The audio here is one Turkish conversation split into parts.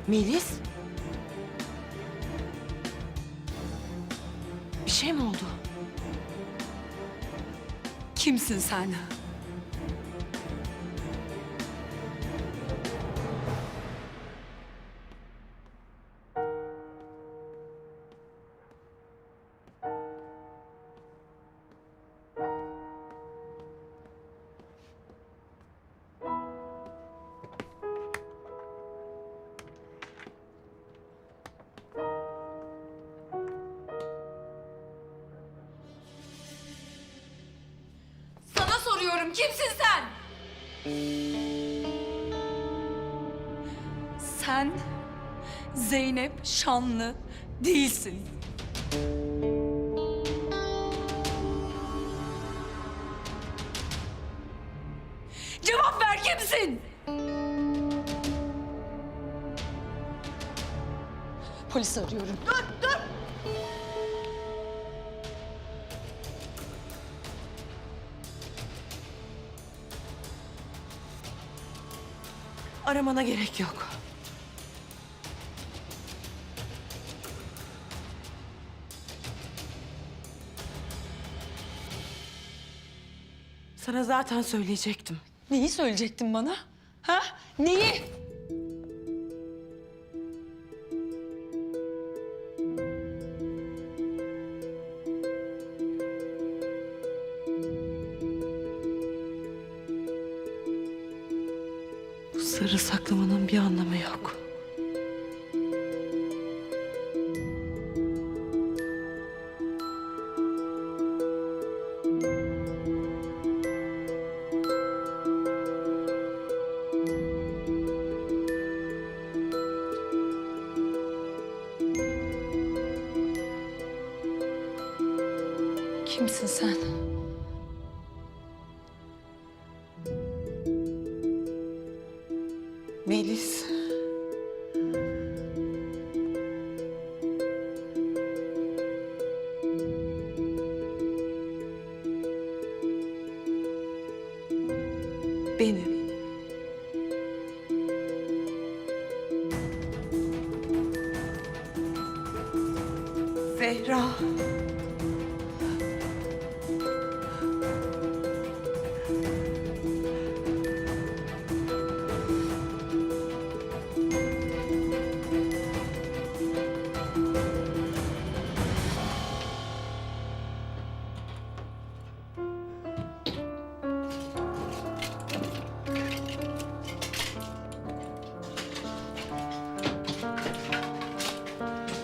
Melis? Bir şey mi oldu? Kimsin sen? Sana soruyorum, kimsin sen? Sen Zeynep Şanlı değilsin. Cevap ver, kimsin? Polisi arıyorum. Aramana gerek yok. Sana zaten söyleyecektim. Neyi söyleyecektin bana? Ha? Neyi? Bu sırrı saklamanın bir anlamı yok. Kimsin sen? Melis. Benim. Zehra.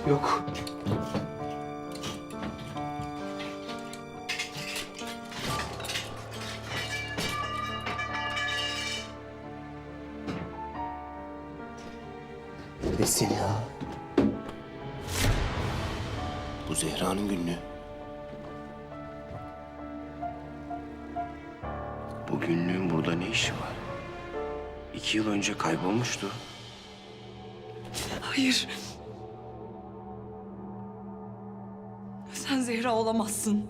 Yok. Nesin ya? Bu Zehra'nın günlüğü. Bu günlüğün burada ne işi var? 2 yıl önce kaybolmuştu. Hayır. Sen Zehra olamazsın.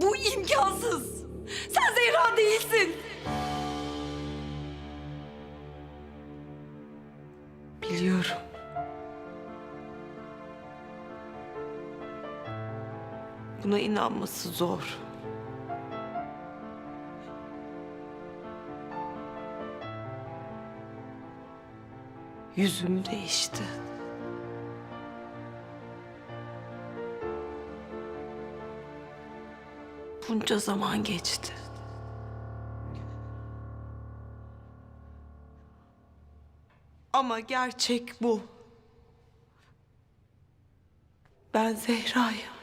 Bu imkansız. Sen Zehra değilsin. Biliyorum. Buna inanması zor. Yüzüm değişti. Bunca zaman geçti. Ama gerçek bu. Ben Zehra'yım.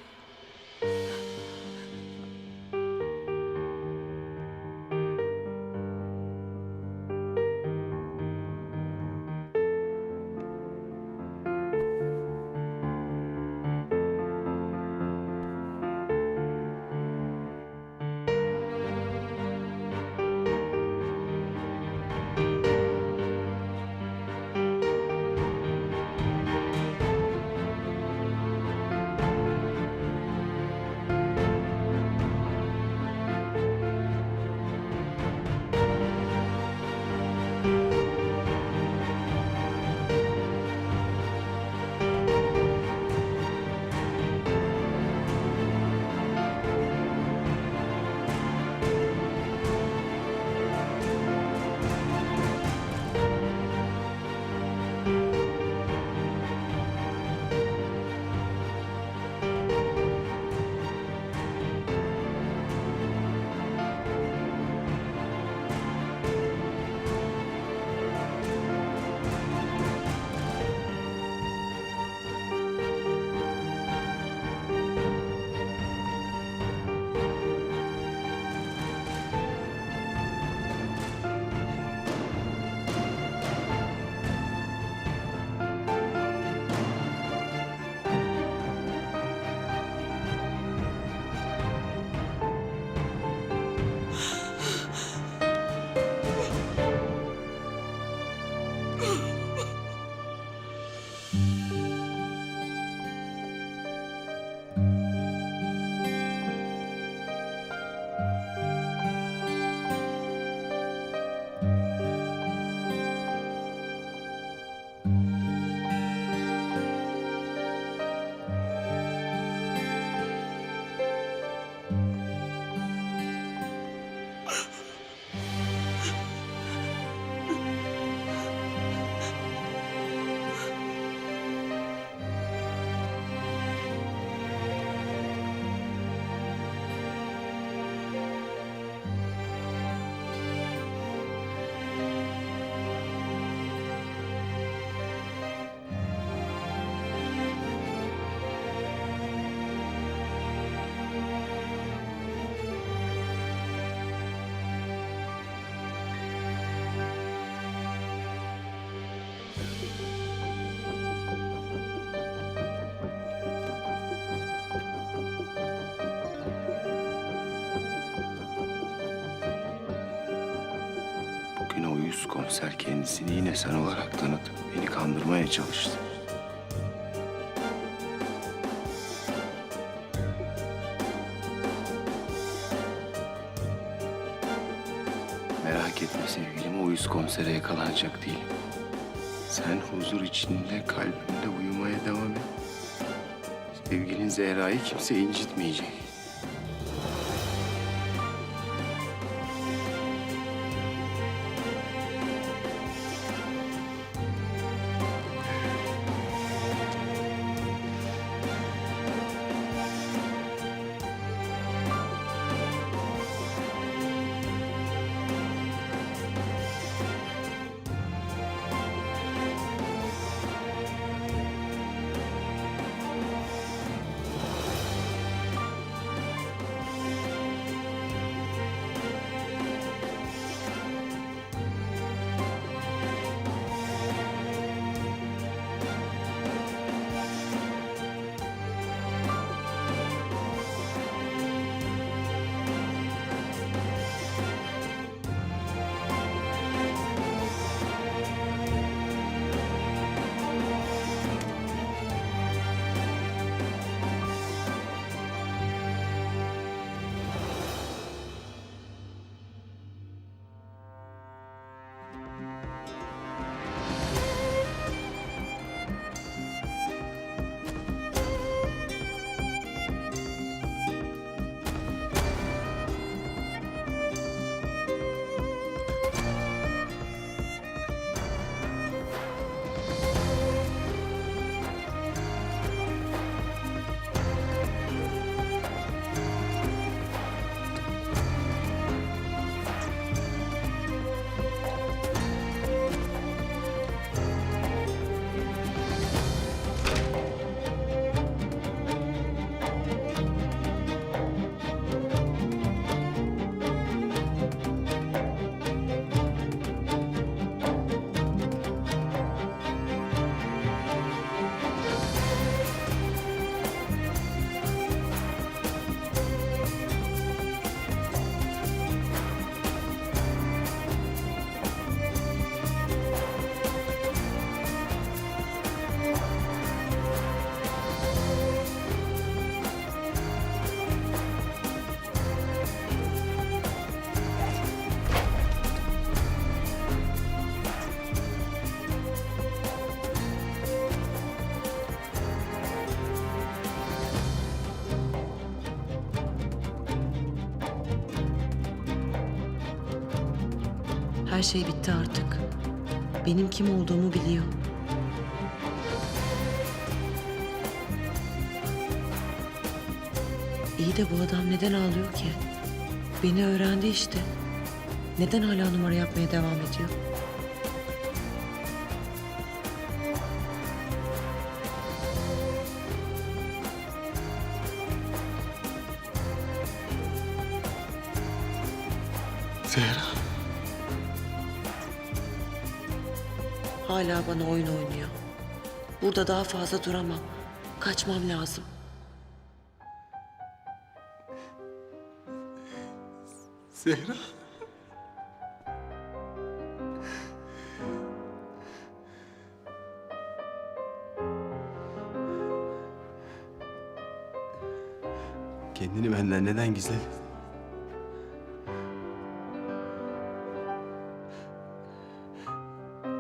uyuz komiser kendisini yine sen olarak tanıtıp beni kandırmaya çalıştı. Merak etme sevgilim, o uyuz komisere yakalanacak değilim. Sen huzur içinde kalbimde uyumaya devam et. Sevgilin Zehra'yı kimse incitmeyecek. Her şey bitti artık. Benim kim olduğumu biliyor. İyi de bu adam neden ağlıyor ki? Beni öğrendi işte. Neden hala numara yapmaya devam ediyor? Zehra. Hala bana oyun oynuyor. Burada daha fazla duramam. Kaçmam lazım. Zehra. Kendini benden neden gizledin?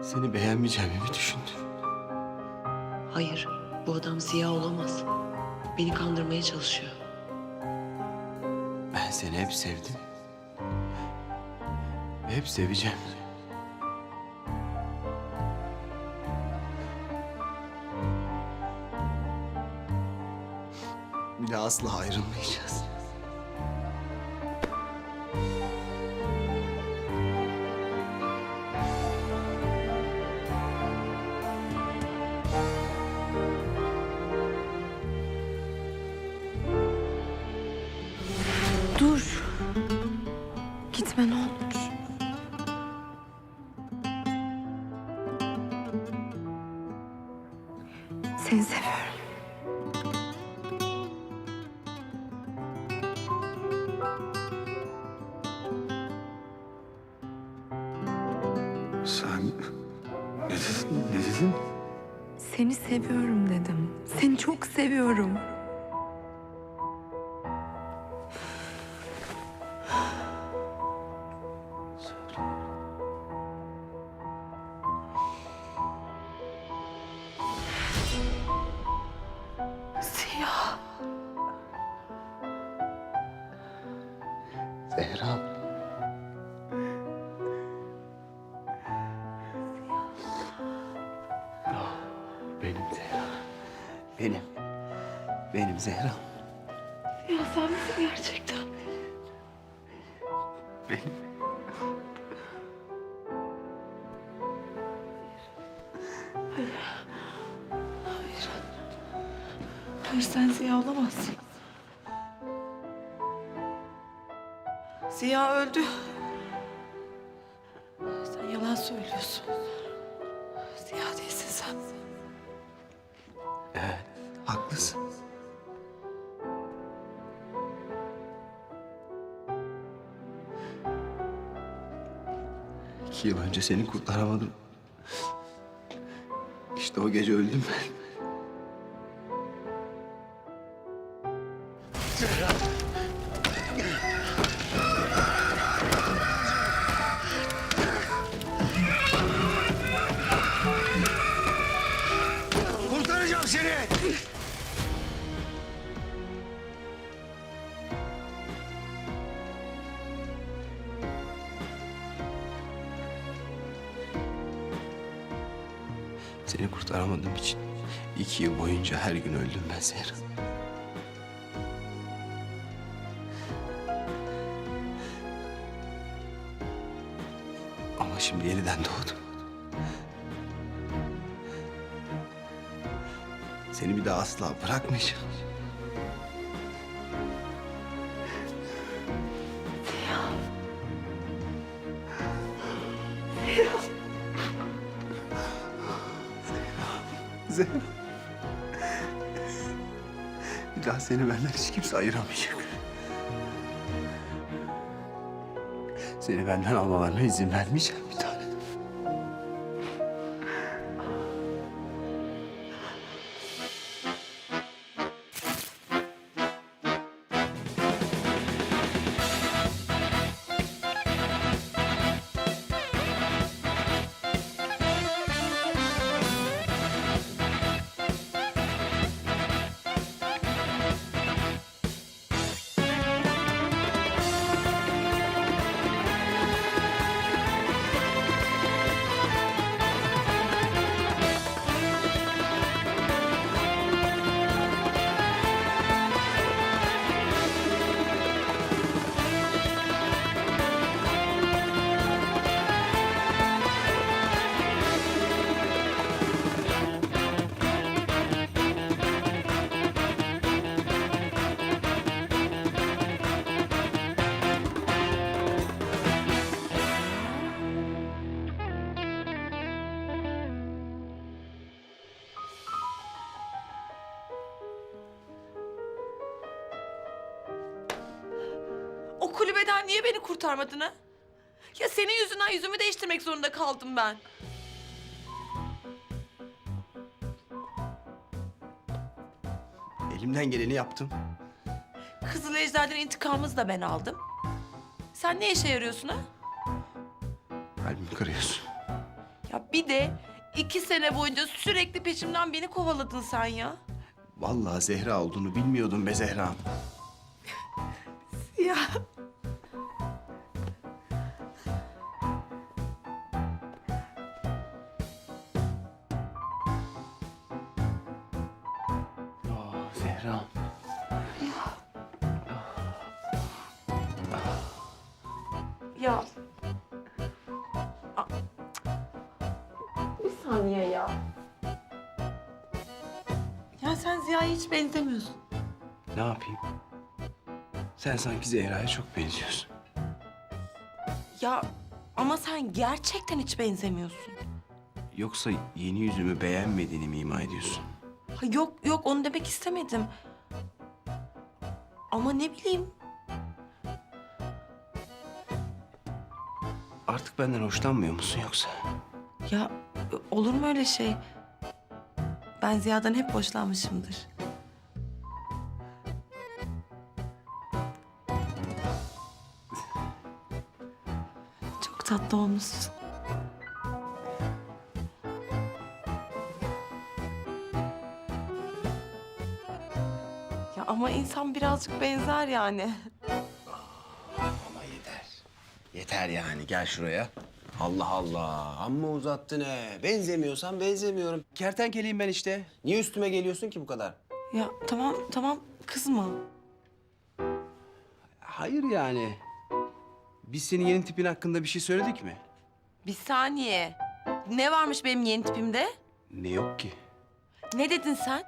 Seni beğenmeyeceğimi mi düşündün? Hayır, bu adam Ziya olamaz. Beni kandırmaya çalışıyor. Ben seni hep sevdim. Ve hep seveceğim. Bir de asla ayrılmayacağız. Dur. Gitme ne olur. Seni seviyorum. dedin? Seni seviyorum dedim. Seni çok seviyorum. Siyah. Zehra. Ah, benim Zehra. Benim Zehra. Ya sen misin gerçekten? Benim. Hayır sen Ziya olamazsın. Ziya öldü. Sen yalan söylüyorsun. Ziya değilsin sen. Evet, haklısın. İki yıl önce seni kurtaramadım. İşte o gece öldüm ben. Kurtaracağım seni! Seni kurtaramadığım için 2 yıl boyunca her gün öldüm ben Zehra. Ama şimdi yeniden doğdum. Seni bir daha asla bırakmayacağım. Zehra. Bir daha seni benden hiç kimse ayıramayacak. Seni benden almalarına izin vermeyeceğim bir tane. O kulübeden niye beni kurtarmadın ha? Ya senin yüzünden yüzümü değiştirmek zorunda kaldım ben. Elimden geleni yaptım. Kızıl Ejder'den intikamımızı da ben aldım. Sen ne işe yarıyorsun ha? Kalbimi kırıyorsun. Ya bir de 2 sene boyunca sürekli peşimden beni kovaladın sen ya. Vallahi Zehra olduğunu bilmiyordum be Zehra. Ya. Zehra. Ya. Bir saniye ya. Ya sen Ziya'ya hiç benzemiyorsun. Ne yapayım? Sen sanki Zehra'ya çok benziyorsun. Ya ama sen gerçekten hiç benzemiyorsun. Yoksa yeni yüzümü beğenmediğini mi ima ediyorsun? Ha, yok yok onu demek istemedim. Ama ne bileyim. Artık benden hoşlanmıyor musun yoksa? Ya olur mu öyle şey? Ben Ziya'dan hep hoşlanmışımdır. Çok tatlı olmuşsun. Ya ama insan birazcık benzer yani. Ama yeter. Yeter yani gel şuraya. Allah Allah. Amma uzattın he. Benzemiyorsan benzemiyorum. Kertenkeleyim ben işte. Niye üstüme geliyorsun ki bu kadar? Ya tamam kızma. Hayır yani. Biz senin yeni tipin hakkında bir şey söyledik mi? Bir saniye. Ne varmış benim yeni tipimde? Ne yok ki? Ne dedin sen?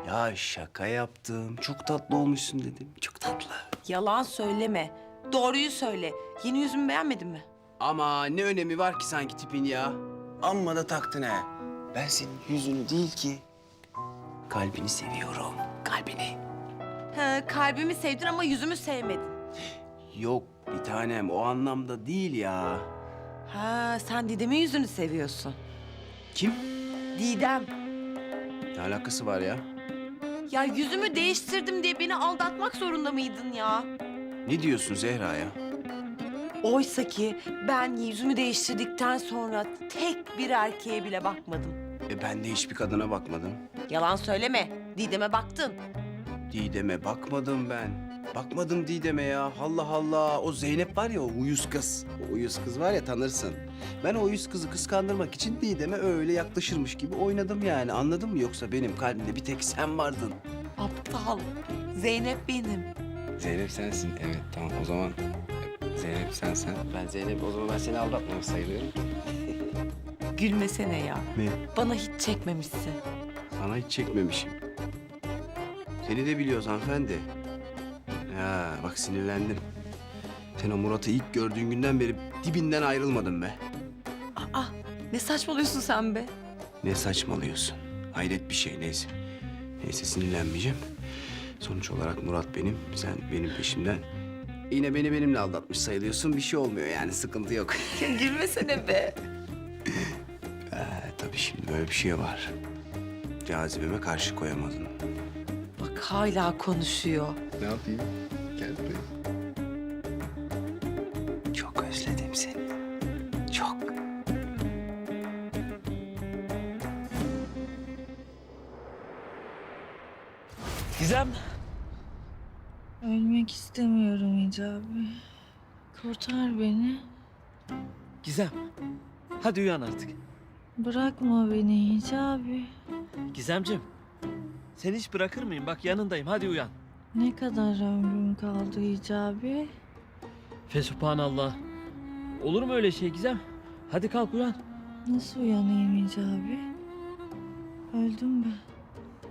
Ya şaka yaptım. Çok tatlı olmuşsun dedim. Çok tatlı. Yalan söyleme. Doğruyu söyle. Yeni yüzümü beğenmedin mi? Ama ne önemi var ki sanki tipin ya? Amma da taktın he. Ben senin yüzünü değil ki kalbini seviyorum. Kalbini. He, kalbimi sevdin ama yüzümü sevmedin. Yok bir tanem o anlamda değil ya. Ha, sen Didem'in yüzünü seviyorsun. Kim? Didem. Ne alakası var ya? Ya yüzümü değiştirdim diye beni aldatmak zorunda mıydın ya? Ne diyorsun Zehra ya? Oysa ki ben yüzümü değiştirdikten sonra tek bir erkeğe bile bakmadım. Ben de hiçbir kadına bakmadım. Yalan söyleme. Didem'e baktın. Didem'e bakmadım ben. Bakmadım Didem'e ya. Allah Allah. O Zeynep var ya o uyuz kız. O uyuz kız var ya tanırsın. Ben o uyuz kızı kıskandırmak için Didem'e öyle yaklaşırmış gibi oynadım yani. Anladın mı? Yoksa benim kalbimde bir tek sen vardın. Aptal. Zeynep benim. Zeynep sensin. Evet tamam o zaman Zeynep sensen. Ben Zeynep o zaman ben seni aldatmamış sayılıyorum. Gülmesene ya. Ne? Bana hiç çekmemişsin. Sana hiç çekmemişim. Seni de biliyoruz hanımefendi. Ya bak sinirlendim. Sen o Murat'ı ilk gördüğün günden beri dibinden ayrılmadın be. Aa, ne saçmalıyorsun sen be? Ne saçmalıyorsun? Hayret bir şey neyse. Neyse sinirlenmeyeceğim. Sonuç olarak Murat benim, sen benim peşimden. Yine beni benimle aldatmış sayılıyorsun. Bir şey olmuyor yani sıkıntı yok. Ya gülmesene be. Tabii şimdi böyle bir şey var. Cazibeme karşı koyamadın. Bak hala konuşuyor. Ne yapayım? Gel buraya. Çok özledim seni. Çok. Gizem. Ölmek istemiyorum Hicabi. Kurtar beni. Gizem. Hadi uyan artık. Bırakma beni Hicabi. Gizemcim. Seni hiç bırakır mıyım? Bak yanındayım. Hadi uyan. Ne kadar ömrüm kaldı Hicabi? Fesubhanallah. Olur mu öyle şey Gizem? Hadi kalk uyan. Nasıl uyanayım Hicabi? Öldüm ben.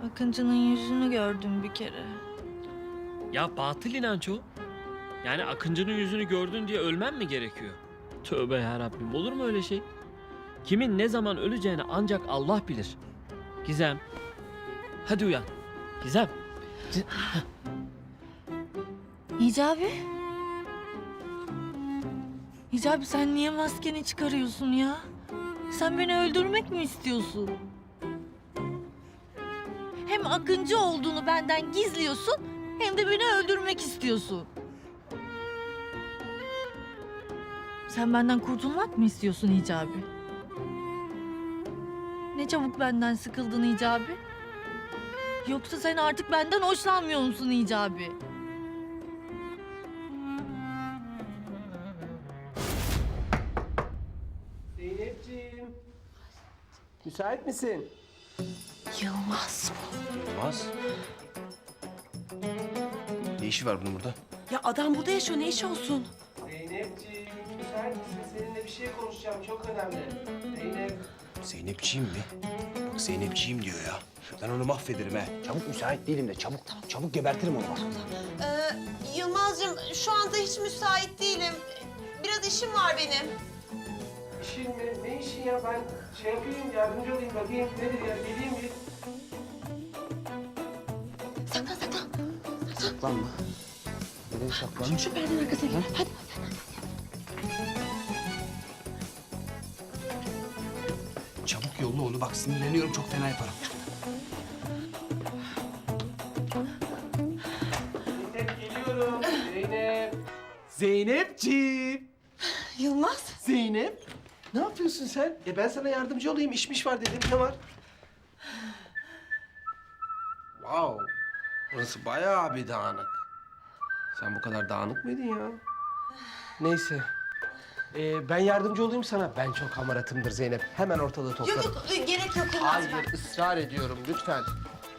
Akıncı'nın yüzünü gördüm bir kere. Ya batıl inanç o. Yani Akıncı'nın yüzünü gördün diye ölmen mi gerekiyor? Tövbe yarabbim. Olur mu öyle şey? Kimin ne zaman öleceğini ancak Allah bilir. Gizem. Hadi uyan. Gizem. Hicabi? Hicabi sen niye maskeni çıkarıyorsun ya? Sen beni öldürmek mi istiyorsun? Hem Akıncı olduğunu benden gizliyorsun hem de beni öldürmek istiyorsun. Sen benden kurtulmak mı istiyorsun Hicabi? Ne çabuk benden sıkıldın Hicabi? Yoksa sen artık benden hoşlanmıyor musun Hicabi? Zeynepciğim. Müsait misin? Yılmaz bu. Olmaz. Ne işi var bunun burada? Ya adam burada yaşıyor. Ne işi olsun? Zeynepciğim, müsait misin? Seninle bir şey konuşacağım. Çok önemli. Zeynep. Zeynepciğim mi? Bak Zeynepciğim diyor ya. Ben onu mahvederim ha. Çabuk müsait değilim de çabuk. Çabuk gebertirim onu bak. Yılmaz'cığım şu anda hiç müsait değilim. Biraz işim var benim. İşin mi? Ne işin ya? Ben şey yapayım, yardımcı olayım. Bakayım nedir ya? Geleyim bir. Saklanma. Nereye saklan? Şu perdenin arkasına gel. Hadi. Çabuk bak sinirleniyorum çok fena yaparım. Zeynep geliyorum. Zeynep. Zeynepciğim. Yılmaz. Zeynep. Ne yapıyorsun sen? Ben sana yardımcı olayım. İşmiş var dedim. Ne var? Wow. Burası bayağı bir dağınık. Sen bu kadar dağınık mıydın ya? Neyse. Ben yardımcı olayım sana. Ben çok hamaratımdır Zeynep. Hemen ortalığı toplarım. Yok yok gerek yok Yılmaz. Hayır, ısrar ediyorum lütfen.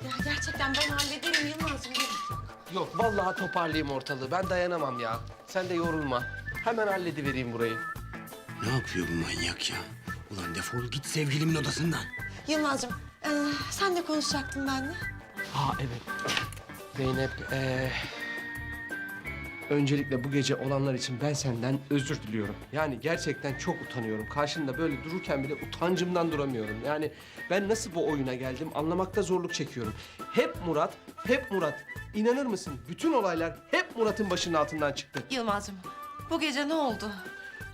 Ya gerçekten ben hallederim Yılmaz'cığım. Gerek yok. Yok, vallahi toparlayayım ortalığı. Ben dayanamam ya. Sen de yorulma. Hemen halledivereyim burayı. Ne yapıyor bu manyak ya? Ulan defol git sevgilimin odasından. Yılmaz'cığım sen de konuşacaktın benimle. Ha evet. Zeynep, öncelikle bu gece olanlar için ben senden özür diliyorum. Yani gerçekten çok utanıyorum. Karşında böyle dururken bile utancımdan duramıyorum. Yani ben nasıl bu oyuna geldim anlamakta zorluk çekiyorum. Hep Murat, hep Murat. İnanır mısın? Bütün olaylar hep Murat'ın başının altından çıktı. Yılmaz'cığım bu gece ne oldu?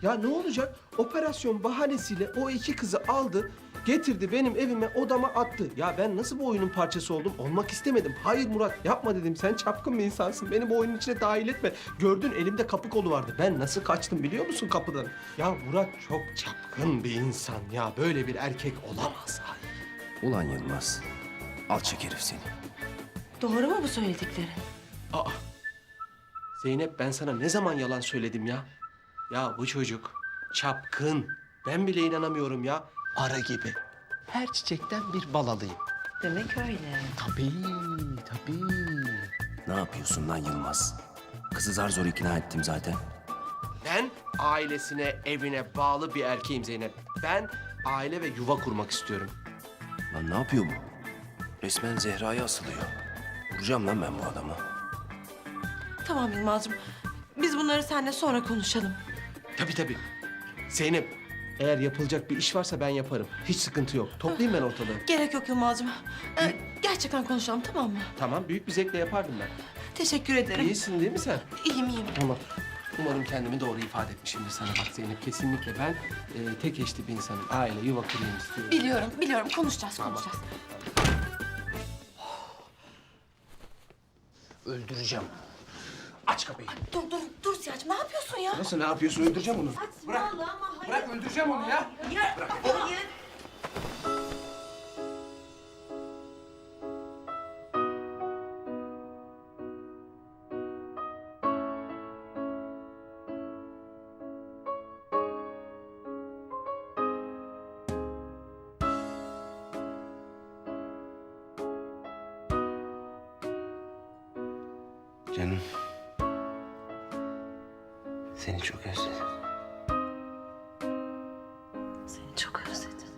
Ya ne olacak? Operasyon bahanesiyle o iki kızı aldı, getirdi benim evime, odama attı. Ya ben nasıl bu oyunun parçası oldum? Olmak istemedim. Hayır Murat, yapma dedim. Sen çapkın bir insansın. Beni bu oyunun içine dahil etme. Gördün elimde kapı kolu vardı. Ben nasıl kaçtım biliyor musun kapıdan? Ya Murat çok çapkın bir insan ya. Böyle bir erkek olamaz. Ay. Ulan Yılmaz. Alçak herif seni. Doğru mu bu söyledikleri? Aa. Zeynep ben sana ne zaman yalan söyledim ya? Ya bu çocuk çapkın. Ben bile inanamıyorum ya. Arı gibi. Her çiçekten bir bal alayım. Demek öyle. Tabii, tabii. Ne yapıyorsun lan Yılmaz? Kızı zar zor ikna ettim zaten. Ben ailesine, evine bağlı bir erkeğim Zeynep. Ben aile ve yuva kurmak istiyorum. Lan ne yapıyor bu? Resmen Zehra'ya asılıyor. Vuracağım lan ben bu adamı. Tamam Yılmaz'cığım. Biz bunları seninle sonra konuşalım. Tabii tabii. Zeynep, eğer yapılacak bir iş varsa ben yaparım. Hiç sıkıntı yok. Toplayayım ben ortalığı. Gerek yok Yılmaz'cığım. Gerçekten konuşalım tamam mı? Tamam, büyük bir zevkle yapardım ben. Teşekkür ederim. İyisin değil mi sen? İyiyim iyiyim. Tamam. Umarım kendimi doğru ifade etmişimdir sana. Bak Zeynep, kesinlikle ben tek eşli bir insanım. Aile, yuva kurayım istiyorum. Biliyorum. Konuşacağız, Tamam. konuşacağız. Öldüreceğim. Aç kapıyı. Dur Siyah'cığım ne yapıyorsun ya? Nasıl ne yapıyorsun? Öldüreceğim onu. Bırak. Ama hayır. Bırak, öldüreceğim onu ya. Hayır. Canım. Seni çok özledim. Seni çok özledim.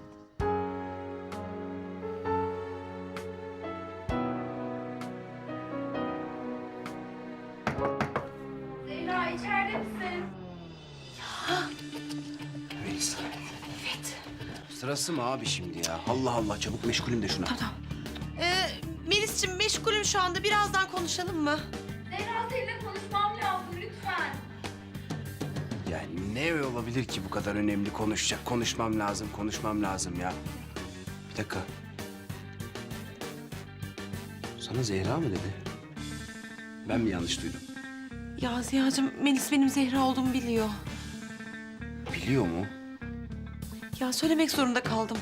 Zehra içeride misin? Melisa. Evet. Sırası mı abi şimdi ya? Allah Allah çabuk meşgulüm de şuna. Melis'ciğim meşgulüm şu anda. Birazdan konuşalım mı? Zehra seninle konuşmam lazım lütfen. Yani ne olabilir ki bu kadar önemli konuşacak? Konuşmam lazım ya. Bir dakika. Sana Zehra mı dedi? Ben mi yanlış duydum? Ya Ziya'cığım Melis benim Zehra olduğumu biliyor. Biliyor mu? Ya söylemek zorunda kaldım.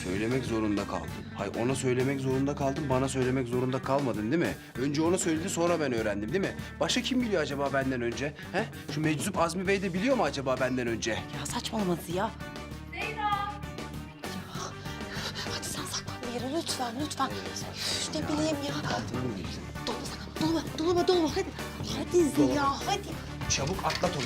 Söylemek zorunda kaldım. Hayır ona söylemek zorunda kaldım, bana söylemek zorunda kalmadın değil mi? Önce ona söyledi sonra ben öğrendim değil mi? Başka kim biliyor acaba benden önce? He? Şu meczup Azmi Bey de biliyor mu acaba benden önce? Ya saçmalama Ziya. Zehra! Hadi sen saklan bir yere lütfen. Üf, ne bileyim ya. Altına mı girdin? Dolma. Hadi. Hadi Ziya hadi. Çabuk atlat onu.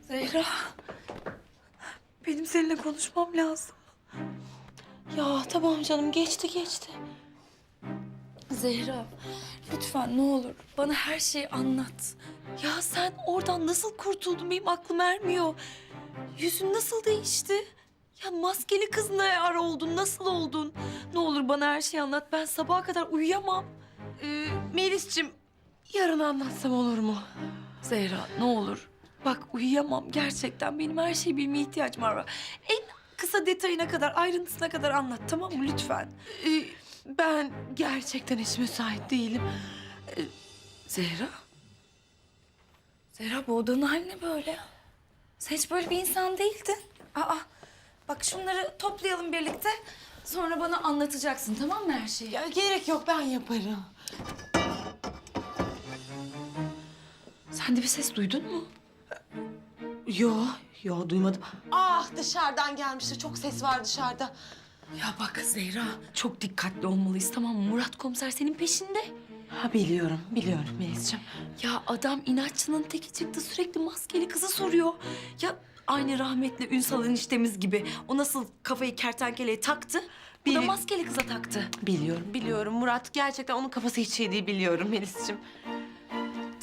Zehra. Benim seninle konuşmam lazım. Ya tamam canım geçti. Zehra, lütfen ne olur bana her şeyi anlat. Ya sen oradan nasıl kurtuldun benim aklım ermiyor. Yüzün nasıl değişti? Ya maskeli kız ne ara oldun, nasıl oldun? Ne olur bana her şeyi anlat. Ben sabaha kadar uyuyamam. Melis'ciğim yarın anlatsam olur mu? Zehra ne olur. Bak uyuyamam gerçekten. Benim her şeyi bilmeye ihtiyacım var. En kısa detayına kadar, ayrıntısına kadar anlat tamam mı lütfen? Ben gerçekten hiç müsait değilim. Zehra? Zehra bu odanın hali ne böyle? Sen hiç böyle bir insan değildin. Aa, bak şunları toplayalım birlikte. Sonra bana anlatacaksın tamam mı her şeyi? Ya, gerek yok, ben yaparım. Sen de bir ses duydun mu? Yo duymadım. Ah, dışarıdan gelmişti. Çok ses var dışarıda. Ya bak Zehra çok dikkatli olmalıyız tamam mı? Murat komiser senin peşinde. Ha, biliyorum Melis'ciğim. Ya adam inatçının teki çıktı sürekli maskeli kızı soruyor. Ya aynı rahmetli Ünsal eniştemiz gibi. O nasıl kafayı kertenkeleye taktı? Bu da maskeli kıza taktı. Biliyorum. Murat gerçekten onun kafası hiç iyi değil, biliyorum Melis'ciğim.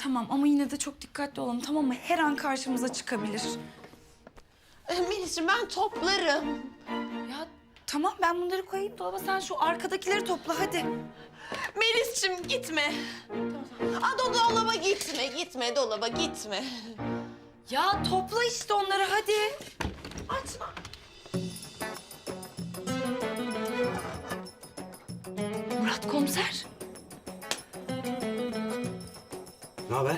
Tamam ama yine de çok dikkatli olalım tamam mı? Her an karşımıza çıkabilir. Melis'ciğim, ben toplarım. Ya tamam ben bunları koyayım dolaba sen şu arkadakileri topla hadi. Melis'ciğim, gitme. Dolaba gitme, dolaba gitme. Ya topla işte onları hadi. Açma. Murat komiser. Ne haber?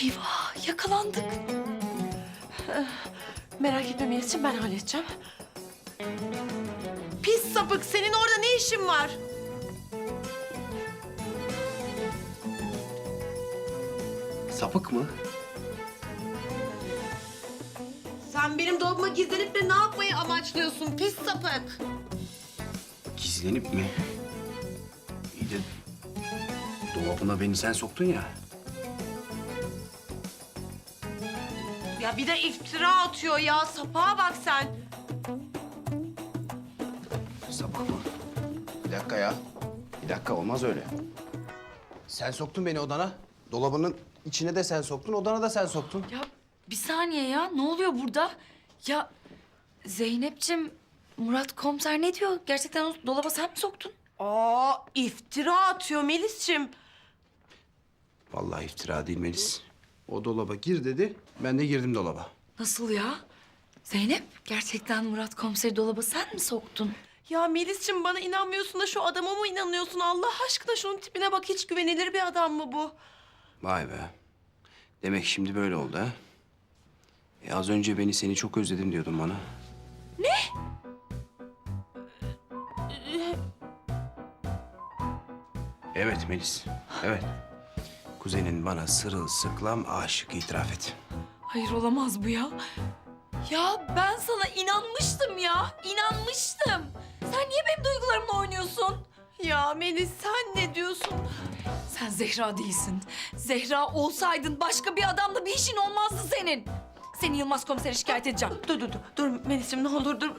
Eyvah yakalandık. Merak etme Melis'ciğim, ben halledeceğim. Pis sapık, senin orada ne işin var? Sapık mı? Sen benim dolabıma gizlenip de ne yapmayı amaçlıyorsun pis sapık? Gizlenip mi? İyi de dolabına beni sen soktun ya. Ya bir de iftira atıyor ya, sapığa bak sen. Sapık mı? Bir dakika ya. Bir dakika olmaz öyle. Sen soktun beni odana. Dolabının içine de sen soktun, odana da sen soktun. Ya bir saniye ya ne oluyor burada? Ya Zeynep'ciğim Murat komiser ne diyor? Gerçekten o dolaba sen mi soktun? İftira atıyor Melis'ciğim. Vallahi iftira değil Melis. O dolaba gir dedi, ben de girdim dolaba. Nasıl ya? Zeynep gerçekten Murat komiseri dolaba sen mi soktun? Ya Melis'ciğim, bana inanmıyorsun da şu adama mı inanıyorsun? Allah aşkına şunun tipine bak, hiç güvenilir bir adam mı bu? Vay be. Demek şimdi böyle oldu ha? Az önce seni çok özledim diyordun bana. Evet Melis, evet. Kuzenin bana sırılsıklam aşık, itiraf et. Hayır olamaz bu ya. Ya ben sana inanmıştım ya. İnanmıştım. Sen niye benim duygularımla oynuyorsun? Ya Melis, sen ne diyorsun? Sen Zehra değilsin. Zehra olsaydın başka bir adamla bir işin olmazdı senin. Seni Yılmaz komisere şikayet edeceğim. Dur Melis'ciğim, ne olur dur.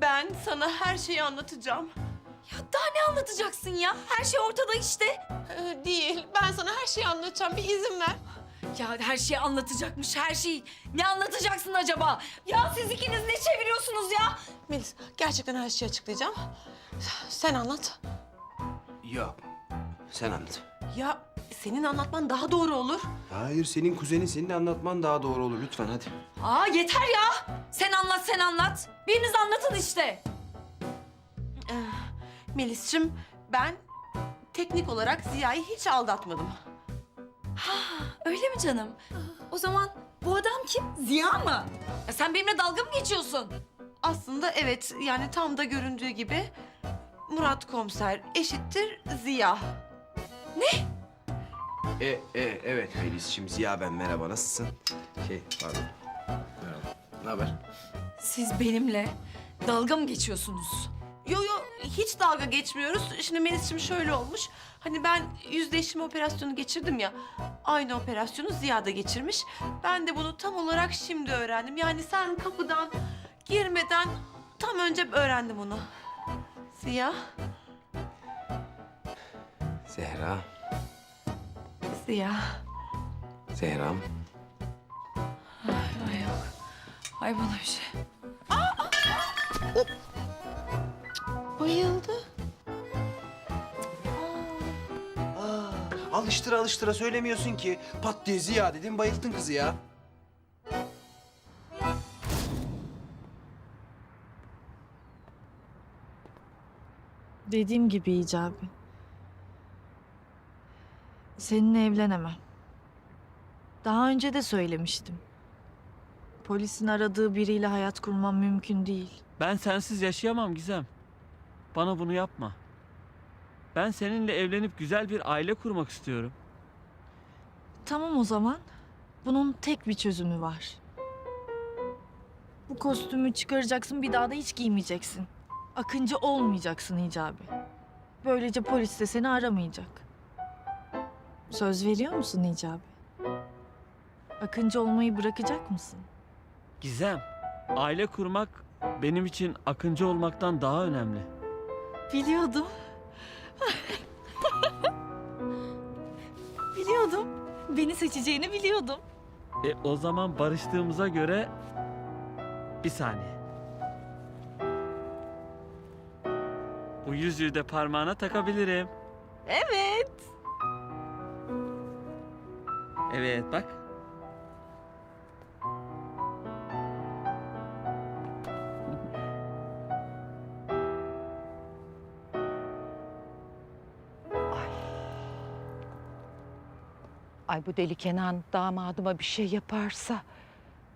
Ben sana her şeyi anlatacağım. Ya daha ne anlatacaksın ya? Her şey ortada işte. Değil, ben sana her şeyi anlatacağım. Bir izin ver. Ya her şeyi anlatacakmış, her şeyi. Ne anlatacaksın acaba? Ya siz ikiniz ne çeviriyorsunuz ya? Melis, gerçekten her şeyi açıklayacağım. Sen anlat. Yok, sen anlat. Ya senin anlatman daha doğru olur. Hayır, senin kuzenin senin anlatman daha doğru olur. Lütfen hadi. Aa yeter ya. Sen anlat, sen anlat. Biriniz anlatın işte. Melis'ciğim, ben teknik olarak Ziya'yı hiç aldatmadım. Öyle mi canım? O zaman bu adam kim? Ziya mı? Ya sen benimle dalga mı geçiyorsun? Aslında evet, yani tam da göründüğü gibi Murat komiser eşittir Ziya. Evet Melis'ciğim, Ziya ben. Merhaba, nasılsın? Pardon. Merhaba. Ne haber? Siz benimle dalga mı geçiyorsunuz? Yo, hiç dalga geçmiyoruz. Şimdi Melis'ciğim şöyle olmuş. Hani ben yüzleşme operasyonu geçirdim ya. Aynı operasyonu Ziya da geçirmiş. Ben de bunu tam olarak şimdi öğrendim. Yani sen kapıdan girmeden tam önce öğrendim bunu. Ziya. Zehra. Ziya. Zehra'm. Ay yok. Ay bana bir şey. Bayıldı. Alıştıra söylemiyorsun ki. Pat diye Ziya dedin, bayılttın kızı ya. Dediğim gibi Hicabi. Seninle evlenemem. Daha önce de söylemiştim. Polisin aradığı biriyle hayat kurmam mümkün değil. Ben sensiz yaşayamam Gizem. Bana bunu yapma. Ben seninle evlenip güzel bir aile kurmak istiyorum. Tamam o zaman. Bunun tek bir çözümü var. Bu kostümü çıkaracaksın, bir daha da hiç giymeyeceksin. Akıncı olmayacaksın Hicabi. Böylece polis de seni aramayacak. Söz veriyor musun Hicabi? Akıncı olmayı bırakacak mısın? Gizem, aile kurmak benim için Akıncı olmaktan daha önemli. Biliyordum. Biliyordum. Beni seçeceğini biliyordum. O zaman barıştığımıza göre... Bir saniye. Bu yüzüğü de parmağına takabilirim. Evet. Evet bak. Ay bu deli Kenan damadıma bir şey yaparsa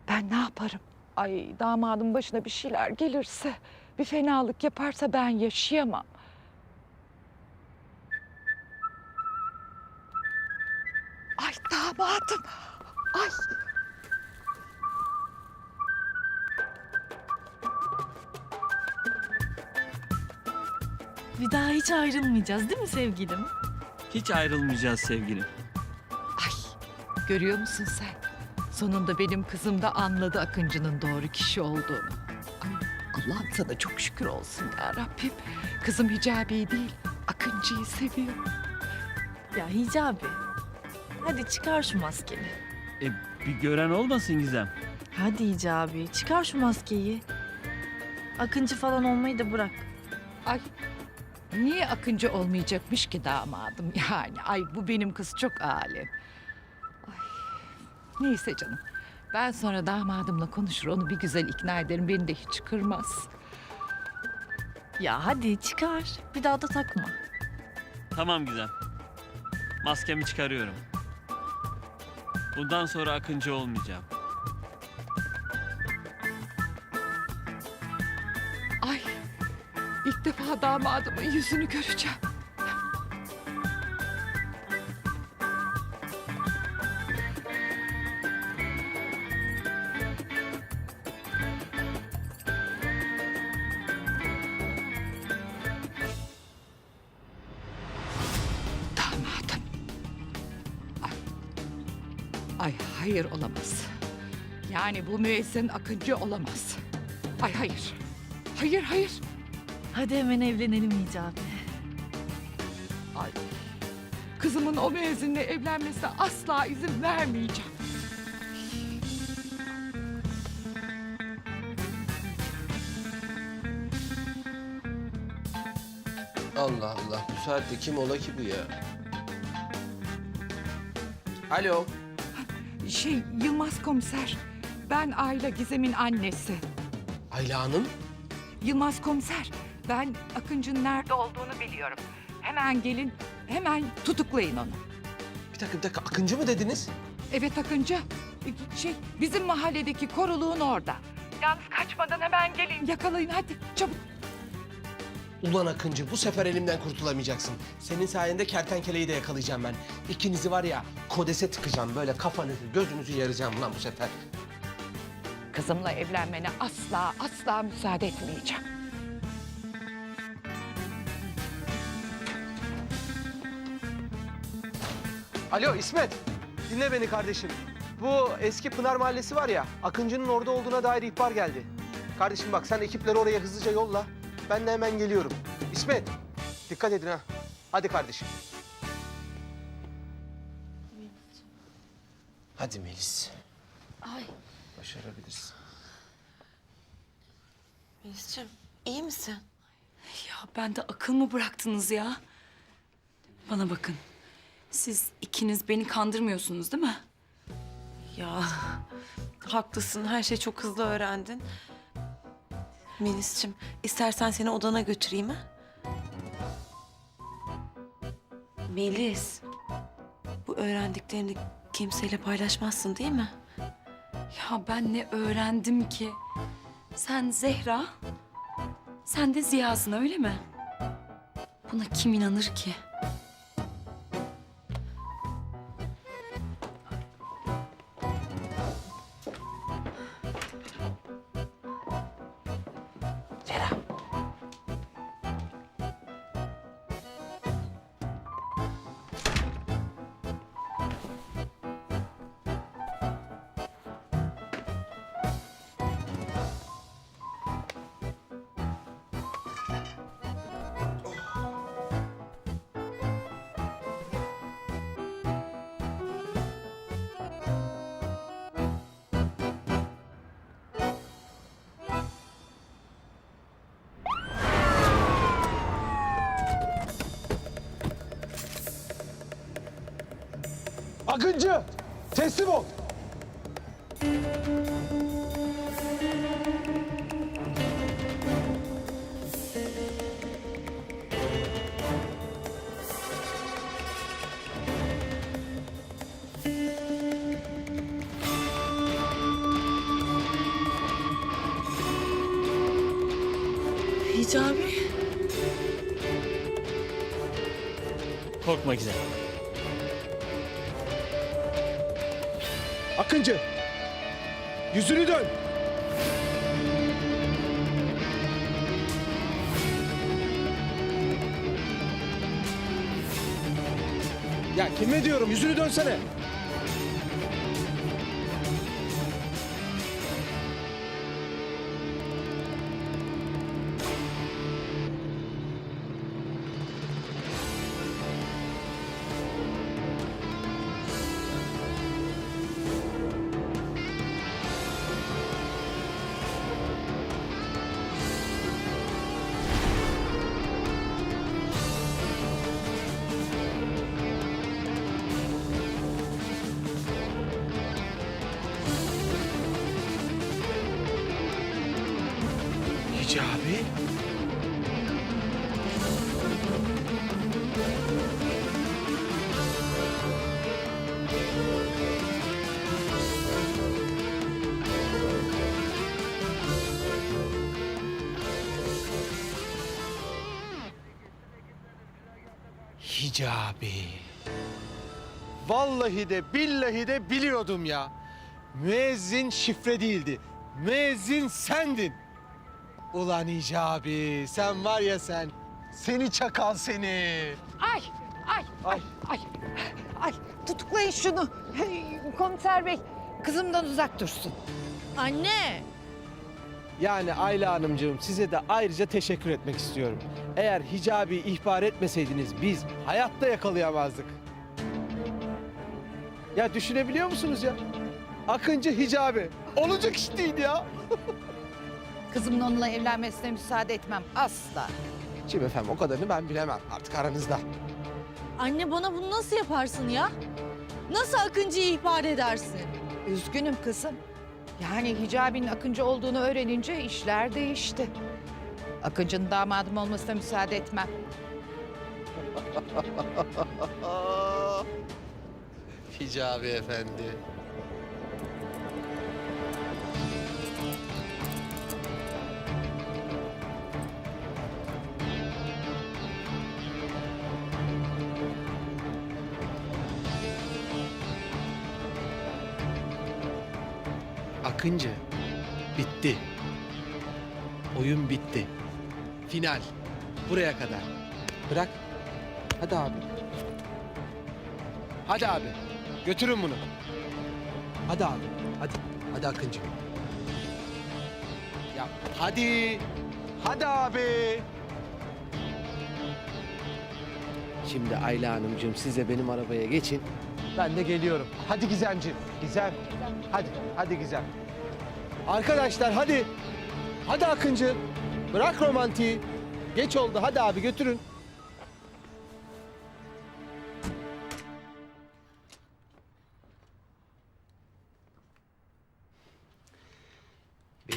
ben ne yaparım? Ay damadım başına bir şeyler gelirse, bir fenalık yaparsa ben yaşayamam. Ay damadım. Ay. Bir daha hiç ayrılmayacağız değil mi sevgilim? Hiç ayrılmayacağız sevgilim. Ay. Görüyor musun sen? Sonunda benim kızım da anladı Akıncı'nın doğru kişi olduğunu. Ay, Allah'ım sana çok şükür olsun ya Rabbim. Kızım Hicabi'yi değil, Akıncı'yı seviyor. Ya Hicabi. Hadi çıkar şu maskeni. Bir gören olmasın Gizem. Hadi Hicabi çıkar şu maskeyi. Akıncı falan olmayı da bırak. Ay niye Akıncı olmayacakmış ki damadım yani? Ay bu benim kız çok alem. Ay, neyse canım. Ben sonra damadımla konuşur onu bir güzel ikna ederim. Beni de hiç kırmaz. Ya hadi çıkar. Bir daha da takma. Tamam Gizem. Maskemi çıkarıyorum. Bundan sonra Akıncı olmayacağım. Ay ilk defa damadımın yüzünü göreceğim. Damadım. Ay hayır olamaz. Yani bu müezzin Akıncı olamaz. Ay hayır. Hayır. Hadi hemen evlenelim Hicabi. Ay. Kızımın o müezzinle evlenmesine asla izin vermeyeceğim. Allah Allah, bu saatte kim ola ki bu ya? Alo. Yılmaz komiser. Ben Ayla Gizem'in annesi. Ayla Hanım. Yılmaz komiser. Ben Akıncı'nın nerede olduğunu biliyorum. Hemen gelin, hemen tutuklayın onu. Bir dakika, Akıncı mı dediniz? Evet Akıncı. Bizim mahalledeki koruluğun orada. Yalnız kaçmadan hemen gelin, yakalayın hadi çabuk. Ulan Akıncı, bu sefer elimden kurtulamayacaksın. Senin sayende kertenkeleyi de yakalayacağım ben. İkinizi var ya, kodese tıkacağım. Böyle kafanızı, gözünüzü yaracağım lan bu sefer. Kızımla evlenmene asla müsaade etmeyeceğim. Alo İsmet, dinle beni kardeşim. Bu eski Pınar Mahallesi var ya, Akıncı'nın orada olduğuna dair ihbar geldi. Kardeşim bak, sen ekipleri oraya hızlıca yolla. Ben de hemen geliyorum. İsmet, dikkat edin ha. Hadi kardeşim. Hadi Melis. Ay Başarabilirsin. Melis'ciğim iyi misin? Ya ben de akıl mı bıraktınız ya? Bana bakın. Siz ikiniz beni kandırmıyorsunuz değil mi? Ya haklısın, her şeyi çok hızlı öğrendin. Melis'ciğim, istersen seni odana götüreyim ha? Melis, bu öğrendiklerini kimseyle paylaşmazsın değil mi? Ya ben ne öğrendim ki? Sen Zehra, sen de Ziya'sın öyle mi? Buna kim inanır ki? Akıncı! Teslim ol! Hicabi. Korkma güzel. Akıncı! Yüzünü dön! Ya kime diyorum? Yüzünü dönsene! Hicabi? Hicabi. Vallahi de billahi de biliyordum ya. Müezzin şifre değildi. Müezzin sendin. Ulan Hicabi, sen var ya sen. Seni çakal seni. Ay, ay, ay, ay, ay. Tutuklayın şunu. Komiser bey, kızımdan uzak dursun. Anne. Yani Ayla Hanımcığım size de ayrıca teşekkür etmek istiyorum. Eğer Hicabi ihbar etmeseydiniz biz hayatta yakalayamazdık. Ya düşünebiliyor musunuz ya? Akıncı Hicabi. Olacak iş değil ya. Kızımın onunla evlenmesine müsaade etmem asla. Şimdi efendim o kadarını ben bilemem artık aranızda. Anne bana bunu nasıl yaparsın ya? Nasıl Akıncı'yı ihbar edersin? Üzgünüm kızım. Yani Hicabi'nin Akıncı olduğunu öğrenince işler değişti. Akıncı'nın damadım olmasına müsaade etmem. Hicabi efendi. Akıncı, bitti. Oyun bitti. Final. Buraya kadar. Bırak. Hadi abi. Hadi abi. Götürün bunu. Hadi abi. Hadi. Hadi Akıncı. Ya hadi. Hadi abi. Şimdi Ayla Hanımcığım siz de benim arabaya geçin. Ben de geliyorum. Hadi Gizemciğim. Gizem. Hadi. Hadi Gizem. Arkadaşlar hadi. Hadi Akıncı. Bırak romantiği. Geç oldu. Hadi abi götürün.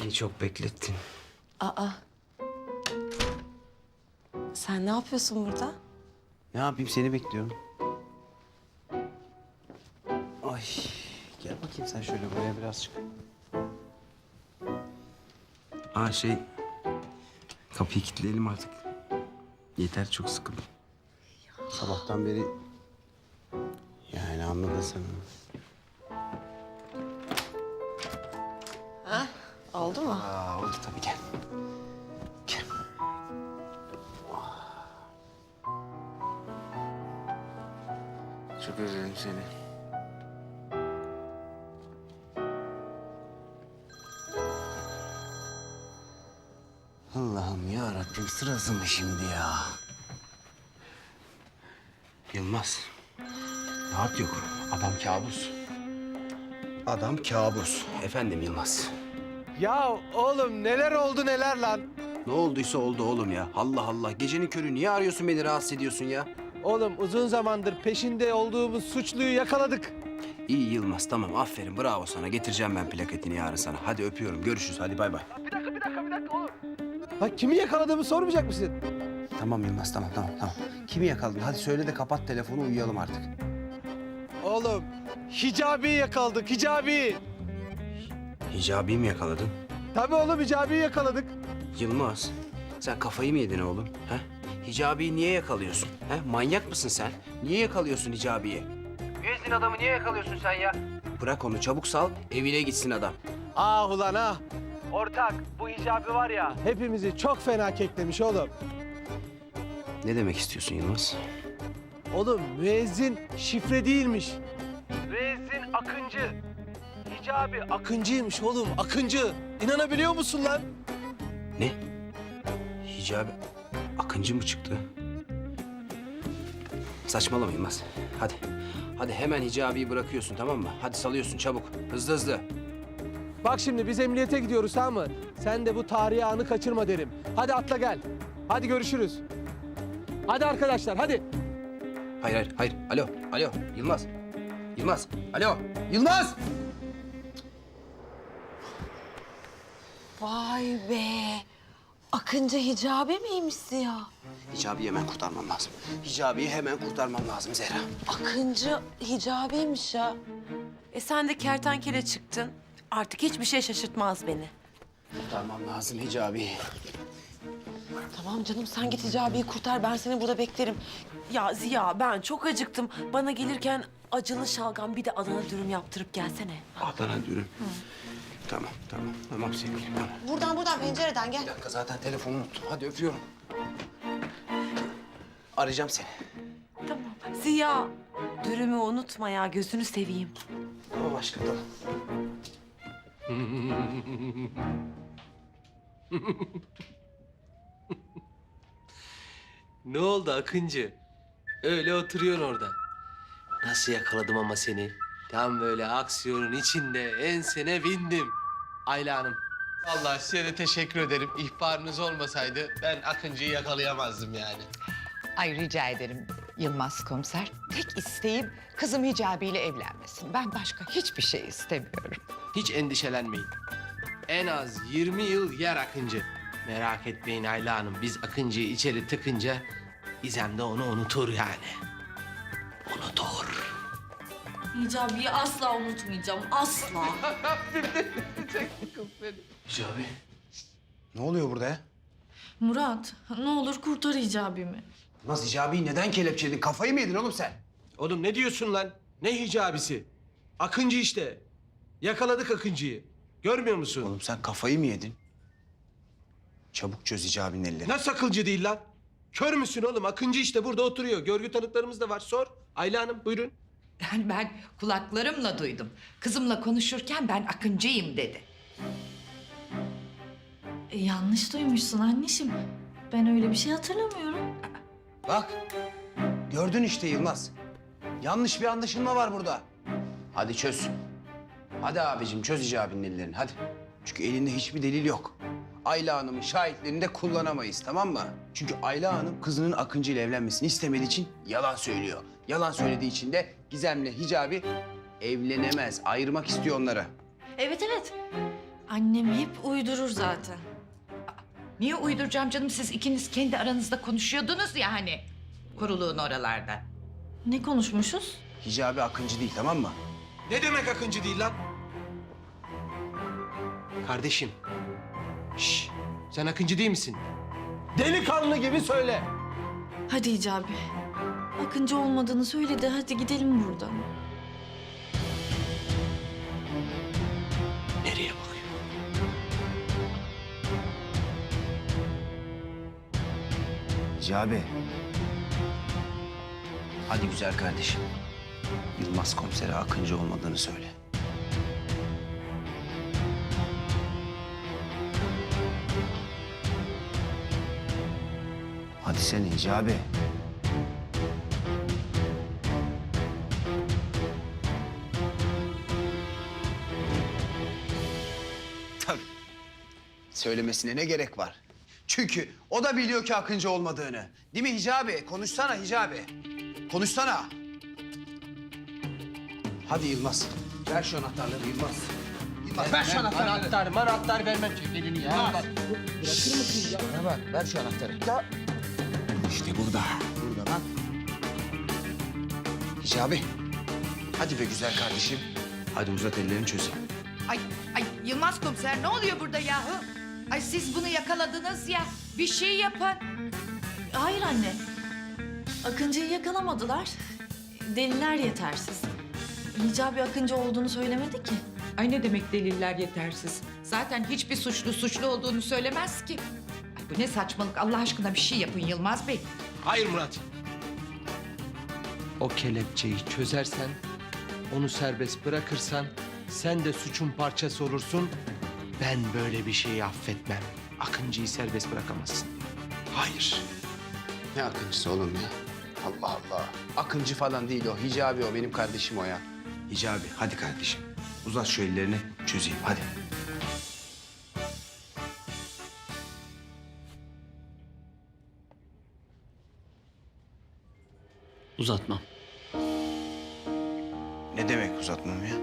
Beni çok beklettin. Aa. Sen ne yapıyorsun burada? Ne yapayım seni bekliyorum. Ay gel bakayım sen şöyle buraya birazcık. Kapıyı kilitleyelim artık. Yeter çok sıkıldım. Sabahtan beri yani anladın sen. Oldu mu? Oldu tabii gel. Gel. Çok özledim seni. Allah'ım ya Rabbim sırası mı şimdi ya? Yılmaz. Rahat yok. Adam kabus. Adam kabus. Efendim Yılmaz. Ya oğlum neler oldu neler lan? Ne olduysa oldu oğlum ya. Allah Allah. Gecenin körü niye arıyorsun beni rahatsız ediyorsun ya? Oğlum uzun zamandır peşinde olduğumuz suçluyu yakaladık. İyi Yılmaz tamam aferin bravo sana. Getireceğim ben plaketini yarın sana. Hadi öpüyorum görüşürüz hadi bay bay. Bir dakika oğlum. Ha kimi yakaladığımı sormayacak mısın? Tamam Yılmaz tamam. Kimi yakaladın? Hadi söyle de kapat telefonu uyuyalım artık. Oğlum Hicabi'yi yakaladık Hicabi. Hicabi'yi mi yakaladın? Tabii oğlum Hicabi'yi yakaladık. Yılmaz sen kafayı mı yedin oğlum? He? Hicabi'yi niye yakalıyorsun? He? Manyak mısın sen? Niye yakalıyorsun Hicabi'yi? Yüzün adamı niye yakalıyorsun sen ya? Bırak onu çabuk sal evine gitsin adam. Ah ulan ah. Ortak bu Hicabi var ya hepimizi çok fena keklemiş oğlum. Ne demek istiyorsun Yılmaz? Oğlum müezzin şifre değilmiş. Müezzin Akıncı. Hicabi Akıncıymış oğlum Akıncı. İnanabiliyor musun lan? Ne? Hicabi Akıncı mı çıktı? Saçmalama Yılmaz. Hadi. Hadi hemen Hicabi'yi bırakıyorsun tamam mı? Hadi salıyorsun çabuk. Hızlı. Bak şimdi biz emniyete gidiyoruz tamam mı? Sen de bu tarihi anı kaçırma derim. Hadi atla gel. Hadi görüşürüz. Hadi arkadaşlar hadi. Hayır. Alo. Yılmaz. Alo. Yılmaz! Vay be. Akıncı Hicabi miymiş ya? Hicabi'yi hemen kurtarmam lazım. Hicabi'yi hemen kurtarmam lazım Zehra. Akıncı Hicabi'ymiş ya. Sen de kertenkele çıktın. Artık hiçbir şey şaşırtmaz beni. Kurtarmam lazım Hicabi'yi. Tamam canım sen git Hicabi'yi kurtar. Ben seni burada beklerim. Ya Ziya ben çok acıktım. Bana gelirken acılı şalgam bir de Adana dürüm yaptırıp gelsene. Adana dürüm. Tamam sevgilim tamam. Buradan pencereden gel. Bir dakika zaten telefonu unuttum. Hadi öpüyorum. Arayacağım seni. Tamam. Ziya dürümü unutma ya gözünü seveyim. Tamam aşkım tamam. Ne oldu Akıncı? Öyle oturuyorsun orada. Nasıl yakaladım ama seni? Tam böyle aksiyonun içinde ensene bindim. Ayla Hanım. Vallahi size de teşekkür ederim. İhbarınız olmasaydı ben Akıncı'yı yakalayamazdım yani. Ay rica ederim Yılmaz komiser. Tek isteğim kızım Hicabi ile evlenmesin. Ben başka hiçbir şey istemiyorum. Hiç endişelenmeyin. En az 20 yıl yer Akıncı. Merak etmeyin Ayla Hanım. Biz Akıncı'yı içeri tıkınca İzem de onu unutur yani. Unutur. Hicabi'yi asla unutmayacağım. Asla. Hicabi. Ne oluyor burada ya? Murat ne olur kurtar Hicabi'mi. Nasıl Hicabi'yi neden kelepçeledin? Kafayı mı yedin oğlum sen? Oğlum ne diyorsun lan? Ne Hicabisi? Akıncı işte. Yakaladık Akıncı'yı. Görmüyor musun? Oğlum sen kafayı mı yedin? Çabuk çöz Hicabi'nin ellerini. Nasıl akılcı değil lan? Kör müsün oğlum? Akıncı işte burada oturuyor. Görgü tanıklarımız da var. Sor. Ayla Hanım buyurun. Yani ben kulaklarımla duydum. Kızımla konuşurken ben Akıncıyım dedi. Yanlış duymuşsun anneciğim. Ben öyle bir şey hatırlamıyorum. Bak. Gördün işte Yılmaz. Yanlış bir anlaşılma var burada. Hadi çöz. Hadi abicim çöz Hicabi'nin ellerini hadi. Çünkü elinde hiçbir delil yok. Ayla Hanım'ın şahitlerini de kullanamayız tamam mı? Çünkü Ayla Hanım kızının Akıncı ile evlenmesini istemediği için yalan söylüyor. Yalan söylediği için de Gizem'le Hicabi evlenemez. Ayırmak istiyor onları. Evet. Annem hep uydurur zaten. Niye uyduracağım canım? Siz ikiniz kendi aranızda konuşuyordunuz ya hani. Kuruluğun oralarda. Ne konuşmuşuz? Hicabi Akıncı değil, tamam mı? Ne demek Akıncı değil lan? Kardeşim. Şş, sen Akıncı değil misin? Delikanlı gibi söyle. Hadi Hicabi. Akıncı olmadığını söyle de hadi gidelim buradan. Nereye bakıyor? Hicabi. Hadi güzel kardeşim. Yılmaz komisere Akıncı olmadığını söyle. Hadi sen Hicabi. Tabii. Söylemesine ne gerek var? Çünkü o da biliyor ki Akıncı olmadığını. Değil mi Hicabi? Konuşsana Hicabi. Konuşsana. Hadi Yılmaz. Ver şu anahtarları Yılmaz. Yılmaz ver şu anahtarları. Anahtar vermem, çek elini ya. Bırakır mısın ya? Bana bak, ver şu anahtarı. Ya. İşte burada. Burada bak. Hicabi. Hadi be güzel kardeşim. Hadi uzat ellerini çözeyim. Ay Yılmaz komiser ne oluyor burada yahu? Ay siz bunu yakaladınız ya. Bir şey yapın. Hayır anne. Akıncı'yı yakalamadılar. Deliller yetersiz. Hicabi Akıncı olduğunu söylemedi ki. Ay ne demek deliller yetersiz? Zaten hiçbir suçlu olduğunu söylemez ki. Ay bu ne saçmalık, Allah aşkına bir şey yapın Yılmaz Bey. Hayır Murat. O kelepçeyi çözersen, onu serbest bırakırsan sen de suçun parçası olursun. Ben böyle bir şeyi affetmem. Akıncı'yı serbest bırakamazsın. Hayır. Ne Akıncısı oğlum ya? Allah Allah. Akıncı falan değil o. Hicabi o. Benim kardeşim o ya. Hicabi hadi kardeşim. Uzat şu ellerini çözeyim hadi. Uzatmam. Ne demek uzatmam ya?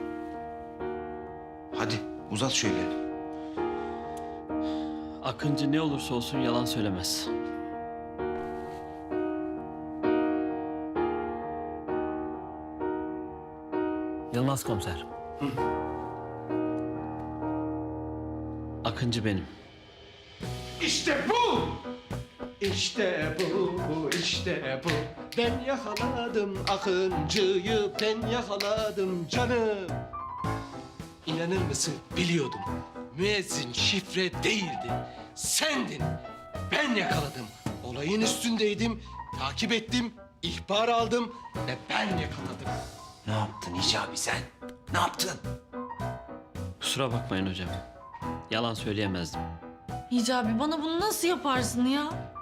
Hadi uzat şu ellerini. Akıncı ne olursa olsun yalan söylemez. Yılmaz komiser. Akıncı benim. İşte bu! İşte bu, işte bu. Ben yakaladım Akıncı'yı, ben yakaladım canım. İnanır mısın? Biliyordum. Müezzin şifre değildi. Sendin. Ben yakaladım. Olayın üstündeydim. Takip ettim. İhbar aldım ve ben yakaladım. Ne yaptın Hicabi sen? Ne yaptın? Kusura bakmayın hocam. Yalan söyleyemezdim. Hicabi bana bunu nasıl yaparsın ya?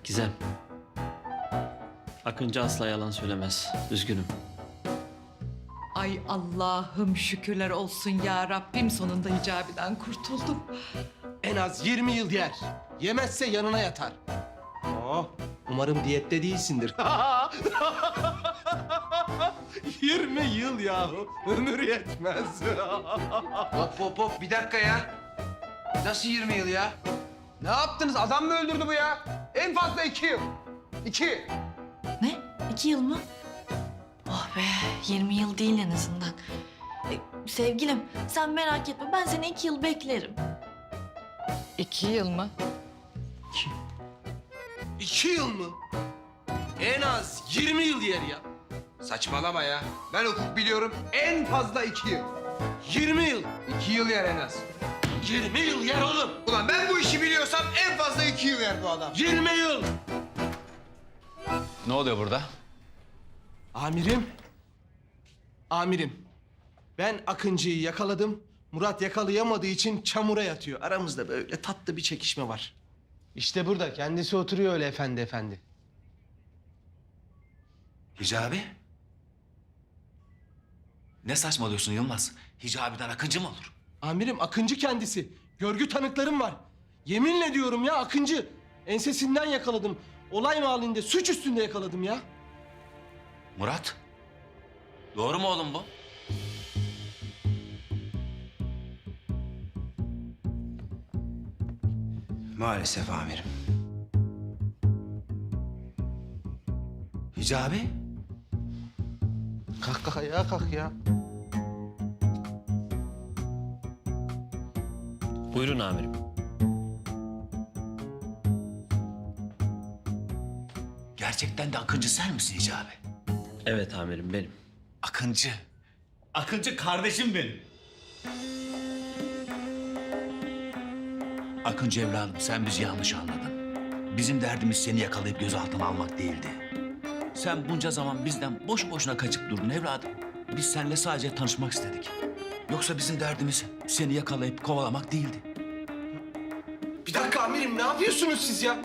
Gizem. Akıncı asla yalan söylemez. Üzgünüm. Ay Allah'ım şükürler olsun ya Rabbim, sonunda Hicabi'den kurtuldum. En az 20 yıl yer. Yemezse yanına yatar. Oh, umarım diyette değilsindir. 20 yıl yahu. Ömür yetmez. Hop bir dakika ya. Nasıl 20 yıl ya? Ne yaptınız? Adam mı öldürdü bu ya? En fazla 2 yıl. 2. Ne? 2 yıl mı? Oh be, 20 yıl değil en azından. Sevgilim, sen merak etme. Ben seni 2 yıl beklerim. 2 yıl mı? 2 yıl mı? En az 20 yıl yer ya. Saçmalama ya. Ben hukuk biliyorum. En fazla 2 yıl. 20 yıl. 2 yıl yer en az. 20 yıl yer oğlum. Ulan ben bu işi biliyorsam en fazla 2 yıl yer bu adam. 20 yıl. Ne oluyor burada? Amirim, ben Akıncı'yı yakaladım. Murat yakalayamadığı için çamura yatıyor. Aramızda böyle tatlı bir çekişme var. İşte burada kendisi oturuyor öyle efendi. Hicabi? Ne saçmalıyorsun Yılmaz? Hicabi'den Akıncı mı olur? Amirim Akıncı kendisi. Görgü tanıklarım var. Yeminle diyorum ya Akıncı. Ensesinden yakaladım. Olay mahallinde suç üstünde yakaladım ya. Murat? Doğru mu oğlum bu? Maalesef amirim. Hicabi? Kalk kalk ayağa kalk ya. Buyurun amirim. Gerçekten de Akıncı sen misin Hicabi? Evet amirim benim. Akıncı. Akıncı kardeşim benim. Akıncı evladım sen bizi yanlış anladın. Bizim derdimiz seni yakalayıp gözaltına almak değildi. Sen bunca zaman bizden boş boşuna kaçıp durdun evladım. Biz seninle sadece tanışmak istedik. Yoksa bizim derdimiz seni yakalayıp kovalamak değildi. Bir dakika amirim, ne yapıyorsunuz siz ya?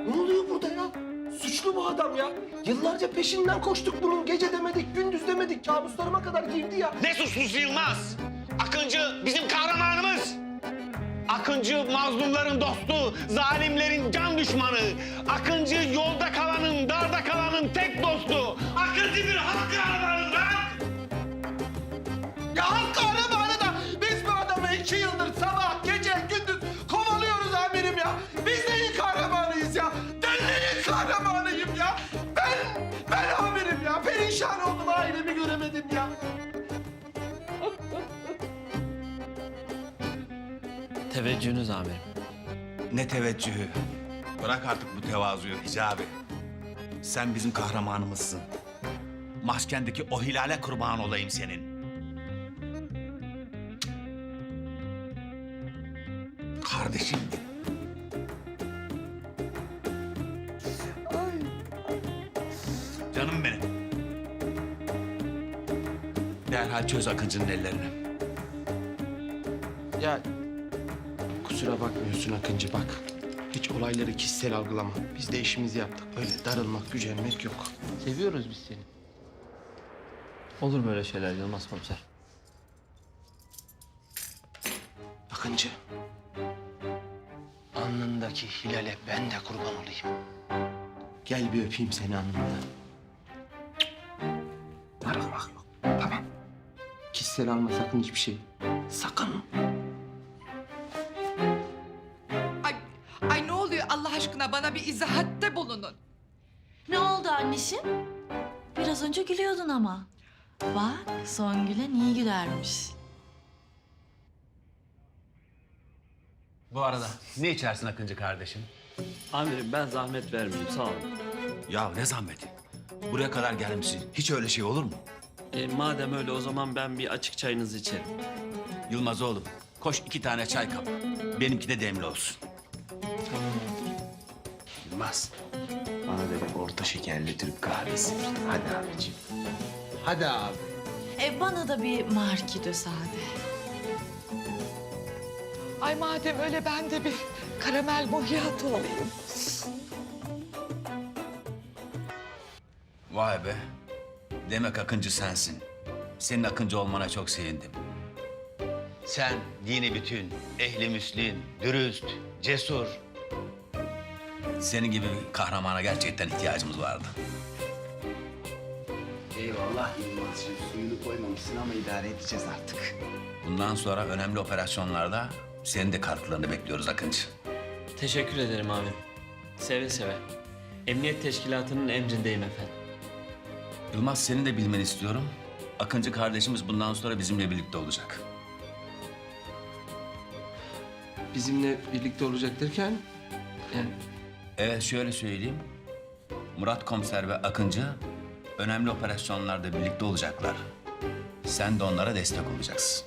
Ne oluyor burada ya? Suçlu bu adam ya. Yıllarca peşinden koştuk bunun. Gece demedik, gündüz demedik. Kabuslarıma kadar girdi ya. Ne suçlusu Yılmaz? Akıncı bizim kahramanımız. Akıncı mazlumların dostu, zalimlerin can düşmanı. Akıncı yolda kalanın, darda kalanın tek dostu. Akıncı bir halk kahramanı lan! Ya halk kahramanı da biz bu adamı 2 yıldır sabah, gece, gündüz kovalıyoruz amirim ya. Biz neyin kahramanıyız ya? Ben neyin kahramanıyım ya? Ben amirim ya. Perişan oldum, ailemi göremedim ya. Teveccühünüz amirim. Ne teveccühü. Bırak artık bu tevazuyu Hicabi. Sen bizim kahramanımızsın. Maskendeki o hilale kurban olayım senin. Kardeşim. Canım benim. Derhal çöz Akıncı'nın ellerini. Ya kusura bakmıyorsun Akıncı, bak. Hiç olayları kişisel algılama. Biz de işimizi yaptık. Öyle darılmak, gücenmek yok. Seviyoruz biz seni. Olur böyle şeyler Yılmaz komiser. Akıncı. Alnındaki hilale ben de kurban olayım. Gel bir öpeyim seni alnından. Darılmak yok. Tamam. Kişisel alma sakın hiçbir şey. Sakın. Ay ne oluyor Allah aşkına, bana bir izahatte bulunun. Ne oldu anneciğim? Biraz önce gülüyordun ama. Bak son gülen iyi gülermiş. Bu arada ne içersin Akıncı kardeşim? Amirim ben zahmet vermeyeyim sağ olun. Ya ne zahmeti? Buraya kadar gelmişsin. Hiç öyle şey olur mu? Madem öyle o zaman ben bir açık çayınızı içerim. Yılmaz oğlum, koş 2 tane çay kap. Benimki de demli olsun. Yılmaz. Bana da bir orta şekerli Türk kahvesi. Hadi abiciğim. Hadi abi. Bana da bir markido sade. Ay madem öyle ben de bir karamel macchiato alayım. Vay be. Demek Akıncı sensin. Senin Akıncı olmana çok sevindim. Sen dini bütün, ehli müslim, dürüst, cesur. Senin gibi bir kahramana gerçekten ihtiyacımız vardı. Eyvallah Yılmaz'cığım. Suyunu koymamışsın ama idare edeceğiz artık. Bundan sonra önemli operasyonlarda senin de katkılarını bekliyoruz Akıncı. Teşekkür ederim amirim. Seve seve. Emniyet teşkilatının emrindeyim efendim. Yılmaz senin de bilmeni istiyorum. Akıncı kardeşimiz bundan sonra bizimle birlikte olacak. Bizimle birlikte olacak derken... Yani Evet şöyle söyleyeyim. Murat komiser ve Akıncı önemli operasyonlarda birlikte olacaklar. Sen de onlara destek olacaksın.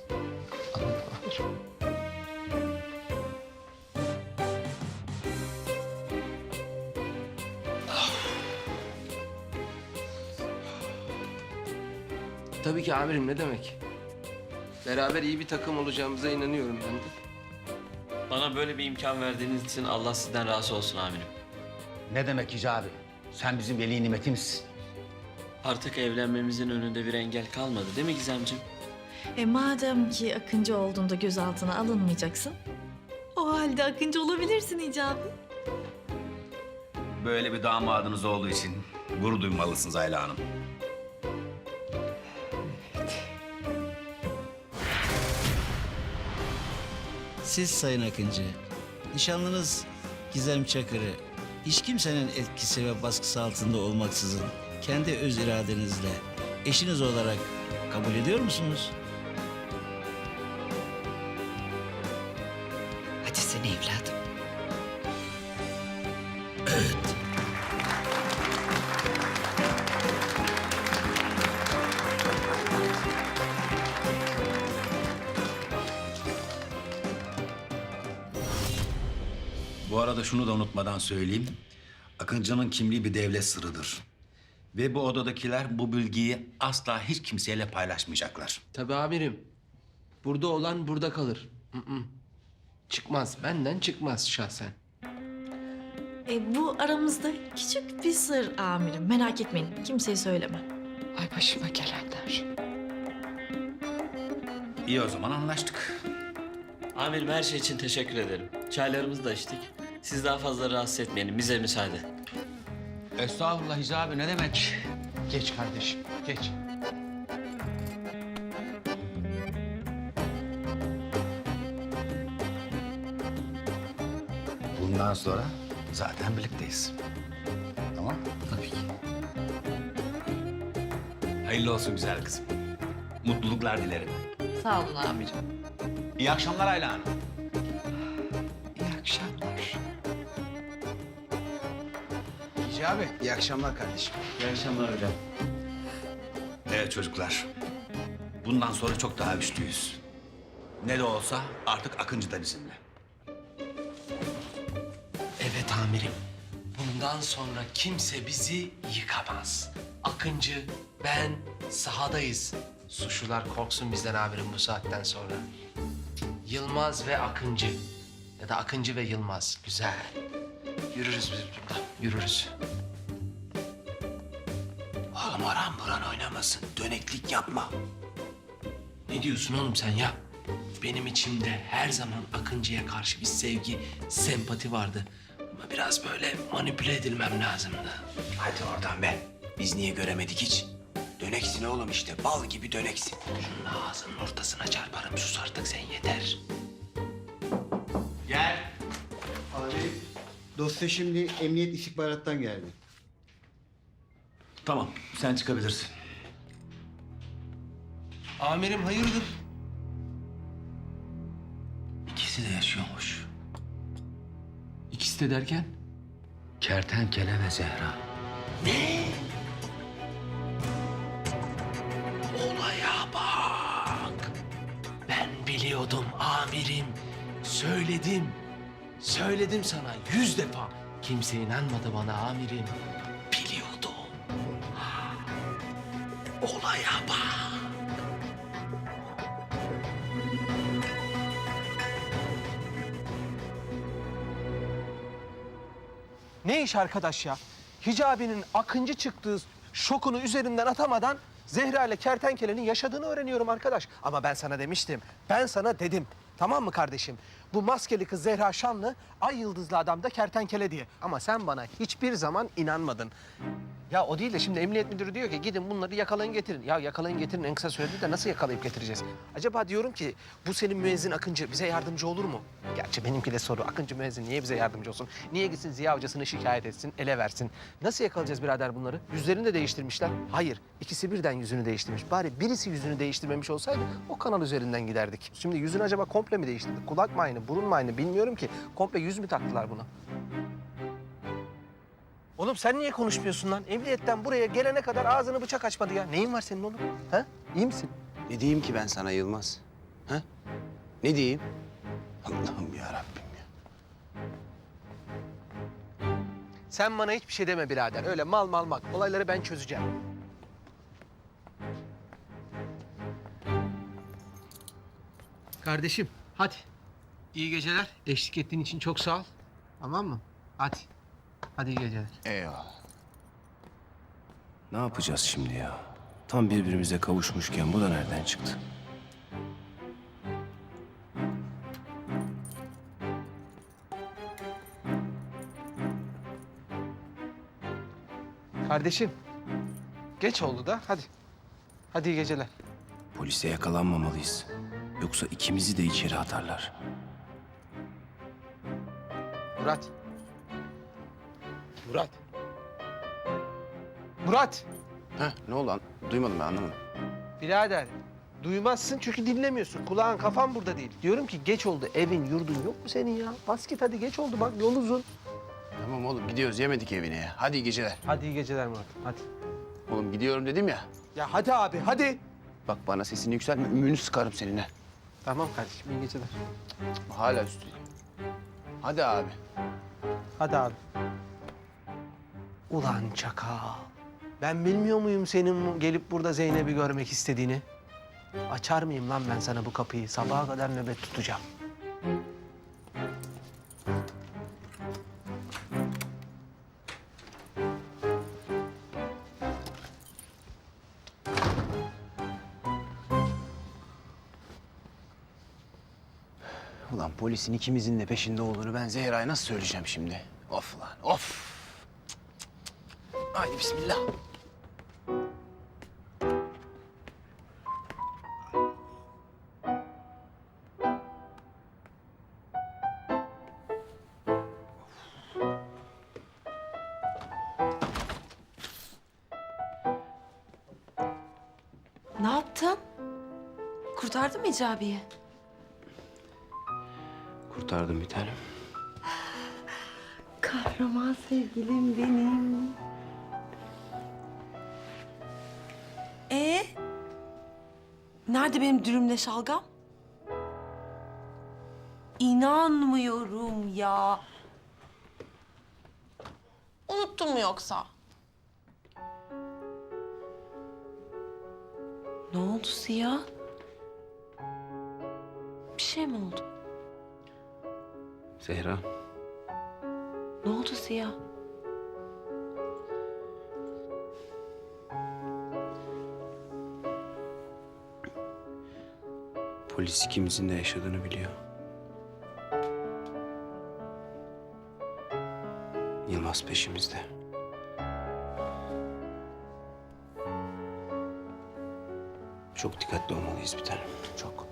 tabii ki amirim, ne demek? Beraber iyi bir takım olacağımıza inanıyorum ben de. Bana böyle bir imkan verdiğiniz için Allah sizden razı olsun amirim. Ne demek Hicabi? Sen bizim veli nimetimizsin. Artık evlenmemizin önünde bir engel kalmadı değil mi Gizemciğim? Madem ki Akıncı olduğunda gözaltına alınmayacaksın. O halde Akıncı olabilirsin Hicabi. Böyle bir damadınız olduğu için gurur duymalısınız Ayla Hanım. Siz Sayın Akıncı, nişanlınız Gizem Çakır'ı hiç kimsenin etkisi ve baskısı altında olmaksızın kendi öz iradenizle eşiniz olarak kabul ediyor musunuz? Hadi sen evladım. Bu arada şunu da unutmadan söyleyeyim. Akıncı'nın kimliği bir devlet sırrıdır. Ve bu odadakiler bu bilgiyi asla hiç kimseyle paylaşmayacaklar. Tabii amirim. Burada olan burada kalır. Çıkmaz. Benden çıkmaz şahsen. Bu aramızda küçük bir sır amirim. Merak etmeyin. Kimseye söylemem. Ay başıma gelenler. İyi o zaman anlaştık. Amirim her şey için teşekkür ederim. Çaylarımızı da içtik. Siz daha fazla rahatsız etmeyelim. Bize müsaade. Estağfurullah Hicabi ne demek? Geç kardeşim, geç. Bundan sonra zaten birlikteyiz. Tamam? Tabii ki. Hayırlı olsun güzel kızım. Mutluluklar dilerim. Sağ olun amirim. İyi akşamlar Ayla Hanım. İyi akşamlar. Hicabi, iyi akşamlar kardeşim. İyi akşamlar hocam. Evet çocuklar. Bundan sonra çok daha güçlüyüz. Ne de olsa artık Akıncı da bizimle. Evet amirim. Bundan sonra kimse bizi yıkamaz. Akıncı, ben sahadayız. Suçlular korksun bizden amirim bu saatten sonra. Yılmaz ve Akıncı. Ya da Akıncı ve Yılmaz. Güzel. Yürürüz biz burada. Yürürüz. Oğlum oran buran oynamasın. Döneklik yapma. Ne diyorsun oğlum sen ya? Benim içimde her zaman Akıncı'ya karşı bir sevgi, sempati vardı. Ama biraz böyle manipüle edilmem lazımdı. Hadi oradan be. Biz niye göremedik hiç? Döneksin oğlum işte. Bal gibi döneksin. Şunun ağzının ortasına çarparım. Sus artık sen yeter. Gel. Abi, dosya şimdi Emniyet İstihbarat'tan geldi. Tamam sen çıkabilirsin. Amirim hayırdır? İkisi de yaşıyormuş. İkisi de derken? Kertenkele ve Zehra. Olaya bak. Ben biliyordum amirim. Söyledim. Söyledim sana 100 defa. Kimse inanmadı bana amirim. Biliyordum. Olaya bak. Ne iş arkadaş ya? Hicabi'nin Akıncı çıktığı şokunu üzerinden atamadan Zehra ile Kertenkele'nin yaşadığını öğreniyorum arkadaş. Ama ben sana demiştim. Ben sana dedim. Tamam mı kardeşim? Bu maskeli kız Zehra Şanlı, ay yıldızlı adam da Kertenkele diye. Ama sen bana hiçbir zaman inanmadın. Ya o değil de şimdi emniyet müdürü diyor ki gidin bunları yakalayın getirin. Ya yakalayın getirin en kısa sürede de nasıl yakalayıp getireceğiz? Acaba diyorum ki bu senin müezzin Akıncı bize yardımcı olur mu? Gerçi benimki de soru. Akıncı müezzin niye bize yardımcı olsun? Niye gitsin Ziya Hocası'nı şikayet etsin, ele versin? Nasıl yakalayacağız birader bunları? Yüzlerini de değiştirmişler. Hayır, ikisi birden yüzünü değiştirmiş. Bari birisi yüzünü değiştirmemiş olsaydı o kanal üzerinden giderdik. Şimdi yüzünü acaba komple mi değiştirdi? Kulak mı aynı, burun mu aynı bilmiyorum ki. Komple yüz mü taktılar buna? Oğlum sen niye konuşmuyorsun lan? Emniyetten buraya gelene kadar ağzını bıçak açmadı ya. Neyin var senin oğlum? Ha? İyi misin? Ne diyeyim ki ben sana Yılmaz? Ha? Ne diyeyim? Allah'ım ya Rabbim ya. Sen bana hiçbir şey deme birader. Öyle mal. Olayları ben çözeceğim. Kardeşim hadi. İyi geceler. Eşlik ettiğin için çok sağ ol. Tamam mı? Hadi. Hadi iyi geceler. Eyvallah. Ne yapacağız şimdi ya? Tam birbirimize kavuşmuşken bu da nereden çıktı? Kardeşim. Geç oldu da hadi. Hadi iyi geceler. Polise yakalanmamalıyız. Yoksa ikimizi de içeri atarlar. Murat. Murat. Murat. Heh, ne oldu? Duymadım ben, anlamadım. Birader, duymazsın çünkü dinlemiyorsun. Kulağın, kafan burada değil. Diyorum ki geç oldu. Evin, yurdun yok mu senin ya? Bas git hadi, geç oldu. Bak yol uzun. Tamam oğlum, gidiyoruz. Yemedik evine ya. Hadi iyi geceler. Hadi iyi geceler Murat, hadi. Oğlum gidiyorum dedim ya. Ya hadi abi, hadi. Bak bana sesini yükseltme, ümüğünü sıkarım seninle. Tamam kardeşim, iyi geceler. Hala üstüne. Hadi abi. Hadi abi. Ulan çakal. Ben bilmiyor muyum senin gelip burada Zeynep'i görmek istediğini? Açar mıyım lan ben sana bu kapıyı? Sabaha kadar nöbet tutacağım. Ulan polisin ikimizin de peşinde olduğunu ben Zehra'ya nasıl söyleyeceğim şimdi? Of lan, of. Haydi bismillah. Ne yaptın? Kurtardın mı Hicabi'yi? Kurtardım bir tanem. Kahraman sevgilim benim. Nerede benim dürümle şalgam? İnanmıyorum ya. Unuttun mu yoksa? Ne oldu Ziya? Bir şey mi oldu? Zehra, Ne oldu Ziya? polis ikimizin de yaşadığını biliyor. Yılmaz peşimizde. Çok dikkatli olmalıyız bir tanem, çok.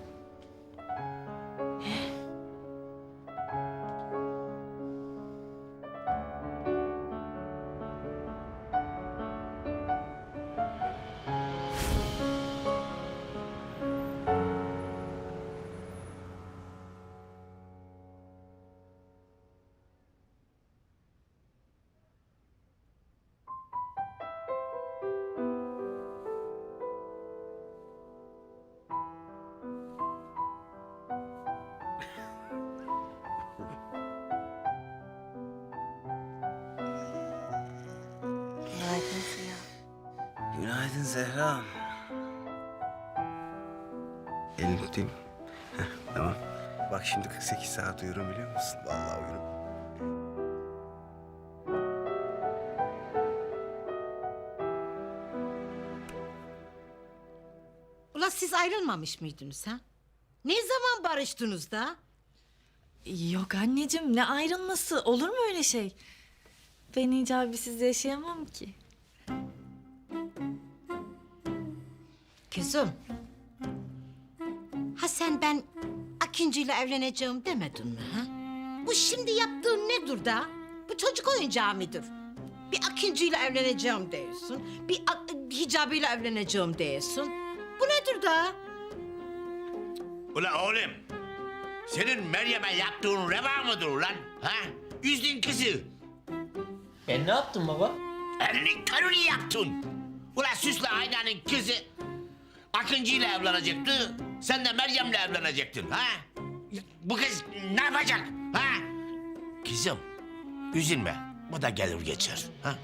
Günaydın Ziya. Günaydın Zehra. Elini tutayım. Heh, tamam. Bak şimdi 48 saat uyurum biliyor musun? Vallahi uyurum. Ula siz ayrılmamış mıydınız ha? Ne zaman barıştınız da? Yok anneciğim, ne ayrılması? Olur mu öyle şey? Ben Hicabi'siz yaşayamam ki. Kızım. Ha sen ben Akıncı ile evleneceğim demedin mi ha? Bu şimdi yaptığın nedir da? Bu çocuk oyuncağı mıdır? Bir Akıncı ile evleneceğim diyorsun. Bir Hicabi ile evleneceğim diyorsun. Bu nedir da? Ulan oğlum, senin Meryem'e yaptığın reva mıdır ulan? Ha? Üzdün kızı. Ben ne yaptım baba? Elini körünü yaptın. Ulan Süslü Aynan'ın kızı Akıncı ile evlenecekti. Sen de Meryem'le evlenecektin. Ha? Bu kız ne yapacak? Ha? Kızım, üzülme. Bu da gelir geçer. Ha?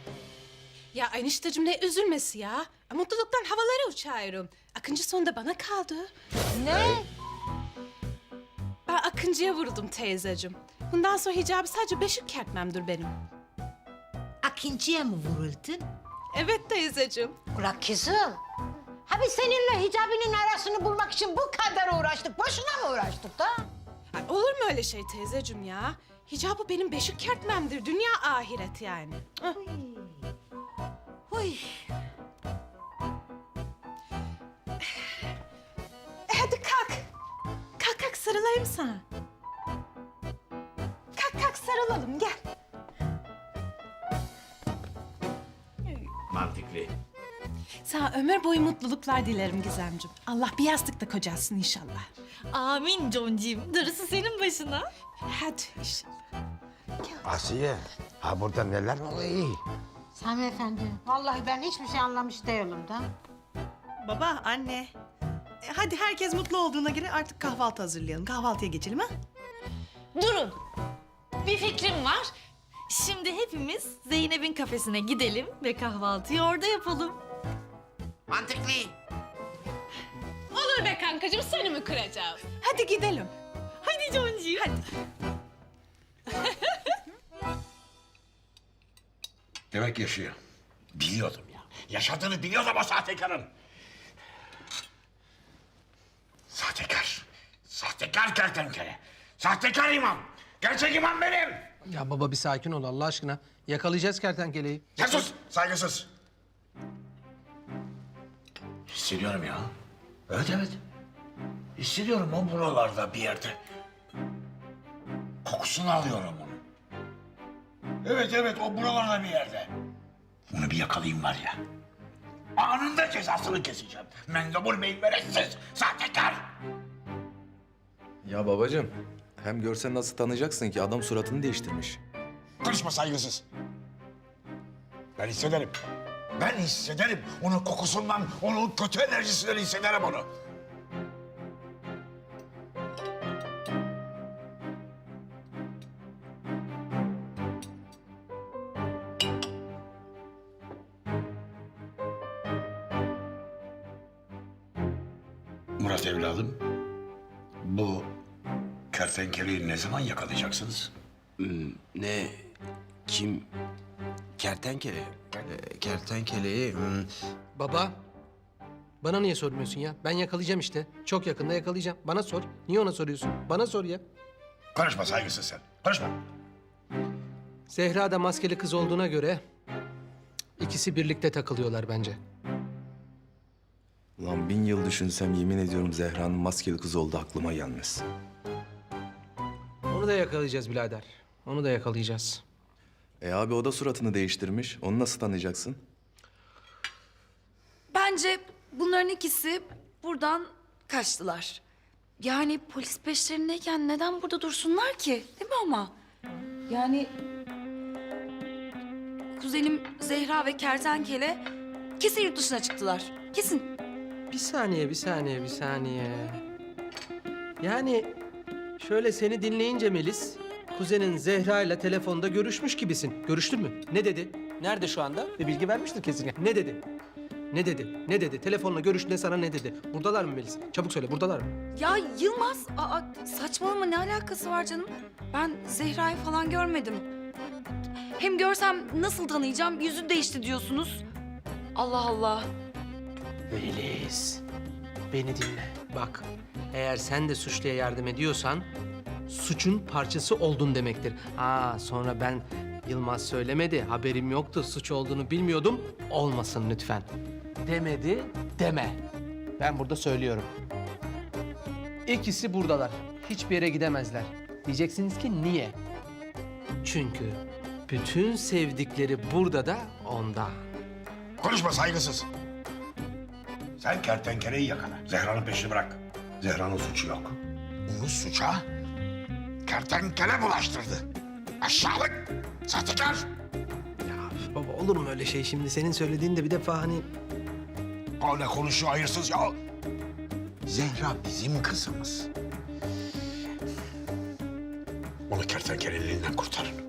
Ya enişteciğim ne üzülmesi ya? Mutluluktan havalara uçuyorum. Akıncı sonunda bana kaldı. Ne? Ben Akıncı'ya vuruldum teyzeciğim. Bundan sonra Hicabi sadece beşik kertmemdir benim. Akıncı'ya mı vuruldun? Evet teyzeciğim. Ula kızım. Ha biz seninle Hicabi'nin arasını bulmak için bu kadar uğraştık. Boşuna mı uğraştık da? Ay, olur mu öyle şey teyzeciğim ya? Hicabı benim beşik kertmemdir. Dünya ahiret yani. Huy. Hadi kalk. Kalk sarılayım sana. Kalk sarıl. sarılalım gel. Mantıklı. Sana ömür boyu mutluluklar dilerim Gizemciğim. Allah bir yastıkta kocasın inşallah. Amin Jonciğim. Darısı senin başına. Hadi inşallah. Asiye, ha burada neler oluyor? Sami Efendi, vallahi ben hiçbir şey anlamış değilim da. Baba, anne. Hadi herkes mutlu olduğuna göre artık kahvaltı hazırlayalım. Kahvaltıya geçelim ha? Durun. Bir fikrim var. Şimdi hepimiz Zeynep'in kafesine gidelim ve kahvaltıyı orada yapalım. Mantıklı. Olur be kankacığım seni mi kıracağız? Hadi gidelim. Hadi Jonciğim. Hadi. Demek yaşıyor. Biliyordum ya. Yaşadığını biliyordum o sahtekarın. Sahtekar. Sahtekar kertenkele. Sahtekar imam. Gerçek imam benim. Ya baba bir sakin ol Allah aşkına. Yakalayacağız kertenkeleyi. Ya sus, saygısız. Hissediyorum ya. Evet evet. Hissediyorum o buralarda bir yerde. Kokusunu alıyorum onun. Evet evet o buralarda bir yerde. Bunu bir yakalayayım var ya. Anında cezasını keseceğim. Mendebur Bey'in veretsiz, sahtekar. Ya babacığım, hem görsen nasıl tanıyacaksın ki adam suratını değiştirmiş. Konuşma saygısız. Ben hissederim. Ben hissederim. Onun kokusundan, onun kötü enerjisinden hissederim onu. Murat evladım, bu kertenkeleyi ne zaman yakalayacaksınız? Ne? Kim? Kertenkele. Kertenkeleyi... Baba, bana niye sormuyorsun ya? Ben yakalayacağım işte. Çok yakında yakalayacağım. Bana sor. Niye ona soruyorsun? Bana sor ya. Konuşma saygısız sen. Konuşma. Zehra da maskeli kız olduğuna göre ikisi birlikte takılıyorlar bence. Ulan 1000 yıl düşünsem yemin ediyorum Zehra'nın maskeli kızı oldu aklıma gelmez. Onu da yakalayacağız birader. Onu da yakalayacağız. Abi o da suratını değiştirmiş. Onu nasıl tanıyacaksın? Bence bunların ikisi buradan kaçtılar. Yani polis peşlerindeyken neden burada dursunlar ki? Değil mi ama? Yani kuzenim Zehra ve Kertenkele kesin yurt dışına çıktılar. Kesin. Bir saniye. Yani şöyle seni dinleyince Melis, kuzenin Zehra ile telefonda görüşmüş gibisin. Görüştün mü? Ne dedi? Nerede şu anda? Bir bilgi vermiştir kesin. Ne dedi? Ne dedi? Telefonla görüştüğünde sana ne dedi? Buradalar mı Melis? Çabuk söyle, buradalar mı? Ya Yılmaz, saçmalama ne alakası var canım? Ben Zehra'yı falan görmedim. Hem görsem nasıl tanıyacağım? Yüzü değişti diyorsunuz. Allah Allah. Melis, beni dinle. Bak, eğer sen de suçluya yardım ediyorsan suçun parçası oldun demektir. Sonra ben Yılmaz söylemedi, haberim yoktu, suç olduğunu bilmiyordum. Olmasın lütfen. Demedi, deme. Ben burada söylüyorum. İkisi buradalar. Hiçbir yere gidemezler. Diyeceksiniz ki niye? Çünkü bütün sevdikleri burada da onda. Konuşma saygısız. Sen kertenkeleyi yakala. Zehra'nın peşini bırak. Zehra'nın suçu yok. Onu suça kertenkele bulaştırdı. Aşağılık, sahtekar. Ya baba olur mu öyle şey şimdi? Senin söylediğin de bir defa hani... O ne konuşuyor hayırsız ya? Zehra bizim kızımız. Onu kertenkelenin elinden kurtarın.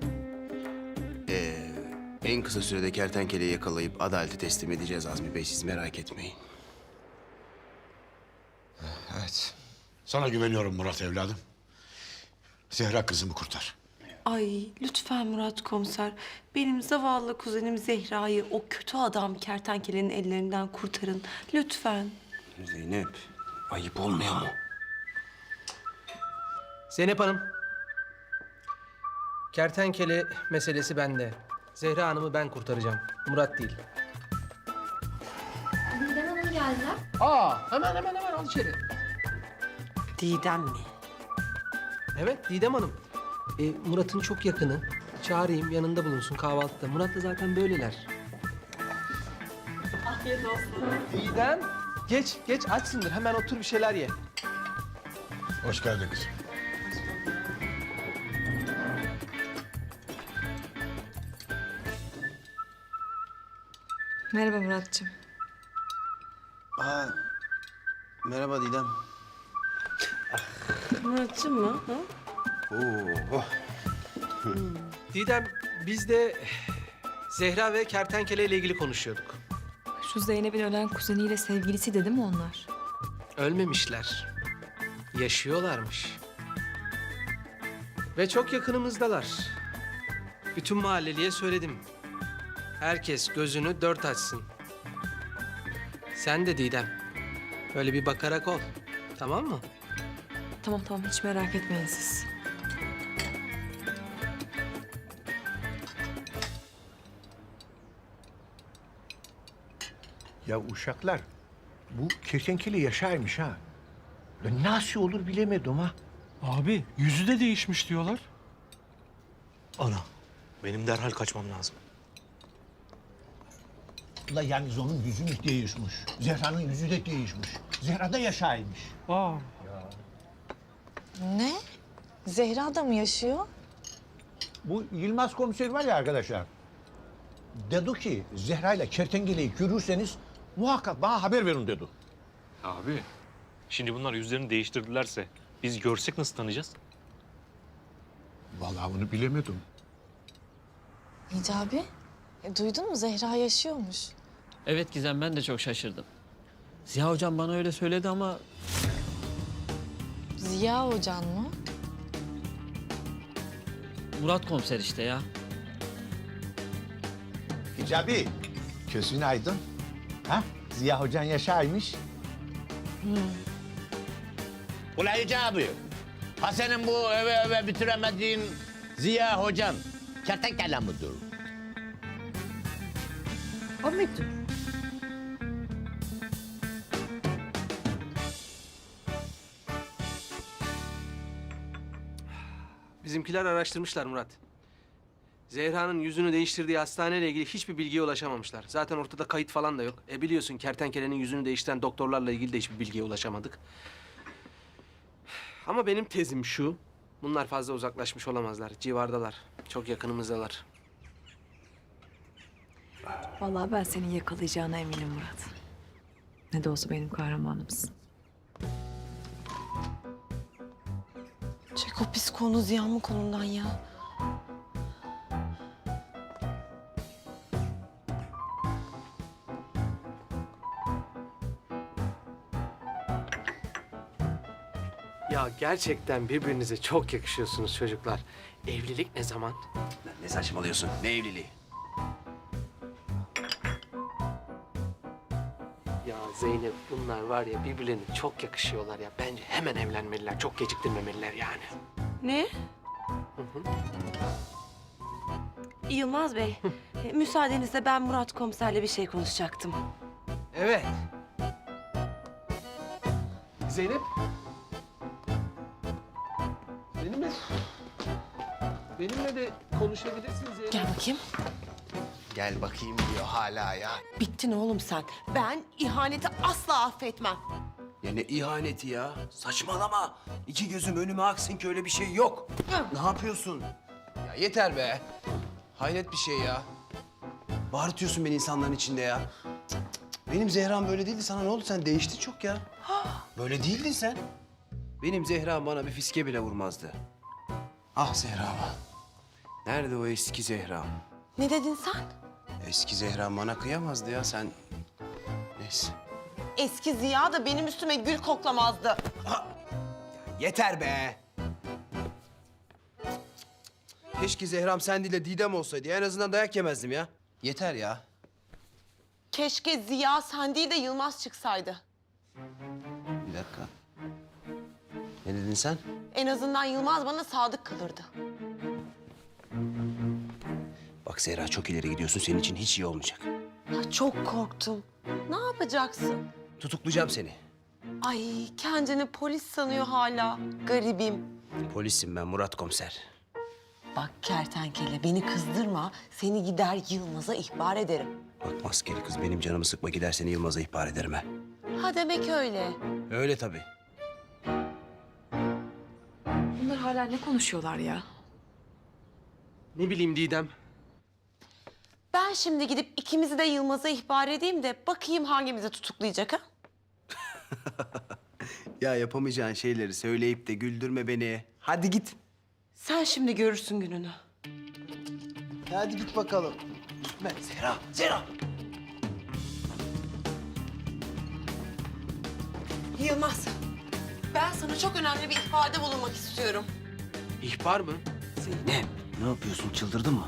En kısa sürede kertenkeleyi yakalayıp adalete teslim edeceğiz Azmi Bey. Siz merak etmeyin. Evet. Sana güveniyorum Murat evladım. Zehra kızımı kurtar. Ay lütfen Murat komiser. Benim zavallı kuzenim Zehra'yı o kötü adam kertenkelenin ellerinden kurtarın. Lütfen. Zeynep, ayıp olmuyor mu? Zeynep Hanım. Kertenkele meselesi bende. Zehra Hanım'ı ben kurtaracağım. Murat değil. Didem Hanım geldiler. Hemen al içeri. Didem mi? Evet Didem Hanım. Murat'ın çok yakını. Çağırayım, yanında bulunsun kahvaltıda. Murat da zaten böyleler. Afiyet olsun. Didem, geç açsındır. Hemen otur bir şeyler ye. Hoş geldin kızım. Merhaba Muratcığım. Aa, merhaba Didem. Muratcığım mı? Ha? Oo, Didem, biz de Zehra ve kertenkele ile ilgili konuşuyorduk. Şu Zeynep'in ölen kuzeniyle sevgilisi dedi mi onlar? Ölmemişler. Yaşıyorlarmış. Ve çok yakınımızdalar. Bütün mahalleliye söyledim. Herkes gözünü dört açsın. Sen de Didem. Böyle bir bakarak ol. Tamam mı? Tamam hiç merak etmeyin siz. Ya uşaklar, bu kertenkele yaşarmış ha. Ya nasıl olur bilemedim ha. Abi yüzü de değişmiş diyorlar. Ana, benim derhal kaçmam lazım. Ula yalnız onun yüzü mü değişmiş? Zehra'nın yüzü de değişmiş. Zehra da yaşaymış. Aa. Ne? Zehra da mı yaşıyor? Bu Yılmaz komiser var ya arkadaşlar. Dedi ki Zehra ile kertenkeleyi görürseniz muhakkak bana haber verin dedi. Abi, şimdi bunlar yüzlerini değiştirdilerse biz görsek nasıl tanıyacağız? Vallahi bunu bilemedim. Hicabi, duydun mu Zehra yaşıyormuş. Evet Gizem, ben de çok şaşırdım. Ziya hocam bana öyle söyledi ama Ziya hocan mı? Murat komiser işte ya. Hicabi, gözün aydın. Ha? Ziya Hocan yaşaymış. Ulan Hicabi, ha senin bu öve bitiremediğin Ziya Hocan kertenkele midir? O muydu? Bizimkiler araştırmışlar Murat. Zehra'nın yüzünü değiştirdiği hastaneyle ilgili hiçbir bilgiye ulaşamamışlar. Zaten ortada kayıt falan da yok. Biliyorsun kertenkelenin yüzünü değiştiren doktorlarla ilgili de hiçbir bilgiye ulaşamadık. Ama benim tezim şu. Bunlar fazla uzaklaşmış olamazlar. Civardalar. Çok yakınımızdalar. Vallahi ben senin yakalayacağına eminim Murat. Ne de olsa benim kahramanımsın. Çek o pis konu Ziya'nın kolundan ya. Ya gerçekten birbirinize çok yakışıyorsunuz çocuklar. Evlilik ne zaman? ne saçmalıyorsun? Ne evliliği? Ya Zeynep bunlar var ya birbirlerine çok yakışıyorlar ya. Bence hemen evlenmeliler. Çok geciktirmemeliler yani. Ne? Yılmaz Bey, müsaadenizle ben Murat komiserle bir şey konuşacaktım. Evet. Zeynep. Benimle de konuşabilirsiniz Zeynep. Gel bakayım. Gel bakayım diyor hala ya. Bittin oğlum sen. Ben ihaneti asla affetmem. Ya ne ihaneti ya? Saçmalama. İki gözüm önüme aksın ki öyle bir şey yok. Ne yapıyorsun? Ya yeter be. Hayret bir şey ya. Bağırtıyorsun beni insanların içinde ya. Cık, cık, cık. Benim Zehra'm böyle değildi. Sana ne oldu? Sen değiştin çok ya. Böyle değildin sen. Benim Zehra'm bana bir fiske bile vurmazdı. Ah Zehra'm. Nerede o eski Zehra'm? Ne dedin sen? Eski Zehra'm bana kıyamazdı ya sen. Neyse. Eski Ziya da benim üstüme gül koklamazdı. Yeter be. Keşke Zehra'm sen değil de Didem olsaydı. En azından dayak yemezdim ya. Yeter ya. Keşke Ziya sen değil de Yılmaz çıksaydı. Bir dakika. Ne dedin sen? En azından Yılmaz bana sadık kalırdı. Bak Zehra çok ileri gidiyorsun. Senin için hiç iyi olmayacak. Çok korktum. Ne yapacaksın? Tutuklayacağım seni. Ay kendini polis sanıyor hala. Garibim. Polisim ben Murat komiser. Bak kertenkele beni kızdırma. Seni gider Yılmaz'a ihbar ederim. Bak maskeli kız benim canımı sıkma gider seni Yılmaz'a ihbar ederim ha. Ha demek öyle. Öyle tabii. Bunlar hala ne konuşuyorlar ya? Ne bileyim Didem. Ben şimdi gidip ikimizi de Yılmaz'a ihbar edeyim de bakayım hangimizi tutuklayacak ha? Ya yapamayacağın şeyleri söyleyip de güldürme beni. Hadi git. Sen şimdi görürsün gününü. Hadi git bakalım. Gitme. Zehra. Yılmaz, ben sana çok önemli bir ihbarda bulunmak istiyorum. İhbar mı? Zeynep ne yapıyorsun çıldırdın mı?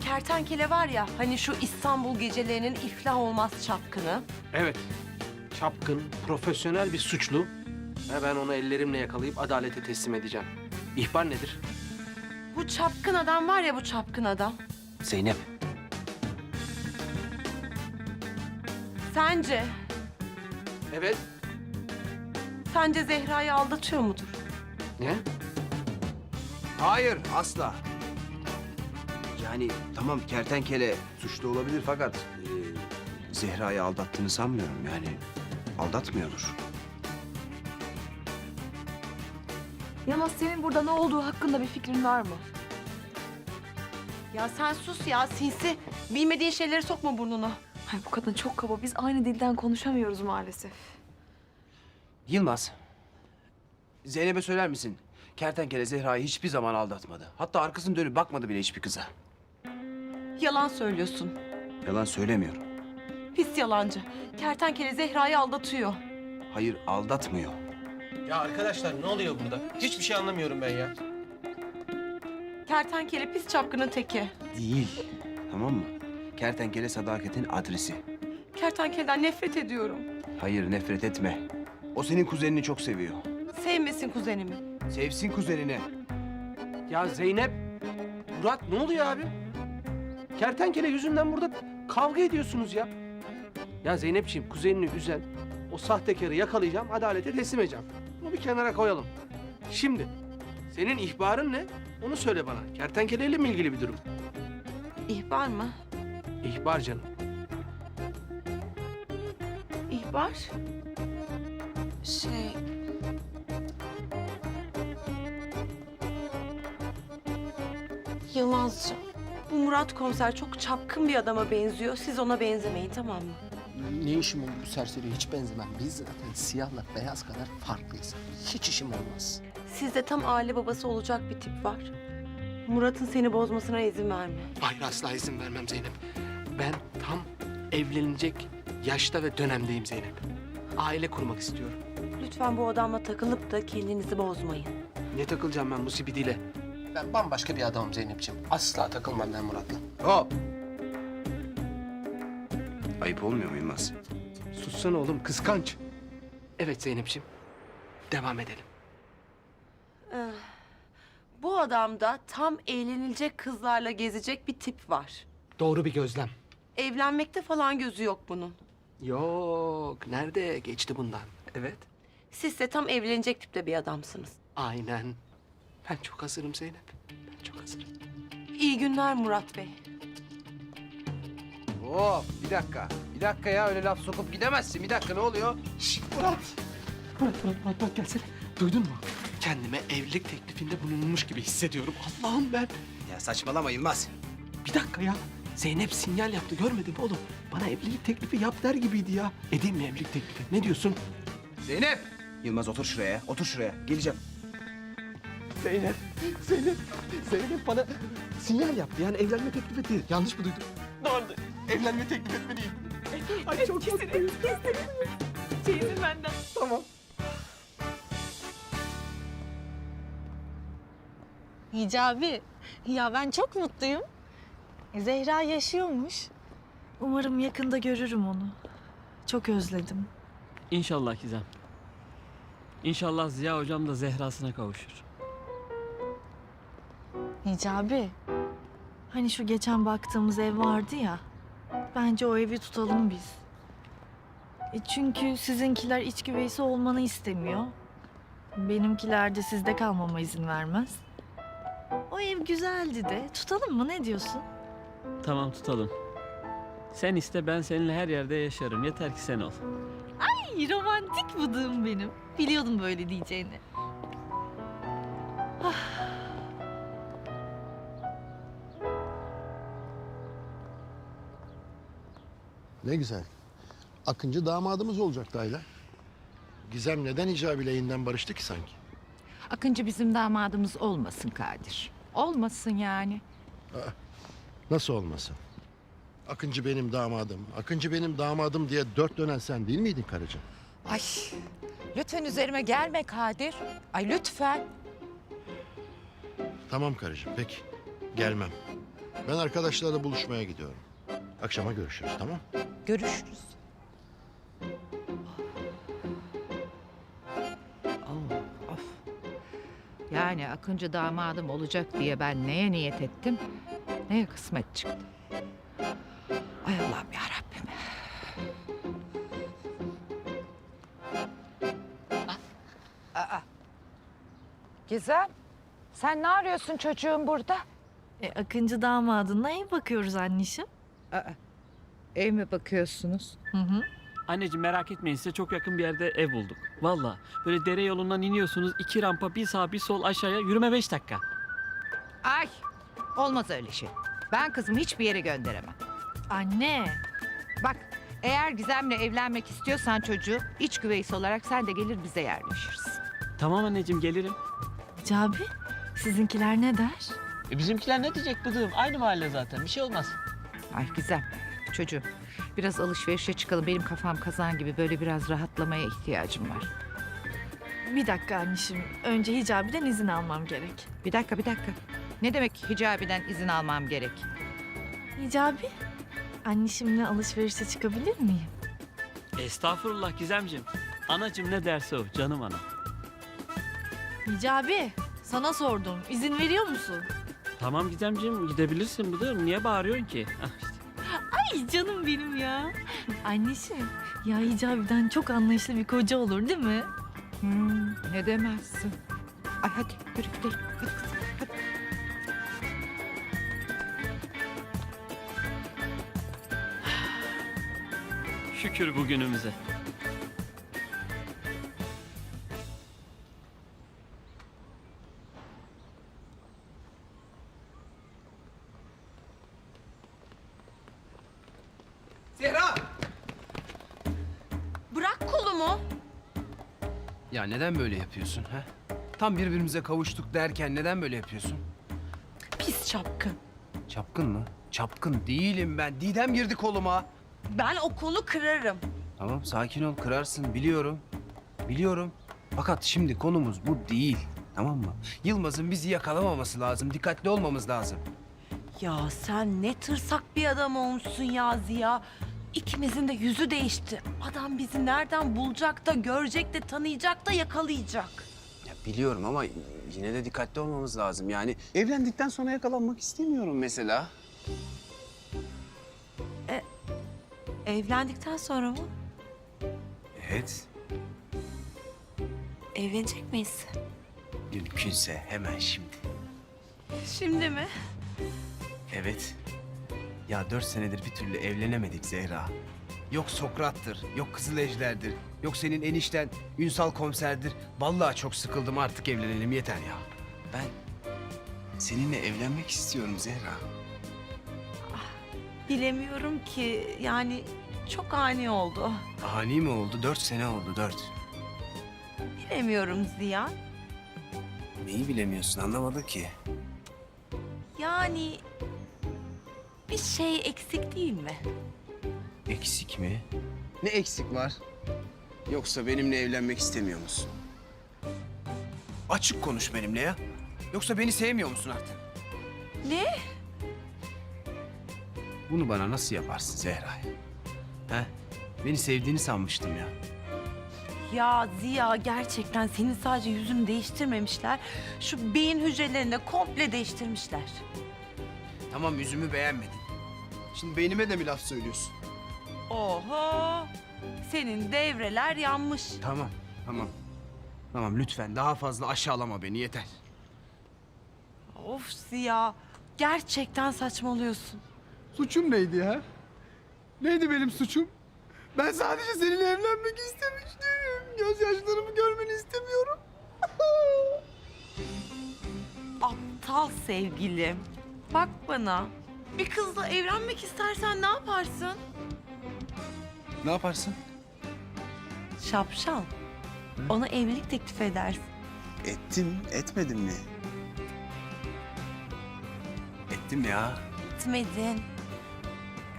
Kertenkele var ya, hani şu İstanbul gecelerinin iflah olmaz çapkını. Evet. Çapkın, profesyonel bir suçlu. Ve ben onu ellerimle yakalayıp adalete teslim edeceğim. İhbar nedir? Bu çapkın adam var ya, bu çapkın adam. Zeynep. Sence Evet. Zehra'yı aldatıyor mudur? Ne? Hayır asla. Yani tamam kertenkele suçlu olabilir fakat Zehra'yı aldattığını sanmıyorum yani. Aldatmıyordur. Yılmaz senin burada ne olduğu hakkında bir fikrin var mı? Ya sen sus ya, sinsi. Bilmediğin şeyleri sokma burnuna. Ay bu kadın çok kaba. Biz aynı dilden konuşamıyoruz maalesef. Yılmaz. Zeynep'e söyler misin? Kertenkele Zehra'yı hiçbir zaman aldatmadı. Hatta arkasını dönüp bakmadı bile hiçbir kıza. Yalan söylüyorsun. Yalan söylemiyorum. Pis yalancı. Kertenkele Zehra'yı aldatıyor. Hayır aldatmıyor. Ya arkadaşlar ne oluyor burada? Hiçbir şey anlamıyorum ben ya. Kertenkele pis çapkının teki. Değil. Tamam mı? Kertenkele Sadakat'in adresi. Kertenkeleden nefret ediyorum. Hayır nefret etme. O senin kuzenini çok seviyor. Sevmesin kuzenimi. Sevsin kuzenini. Ya Zeynep, Murat ne oluyor abi? Kertenkele yüzünden burada kavga ediyorsunuz ya. Ya Zeynepciğim kuzenini üzen o sahtekarı yakalayacağım, adalete teslim edeceğim. Bunu bir kenara koyalım. Şimdi senin ihbarın ne? Onu söyle bana. Kertenkeleyle mi ilgili bir durum? İhbar mı? İhbar canım. İhbar? Şey... Yılmazcığım, bu Murat komiser çok çapkın bir adama benziyor. Siz ona benzemeyin, tamam mı? Ne işim olur bu serseriye hiç benzemem. Biz zaten siyahla beyaz kadar farklıyız. Hiç işim olmaz. Sizde tam aile babası olacak bir tip var. Murat'ın seni bozmasına izin verme. Hayır asla izin vermem Zeynep. Ben tam evlenecek yaşta ve dönemdeyim Zeynep. Aile kurmak istiyorum. Lütfen bu adamla takılıp da kendinizi bozmayın. Ne takılacağım ben bu sibidiyle? Ben bambaşka bir adamım Zeynep'ciğim. Asla takılmam ben Murat'la. Hop. Ayıp olmuyor mu Yılmaz? Sussana oğlum kıskanç. Evet Zeynep'ciğim. Devam edelim. Bu adamda tam eğlenilecek kızlarla gezecek bir tip var. Doğru bir gözlem. Evlenmekte falan gözü yok bunun. Yok. Nerede? Geçti bundan. Evet. Siz de tam evlenecek tipte bir adamsınız. Aynen. Ben çok hazırım Zeynep. Ben çok hazırım. İyi günler Murat Bey. Hop bir dakika. Bir dakika ya öyle laf sokup gidemezsin. Bir dakika ne oluyor? Şşt Murat. Murat gelsene. Duydun mu? Kendime evlilik teklifinde bulunmuş gibi hissediyorum. Allah'ım ben. Ya saçmalama Yılmaz. Bir dakika ya. Zeynep sinyal yaptı görmedin mi oğlum? Bana evlilik teklifi yap der gibiydi ya. Edeyim mi evlilik teklifi? Ne diyorsun? Zeynep! Yılmaz otur şuraya. Otur şuraya. Geleceğim. Zeynep bana sinyal yaptı. Yani evlenme teklif etti. Yanlış mı duydum? Doğru. Evlenme teklif etmeliyim. Ay çok mutluyum. Çeyizin benden. Tamam. Hicabi, ya ben çok mutluyum. Zehra yaşıyormuş. Umarım yakında görürüm onu. Çok özledim. İnşallah Gizem. İnşallah Ziya hocam da Zehra'sına kavuşur. Hicabi, hani şu geçen baktığımız ev vardı ya. Bence o evi tutalım biz. Çünkü sizinkiler iç güveysi olmanı istemiyor. Benimkiler de sizde kalmama izin vermez. ev güzeldi de. Tutalım mı, ne diyorsun? Tamam tutalım. Sen iste, ben seninle her yerde yaşarım. Yeter ki sen ol. Ay, romantik bıdığım benim. Biliyordum böyle diyeceğini. Ne güzel. Akıncı damadımız olacaktı Ayla. Gizem neden Hicabi ile yeniden barıştı ki sanki? Akıncı bizim damadımız olmasın Kadir. Olmasın yani. Nasıl olmasın? Akıncı benim damadım, Akıncı benim damadım diye dört dönen sen değil miydin karıcığım? Ay lütfen üzerime gelme Kadir. Ay lütfen. Tamam karıcığım, peki. Gelmem. Ben arkadaşlarla buluşmaya gidiyorum. Akşama görüşürüz, tamam? Görüşürüz. Oh, of. Yani Akıncı damadım olacak diye ben neye niyet ettim, neye kısmet çıktı. Ay Allah'ım yarabbim. Gizem, sen ne arıyorsun çocuğum burada? Akıncı damadına ev bakıyoruz annişim. Ev mi bakıyorsunuz? Hı hı. Anneciğim merak etmeyin, size çok yakın bir yerde ev bulduk. Vallahi böyle dere yolundan iniyorsunuz, 2 rampa, bir sağ bir sol aşağıya, yürüme 5 dakika. Ay, olmaz öyle şey. Ben kızımı hiçbir yere gönderemem. Anne. Bak, eğer Gizem'le evlenmek istiyorsan çocuğu, iç güveysi olarak sen de gelir bize yerleşirsin. Tamam anneciğim, gelirim. Hicabi, sizinkiler ne der? Bizimkiler ne diyecek bıdığım? Aynı mahalle zaten, bir şey olmaz. Ay Gizem, çocuğum biraz alışverişe çıkalım. Benim kafam kazan gibi, böyle biraz rahatlamaya ihtiyacım var. Bir dakika annişim. Önce Hicabi'den izin almam gerek. Bir dakika. Ne demek Hicabi'den izin almam gerek? Hicabi, annişimle alışverişe çıkabilir miyim? Estağfurullah Gizemciğim. Anacığım ne derse o, canım ana. Hicabi, sana sordum. İzin veriyor musun? Tamam Gizemciğim, gidebilirsin bıdığım. Niye bağırıyorsun ki? Ah, işte. Ay canım benim ya. Annişim, ya Hicabi'den çok anlayışlı bir koca olur değil mi? Ne demezsin. Ay hadi yürü gidelim. Hadi kızım, hadi. Şükür bugünümüze. Zehra! Bırak kolumu. Ya neden böyle yapıyorsun ha? Tam birbirimize kavuştuk derken neden böyle yapıyorsun? Pis çapkın. Çapkın mı? Çapkın değilim ben. Didem girdi koluma. Ben o kolu kırarım. Tamam sakin ol, kırarsın, biliyorum. Biliyorum. Fakat şimdi konumuz bu değil. Tamam mı? Yılmaz'ın bizi yakalamaması lazım. Dikkatli olmamız lazım. Ya sen ne tırsak bir adam olmuşsun ya Ziya. İkimizin de yüzü değişti. Adam bizi nereden bulacak da, görecek de, tanıyacak da yakalayacak. Ya biliyorum ama yine de dikkatli olmamız lazım. Yani evlendikten sonra yakalanmak istemiyorum mesela. Evlendikten sonra mı? Evet. Evlenecek miyiz? Mümkünse hemen şimdi. Şimdi mi? Evet. Ya 4 senedir bir türlü evlenemedik Zehra. Yok Sokrat'tır, yok Kızılejder'dir, yok senin enişten Ünsal komiserdir. Vallahi çok sıkıldım, artık evlenelim yeter ya. Ben seninle evlenmek istiyorum Zehra. Bilemiyorum ki. Yani çok ani oldu. Ani mi oldu? 4 sene oldu, 4. Bilemiyorum Ziya. Neyi bilemiyorsun, anlamadım ki. Yani bir şey eksik değil mi? Eksik mi? Ne eksik var? Yoksa benimle evlenmek istemiyor musun? Açık konuş benimle ya. Yoksa beni sevmiyor musun artık? Ne? Bunu bana nasıl yaparsın Zehra? He? Beni sevdiğini sanmıştım ya. Ya Ziya, gerçekten senin sadece yüzünü değiştirmemişler. Şu beyin hücrelerini de komple değiştirmişler. Tamam, yüzümü beğenmedin. Şimdi beynime de mi laf söylüyorsun? Oho! Senin devreler yanmış. Tamam, tamam. Tamam lütfen daha fazla aşağılama beni, yeter. Of Ziya, gerçekten saçmalıyorsun. Suçum neydi ya? Neydi benim suçum? Ben sadece seninle evlenmek istemiştim. Gözyaşlarımı görmeni istemiyorum. Aptal sevgilim. Bak bana. Bir kızla evlenmek istersen ne yaparsın? Ne yaparsın? Şapşal. Ona evlilik teklif edersin. Ettim, etmedim mi? Ettim ya. Etmedin.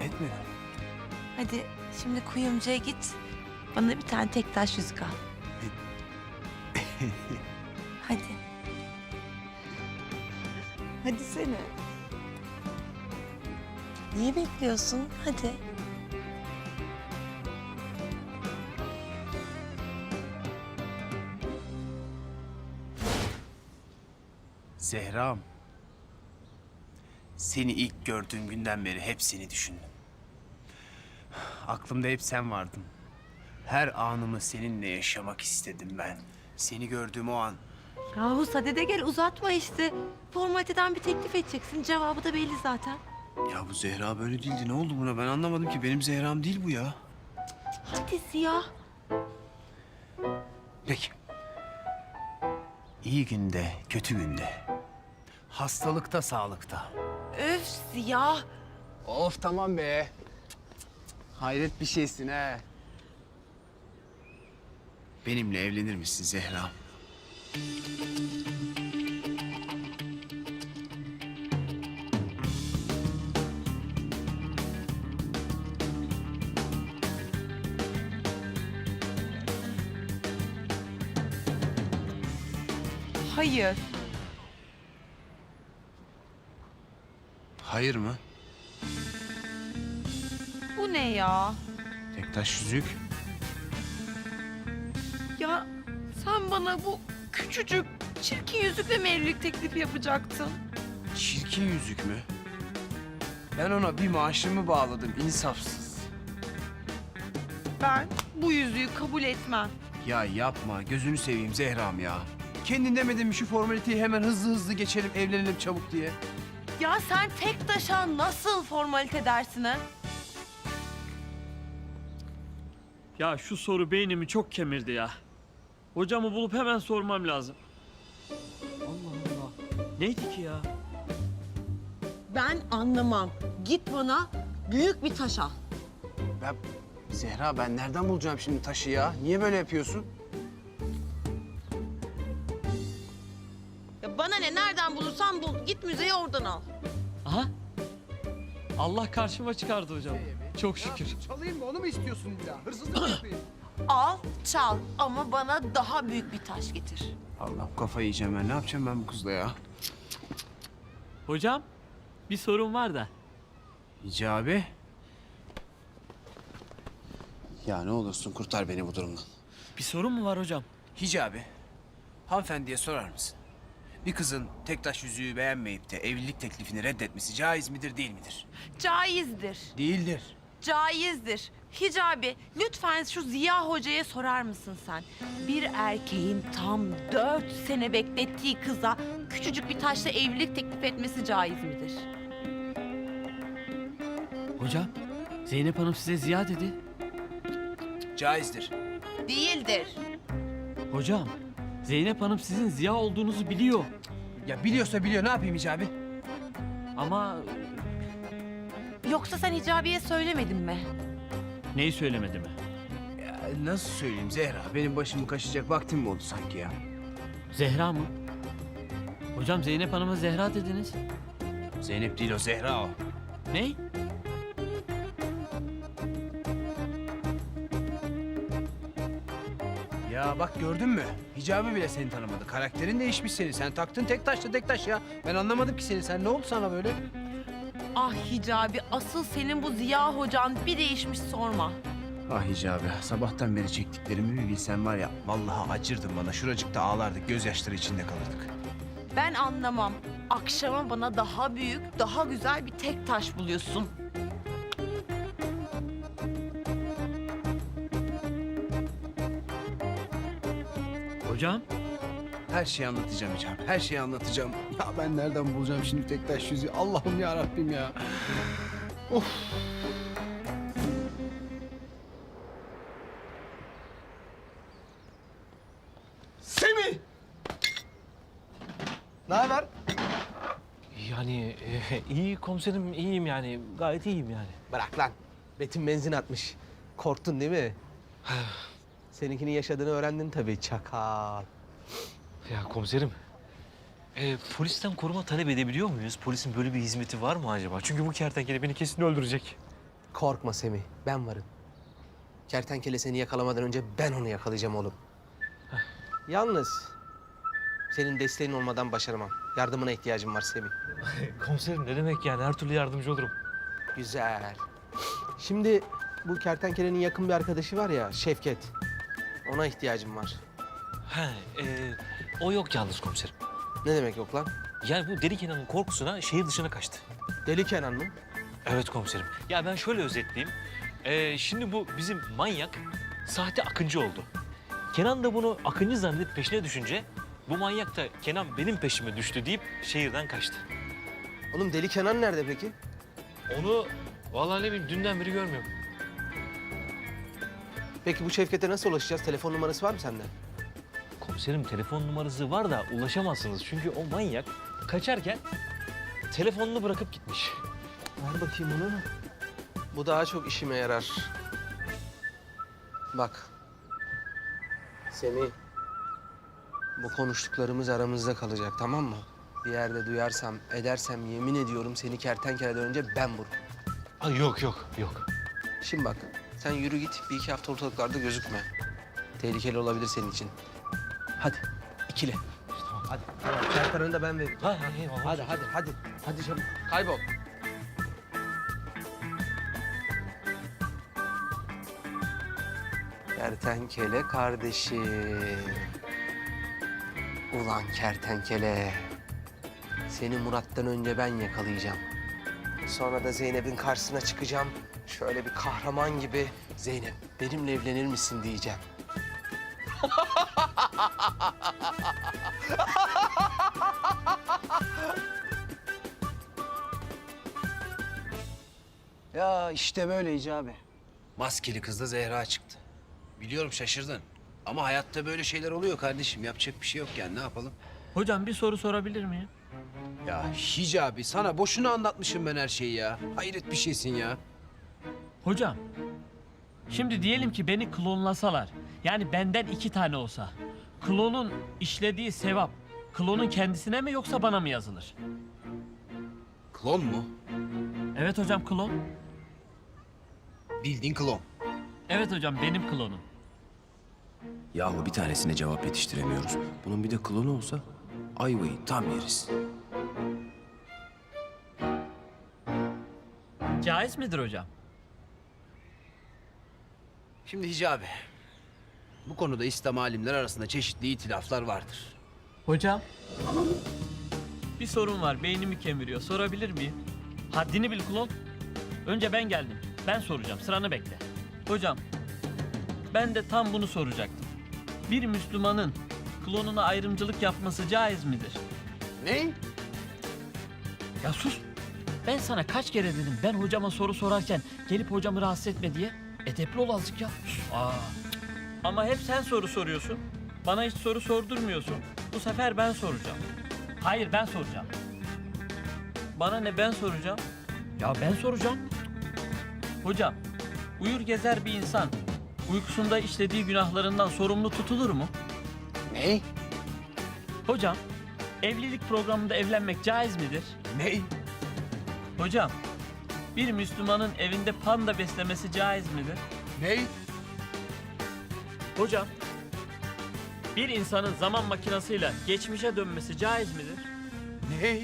Etmedim. Hadi şimdi kuyumcuya git. Bana bir tane tek taş yüzük al. Hadi. Hadi sene. Niye bekliyorsun? Hadi. Zehra'm. Seni ilk gördüğüm günden beri hep seni düşündüm. Aklımda hep sen vardın. Her anımı seninle yaşamak istedim ben. Seni gördüğüm o an. Yahu sadede gel uzatma işte. Formaliteden bir teklif edeceksin. Cevabı da belli zaten. Ya bu Zehra böyle değildi. Ne oldu buna? Ben anlamadım ki. Benim Zehra'm değil bu ya. Hadi Ziya. Peki. İyi günde, kötü günde. Hastalıkta, sağlıkta. Öf Ziya. Of tamam be. Hayret bir şeysin ha. Benimle evlenir misin Zehra? Hayır. Hayır mı? Bu ne ya? Tektaş yüzük. Ya sen bana bu küçücük çirkin yüzükle mi evlilik teklifi yapacaktın? Çirkin yüzük mü? Ben ona bir maaşımı bağladım, insafsız. Ben bu yüzüğü kabul etmem. Ya yapma, gözünü seveyim Zehra'm ya. Kendin demedin mi şu formaliteyi hemen hızlı hızlı geçelim, evlenelim çabuk diye? Ya sen tek taşa nasıl formalite dersin ha? Ya şu soru beynimi çok kemirdi ya. Hocamı bulup hemen sormam lazım. Allah Allah. Neydi ki ya? Ben anlamam. Git bana büyük bir taş al. Zehra ben nereden bulacağım şimdi taşı ya? Niye böyle yapıyorsun? Ya bana ne, nereden bulursan bul. Git müzeye oradan al. Aha. Allah karşıma çıkardı hocam. Çok şükür. Çalayım mı? Onu mu istiyorsun bir daha? Hırsızlık mı yapayım? Al, çal ama bana daha büyük bir taş getir. Allah kafayı yiyeceğim ben. Ne yapacağım ben bu kızla ya? Hocam bir sorun var da. Hicabi. Ya ne olursun kurtar beni bu durumdan. Bir sorun mu var hocam? Hicabi. Hanımefendiye sorar mısın? Bir kızın tektaş yüzüğü beğenmeyip de evlilik teklifini reddetmesi caiz midir değil midir? Caizdir. Değildir. Caizdir. Hicabi, lütfen şu Ziya Hoca'ya sorar mısın sen? Bir erkeğin tam 4 sene beklettiği kıza küçücük bir taşla evlilik teklif etmesi caiz midir? Hocam Zeynep Hanım size Ziya dedi. Caizdir. Değildir. Hocam Zeynep Hanım sizin Ziya olduğunuzu biliyor. Ya biliyorsa biliyor. Ne yapayım Hicabi? Ama Yoksa sen Hicabi'ye söylemedin mi? neyi söylemedi mi? Ya nasıl söyleyeyim Zehra? Benim başımı kaşıyacak vaktim mi oldu sanki ya? Zehra mı? Hocam Zeynep Hanım'a Zehra dediniz. Zeynep değil o, Zehra o. Ne? Ya bak gördün mü? Hicabi bile seni tanımadı. Karakterin değişmiş senin. Sen taktın tek taşla tek taş ya. Ben anlamadım ki seni. Sen ne oldu sana böyle? Ah Hicabi, asıl senin bu Ziya Hocan bir değişmiş sorma. Ah Hicabi, sabahtan beri çektiklerimi bir bilsen var ya, vallahi acırdın bana. Şuracıkta ağlardık, gözyaşları içinde kalırdık. Ben anlamam. Akşama bana daha büyük, daha güzel bir tek taş buluyorsun. Hocam Her şeyi anlatacağım Hicabi. Her şeyi anlatacağım. Ya ben nereden bulacağım şimdi tek taş yüzüğü? Allah'ım ya Rabbim ya. Of. Semih! Ne haber? Yani iyi komiserim, iyiyim yani. Gayet iyiyim yani. Bırak lan. Betim benzin atmış. Korktun değil mi? Seninkinin yaşadığını öğrendin tabii çakal. Ya komiserim, polisten koruma talep edebiliyor muyuz? Polisin böyle bir hizmeti var mı acaba? Çünkü bu kertenkele beni kesin öldürecek. Korkma Semih, ben varım. Kertenkele seni yakalamadan önce ben onu yakalayacağım oğlum. Yalnız senin desteğin olmadan başaramam. Yardımına ihtiyacım var Semih. Komiserim ne demek yani? Her türlü yardımcı olurum. Güzel. Şimdi bu kertenkelenin yakın bir arkadaşı var ya, Şevket. Ona ihtiyacım var. O yok yalnız komiserim. Ne demek yok lan? Yani bu Deli Kenan'ın korkusuna şehir dışına kaçtı. Deli Kenan mı? Evet komiserim. Ya ben şöyle özetleyeyim. Şimdi bu bizim manyak sahte Akıncı oldu. Kenan da bunu Akıncı zannedip peşine düşünce bu manyak da Kenan benim peşime düştü deyip şehirden kaçtı. Oğlum Deli Kenan nerede peki? Onu vallahi ne bileyim dünden beri görmüyorum. Peki bu Şevket'e nasıl ulaşacağız? Telefon numarası var mı sende? Komiserim telefon numarası var da ulaşamazsınız. Çünkü o manyak kaçarken telefonunu bırakıp gitmiş. Ver bakayım onu. Bu daha çok işime yarar. Bak. Semih. Bu konuştuklarımız aramızda kalacak, tamam mı? Bir yerde duyarsam, edersem yemin ediyorum seni kertenkeleden önce ben vururum. Ay yok. Şimdi bak, sen yürü git, bir iki hafta ortalıklarda gözükme. Tehlikeli olabilir senin için. Hadi, ikile. Hadi, tamam. Kertenkele'ni de ben veririm. Hadi. Hadi. Hadi çabuk, kaybol. Kertenkele kardeşim. Ulan kertenkele. Seni Murat'tan önce ben yakalayacağım. Sonra da Zeynep'in karşısına çıkacağım. Şöyle bir kahraman gibi Zeynep benimle evlenir misin diyeceğim. Ya işte böyle Hicabi. Maskeli kızla Zehra çıktı. Biliyorum şaşırdın. Ama hayatta böyle şeyler oluyor kardeşim. Yapacak bir şey yok yani, ne yapalım? Hocam bir soru sorabilir miyim? Ya Hicabi, sana boşuna anlatmışım ben her şeyi ya. Hayret bir şeysin ya. Hocam, şimdi diyelim ki beni klonlasalar, yani benden 2 tane olsa, klonun işlediği sevap, klonun kendisine mi yoksa bana mı yazılır? Klon mu? Evet hocam, klon. Bildiğin klon. Evet hocam, benim klonum. Yahu bir tanesine cevap yetiştiremiyoruz. Bunun bir de klonu olsa ayvayı tam yeriz. Caiz midir hocam? Şimdi Hicabi, bu konuda İslam alimler arasında çeşitli itilaflar vardır. Hocam, bir sorun var, beynimi kemiriyor. Sorabilir miyim? Haddini bil klon. Önce ben geldim. Ben soracağım, sıranı bekle. Hocam, ben de tam bunu soracaktım. Bir Müslümanın klonuna ayrımcılık yapması caiz midir? Ne? Ya sus! Ben sana kaç kere dedim ben hocama soru sorarken gelip hocamı rahatsız etme diye. Edepli ol azıcık ya. Sus. Ama hep sen soru soruyorsun. Bana hiç soru sordurmuyorsun. Bu sefer ben soracağım. Hayır, ben soracağım. Bana ne, ben soracağım? Ya ben soracağım. Hocam, uyur gezer bir insan uykusunda işlediği günahlarından sorumlu tutulur mu? Ne? Hocam, evlilik programında evlenmek caiz midir? Ne? Hocam, bir Müslümanın evinde panda beslemesi caiz midir? Ne? Hocam, bir insanın zaman makinasıyla geçmişe dönmesi caiz midir? Ne?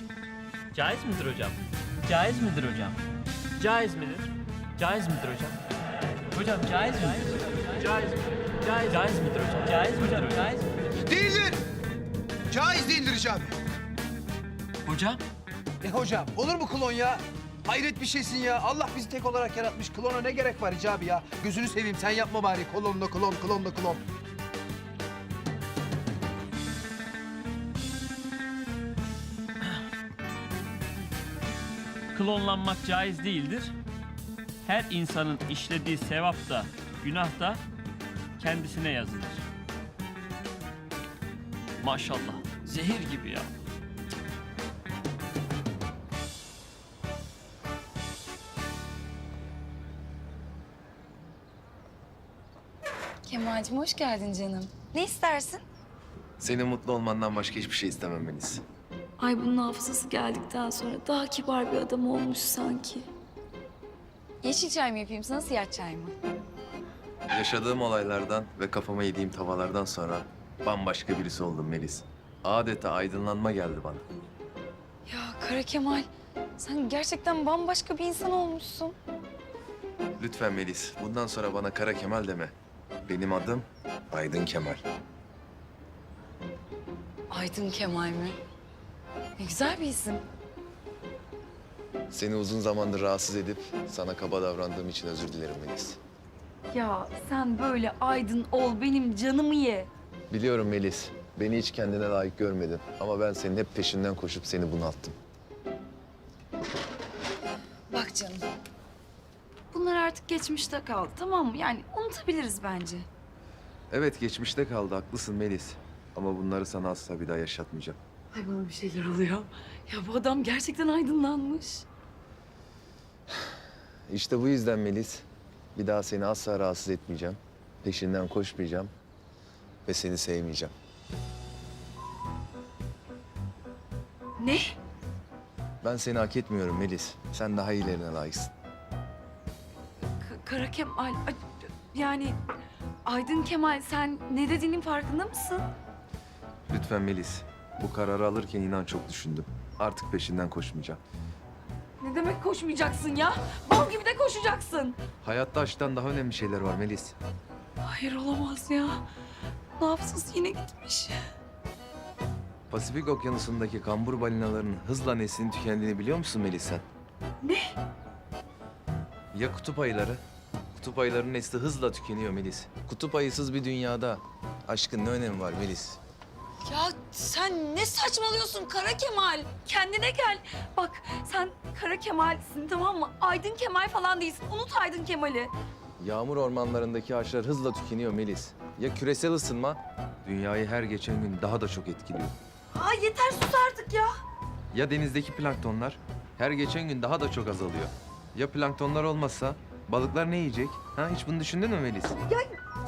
Caiz midir hocam? Caiz midir hocam? Caiz midir? Caiz midir hocam? Hocam caiz midir? Caiz midir? Caiz midir hocam? Caiz midir hocam? Caiz midir? Değildir. Caiz değildir Hicabi. Hocam? Hocam, olur mu klon ya? Hayret bir şeysin ya. Allah bizi tek olarak yaratmış. Klona ne gerek var Hicabi ya? Gözünü seveyim, sen yapma bari. Klonla klon. klonlanmak caiz değildir. Her insanın işlediği sevap da, günah da kendisine yazılır. Maşallah, zehir gibi ya. Kemal'cim hoş geldin canım. Ne istersin? Senin mutlu olmandan başka hiçbir şey istemem Melis. Ay bunun hafızası geldikten sonra daha kibar bir adam olmuş sanki. Yeşil çay mı yapayım sana, siyah çay mı? Yaşadığım olaylardan ve kafama yediğim tavalardan sonra bambaşka birisi oldum Melis. Adeta aydınlanma geldi bana. Ya Kara Kemal, sen gerçekten bambaşka bir insan olmuşsun. Lütfen Melis, bundan sonra bana Kara Kemal deme. Benim adım Aydın Kemal. Aydın Kemal mi? Ne güzel bir isim. Seni uzun zamandır rahatsız edip sana kaba davrandığım için özür dilerim Melis. Ya sen böyle aydın ol, benim canımı ye. Biliyorum Melis, beni hiç kendine layık görmedin. Ama ben senin hep peşinden koşup seni bunalttım. Bak canım, bunlar artık geçmişte kaldı, tamam mı? Yani unutabiliriz bence. Evet, geçmişte kaldı, haklısın Melis. Ama bunları sana asla bir daha yaşatmayacağım. Ay bana bir şeyler oluyor. Ya bu adam gerçekten aydınlanmış. İşte bu yüzden Melis, bir daha seni asla rahatsız etmeyeceğim. Peşinden koşmayacağım ve seni sevmeyeceğim. Ne? Ben seni hak etmiyorum Melis. Sen daha iyilerine layıksın. Kara Kemal, yani Aydın Kemal, sen ne dediğinin farkında mısın? Lütfen Melis, bu kararı alırken inan çok düşündüm. Artık peşinden koşmayacağım. Ne demek koşmayacaksın ya? Bal gibi de koşacaksın. Hayatta aşktan daha önemli şeyler var Melis. Hayır olamaz ya. Hafızası yine gitmiş. Pasifik Okyanusu'ndaki kambur balinalarının hızla neslinin tükendiğini biliyor musun Melis sen? Ne? Ya kutup ayıları? Kutup ayılarının nesli hızla tükeniyor Melis. Kutup ayısız bir dünyada aşkın ne önemi var Melis? Ya sen ne saçmalıyorsun Kara Kemal? Kendine gel. Bak sen Kara Kemal'sin, tamam mı? Aydın Kemal falan değilsin. Unut Aydın Kemal'i. Yağmur ormanlarındaki ağaçlar hızla tükeniyor Melis. Ya küresel ısınma dünyayı her geçen gün daha da çok etkiliyor. Ay yeter, sus artık ya. Ya denizdeki planktonlar her geçen gün daha da çok azalıyor. Ya planktonlar olmazsa balıklar ne yiyecek? Ha, hiç bunu düşündün mü Melis? Ya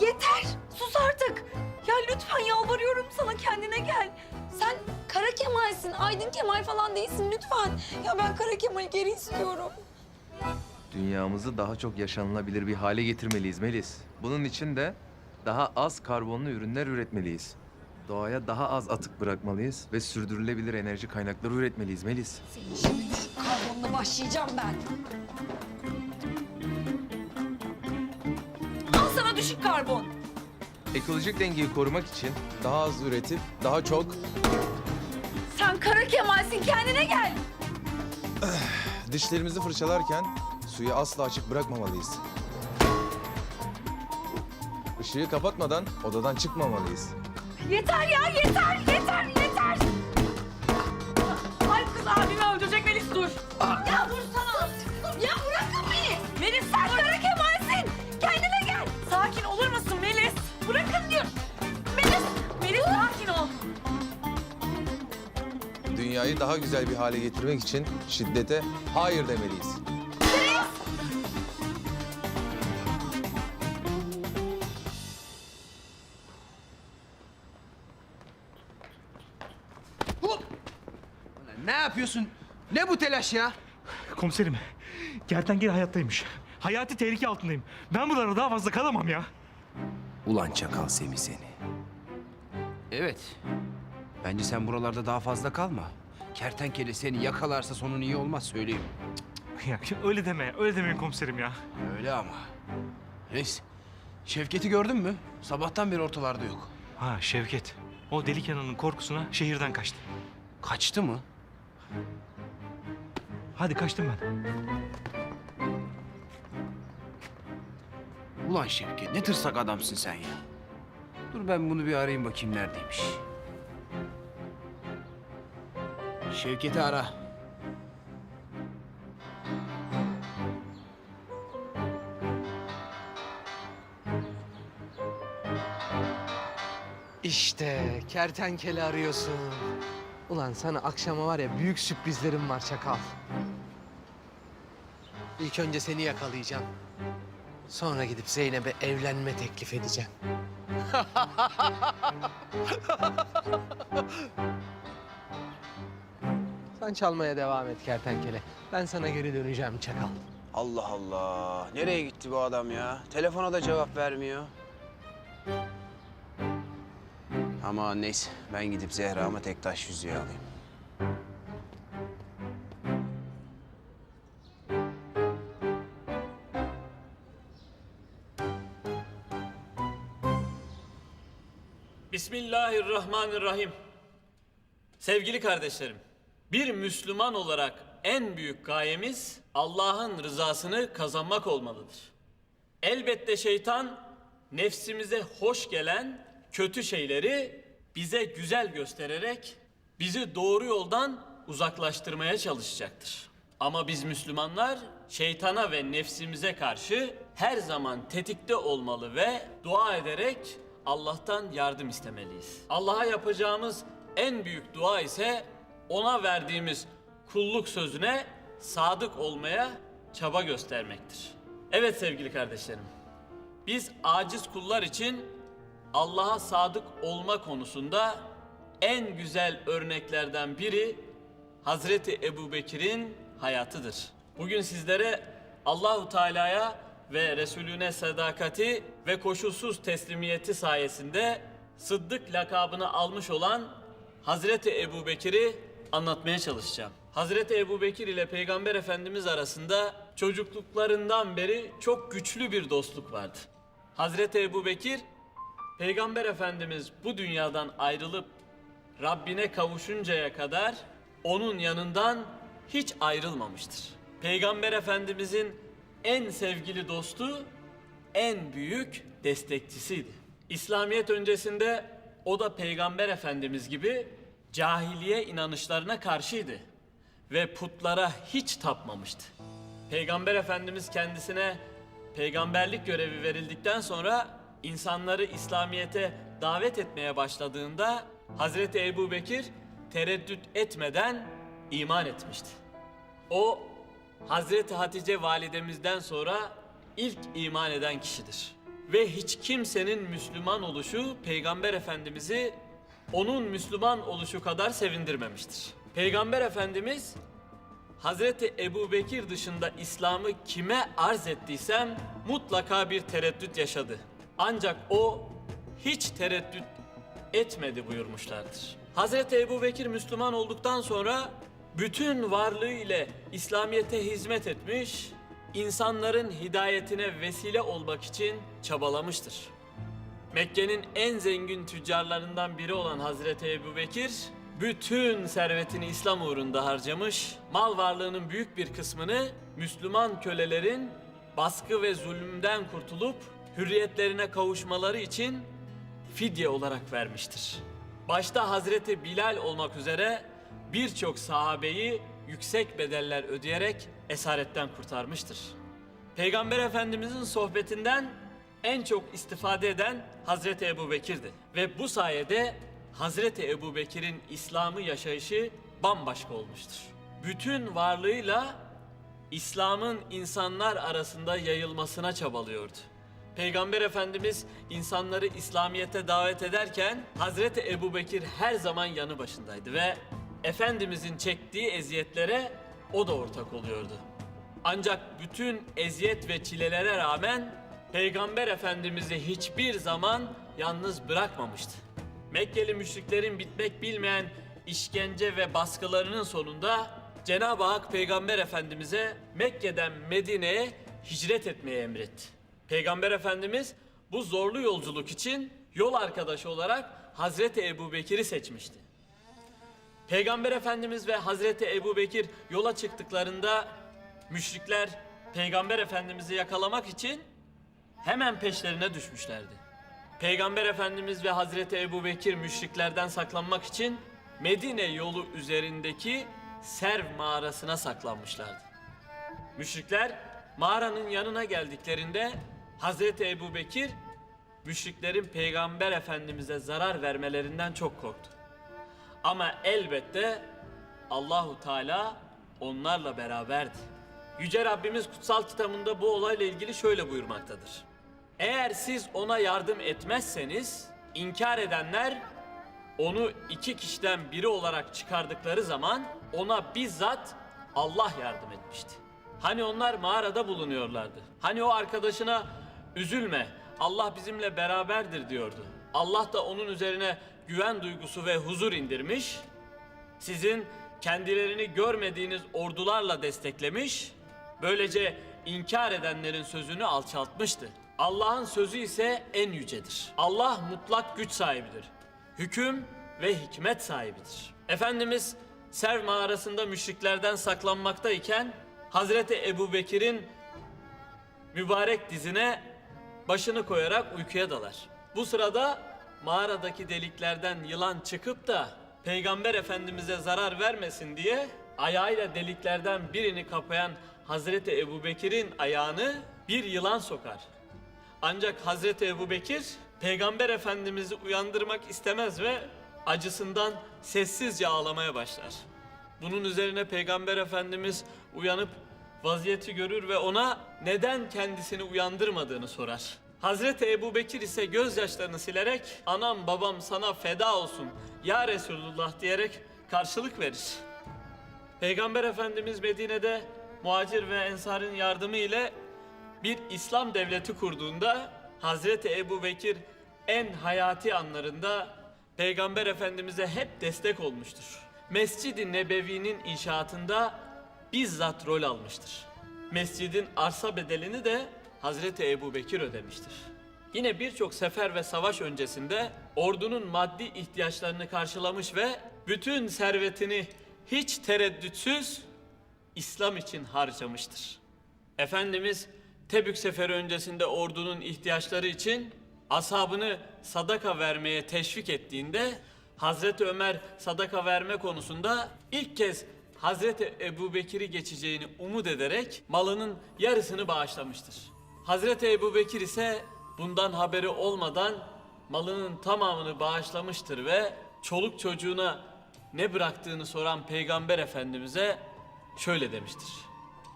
yeter, sus artık. Ya lütfen yalvarıyorum sana, kendine gel. Sen Kara Kemal'sin, Aydın Kemal falan değilsin lütfen. Ya ben Kara Kemal'i geri istiyorum. Dünyamızı daha çok yaşanılabilir bir hale getirmeliyiz Melis. Bunun için de daha az karbonlu ürünler üretmeliyiz. Doğaya daha az atık bırakmalıyız ve sürdürülebilir enerji kaynakları üretmeliyiz Melis. Senin şimdi düşük karbonla başlayacağım ben. Al sana düşük karbon. Ekolojik dengeyi korumak için daha az üretip daha çok... Sen Kara Kemal'sin, kendine gel. Dişlerimizi fırçalarken suyu asla açık bırakmamalıyız. Işığı kapatmadan odadan çıkmamalıyız. Yeter ya, yeter, yeter, yeter. Ay kız abimi öldürecek Melis, dur. Ya dur sana. Ya bırakın beni. Melis sen Kara Kemal'sin. Kendine gel. Sakin olur musun Melis? Bırakın diyor. Melis sakin ol. Dünyayı daha güzel bir hale getirmek için şiddete hayır demeliyiz. Ne yapıyorsun? Ne bu telaş ya? Komiserim, kertenkele hayattaymış. Hayati tehlike altındayım. Ben buralarda daha fazla kalamam ya. Ulan çakal Semih seni. Evet. Bence sen buralarda daha fazla kalma. Kertenkele seni yakalarsa sonun iyi olmaz söyleyeyim. Ya öyle deme, öyle demeyin komiserim ya. Öyle ama. Reis, Şevket'i gördün mü? Sabahtan beri ortalarda yok. Ha Şevket, o deli Kenan'ın korkusuna şehirden kaçtı. Kaçtı mı? Hadi kaçtım ben. Ulan Şevket, ne tırsak adamsın sen ya. Dur ben bunu bir arayayım bakayım neredeymiş. Şevket'i ara. İşte kertenkele arıyorsun. Ulan sana akşama var ya büyük sürprizlerim var çakal. İlk önce seni yakalayacağım. Sonra gidip Zeynep'e evlenme teklif edeceğim. Sen çalmaya devam et kertenkele. Ben sana geri döneceğim çakal. Allah Allah. Nereye gitti bu adam ya? Telefona da cevap vermiyor. Ama neyse ben gidip Zehra'ma tek taş yüzüğü alayım. Bismillahirrahmanirrahim. Sevgili kardeşlerim, bir Müslüman olarak en büyük gayemiz Allah'ın rızasını kazanmak olmalıdır. Elbette şeytan nefsimize hoş gelen kötü şeyleri bize güzel göstererek bizi doğru yoldan uzaklaştırmaya çalışacaktır. Ama biz Müslümanlar şeytana ve nefsimize karşı her zaman tetikte olmalı ve dua ederek Allah'tan yardım istemeliyiz. Allah'a yapacağımız en büyük dua ise ona verdiğimiz kulluk sözüne sadık olmaya çaba göstermektir. Evet sevgili kardeşlerim, biz aciz kullar için Allah'a sadık olma konusunda en güzel örneklerden biri Hazreti Ebubekir'in hayatıdır. Bugün sizlere Allahu Teala'ya ve Resulüne sadakati ve koşulsuz teslimiyeti sayesinde Sıddık lakabını almış olan Hazreti Ebubekir'i anlatmaya çalışacağım. Hazreti Ebubekir ile Peygamber Efendimiz arasında çocukluklarından beri çok güçlü bir dostluk vardı. Hazreti Ebubekir, Peygamber Efendimiz bu dünyadan ayrılıp Rabbine kavuşuncaya kadar onun yanından hiç ayrılmamıştır. Peygamber Efendimizin en sevgili dostu, en büyük destekçisiydi. İslamiyet öncesinde o da Peygamber Efendimiz gibi cahiliye inanışlarına karşıydı ve putlara hiç tapmamıştı. Peygamber Efendimiz kendisine peygamberlik görevi verildikten sonra insanları İslamiyet'e davet etmeye başladığında Hazreti Ebubekir tereddüt etmeden iman etmişti. O Hazreti Hatice validemizden sonra ilk iman eden kişidir. Ve hiç kimsenin Müslüman oluşu Peygamber Efendimiz'i onun Müslüman oluşu kadar sevindirmemiştir. Peygamber Efendimiz Hazreti Ebubekir dışında İslam'ı kime arz ettiysem mutlaka bir tereddüt yaşadı. Ancak o hiç tereddüt etmedi buyurmuşlardır. Hazreti Ebubekir Müslüman olduktan sonra bütün varlığı ile İslamiyet'e hizmet etmiş, insanların hidayetine vesile olmak için çabalamıştır. Mekke'nin en zengin tüccarlarından biri olan Hazreti Ebubekir, bütün servetini İslam uğrunda harcamış, mal varlığının büyük bir kısmını Müslüman kölelerin baskı ve zulümden kurtulup hürriyetlerine kavuşmaları için fidye olarak vermiştir. Başta Hazreti Bilal olmak üzere birçok sahabeyi yüksek bedeller ödeyerek esaretten kurtarmıştır. Peygamber Efendimizin sohbetinden en çok istifade eden Hazreti Ebubekir'di. Ve bu sayede Hazreti Ebubekir'in İslam'ı yaşayışı bambaşka olmuştur. Bütün varlığıyla İslam'ın insanlar arasında yayılmasına çabalıyordu. Peygamber Efendimiz insanları İslamiyet'e davet ederken Hazreti Ebubekir her zaman yanı başındaydı ve Efendimizin çektiği eziyetlere o da ortak oluyordu. Ancak bütün eziyet ve çilelere rağmen Peygamber Efendimiz'i hiçbir zaman yalnız bırakmamıştı. Mekkeli müşriklerin bitmek bilmeyen işkence ve baskılarının sonunda Cenab-ı Hak Peygamber Efendimiz'e Mekke'den Medine'ye hicret etmeyi emretti. Peygamber Efendimiz bu zorlu yolculuk için yol arkadaşı olarak Hazreti Ebubekir'i seçmişti. Peygamber Efendimiz ve Hazreti Ebubekir yola çıktıklarında müşrikler Peygamber Efendimiz'i yakalamak için hemen peşlerine düşmüşlerdi. Peygamber Efendimiz ve Hazreti Ebubekir müşriklerden saklanmak için Medine yolu üzerindeki Serv mağarasına saklanmışlardı. Müşrikler mağaranın yanına geldiklerinde Hazreti Ebubekir müşriklerin Peygamber Efendimiz'e zarar vermelerinden çok korktu. Ama elbette Allahu Teala onlarla beraberdi. Yüce Rabbimiz kutsal kitabında bu olayla ilgili şöyle buyurmaktadır. Eğer siz ona yardım etmezseniz, inkar edenler onu iki kişiden biri olarak çıkardıkları zaman ona bizzat Allah yardım etmişti. Hani onlar mağarada bulunuyorlardı. Hani o arkadaşına üzülme, Allah bizimle beraberdir diyordu. Allah da onun üzerine güven duygusu ve huzur indirmiş, sizin kendilerini görmediğiniz ordularla desteklemiş, böylece inkar edenlerin sözünü alçaltmıştı. Allah'ın sözü ise en yücedir. Allah mutlak güç sahibidir. Hüküm ve hikmet sahibidir. Efendimiz Serv mağarasında müşriklerden saklanmaktayken Hazreti Ebubekir'in mübarek dizine başını koyarak uykuya dalar. Bu sırada mağaradaki deliklerden yılan çıkıp da Peygamber Efendimiz'e zarar vermesin diye ayağıyla deliklerden birini kapayan Hazreti Ebubekir'in ayağını bir yılan sokar. Ancak Hazreti Ebubekir Peygamber Efendimiz'i uyandırmak istemez ve acısından sessizce ağlamaya başlar. Bunun üzerine Peygamber Efendimiz uyanıp vaziyeti görür ve ona neden kendisini uyandırmadığını sorar. Hazreti Ebubekir ise gözyaşlarını silerek anam babam sana feda olsun ya Resulullah diyerek karşılık verir. Peygamber Efendimiz Medine'de muhacir ve ensarın yardımı ile bir İslam devleti kurduğunda Hazreti Ebubekir en hayati anlarında Peygamber Efendimiz'e hep destek olmuştur. Mescid-i Nebevi'nin inşaatında bizzat rol almıştır. Mescidin arsa bedelini de Hazreti Ebubekir ödemiştir. Yine birçok sefer ve savaş öncesinde ordunun maddi ihtiyaçlarını karşılamış ve bütün servetini hiç tereddütsüz İslam için harcamıştır. Efendimiz Tebük seferi öncesinde ordunun ihtiyaçları için ashabını sadaka vermeye teşvik ettiğinde Hazreti Ömer sadaka verme konusunda ilk kez Hazreti Ebubekir'i geçeceğini umut ederek malının yarısını bağışlamıştır. Hazreti Ebubekir ise bundan haberi olmadan malının tamamını bağışlamıştır ve çoluk çocuğuna ne bıraktığını soran Peygamber Efendimiz'e şöyle demiştir.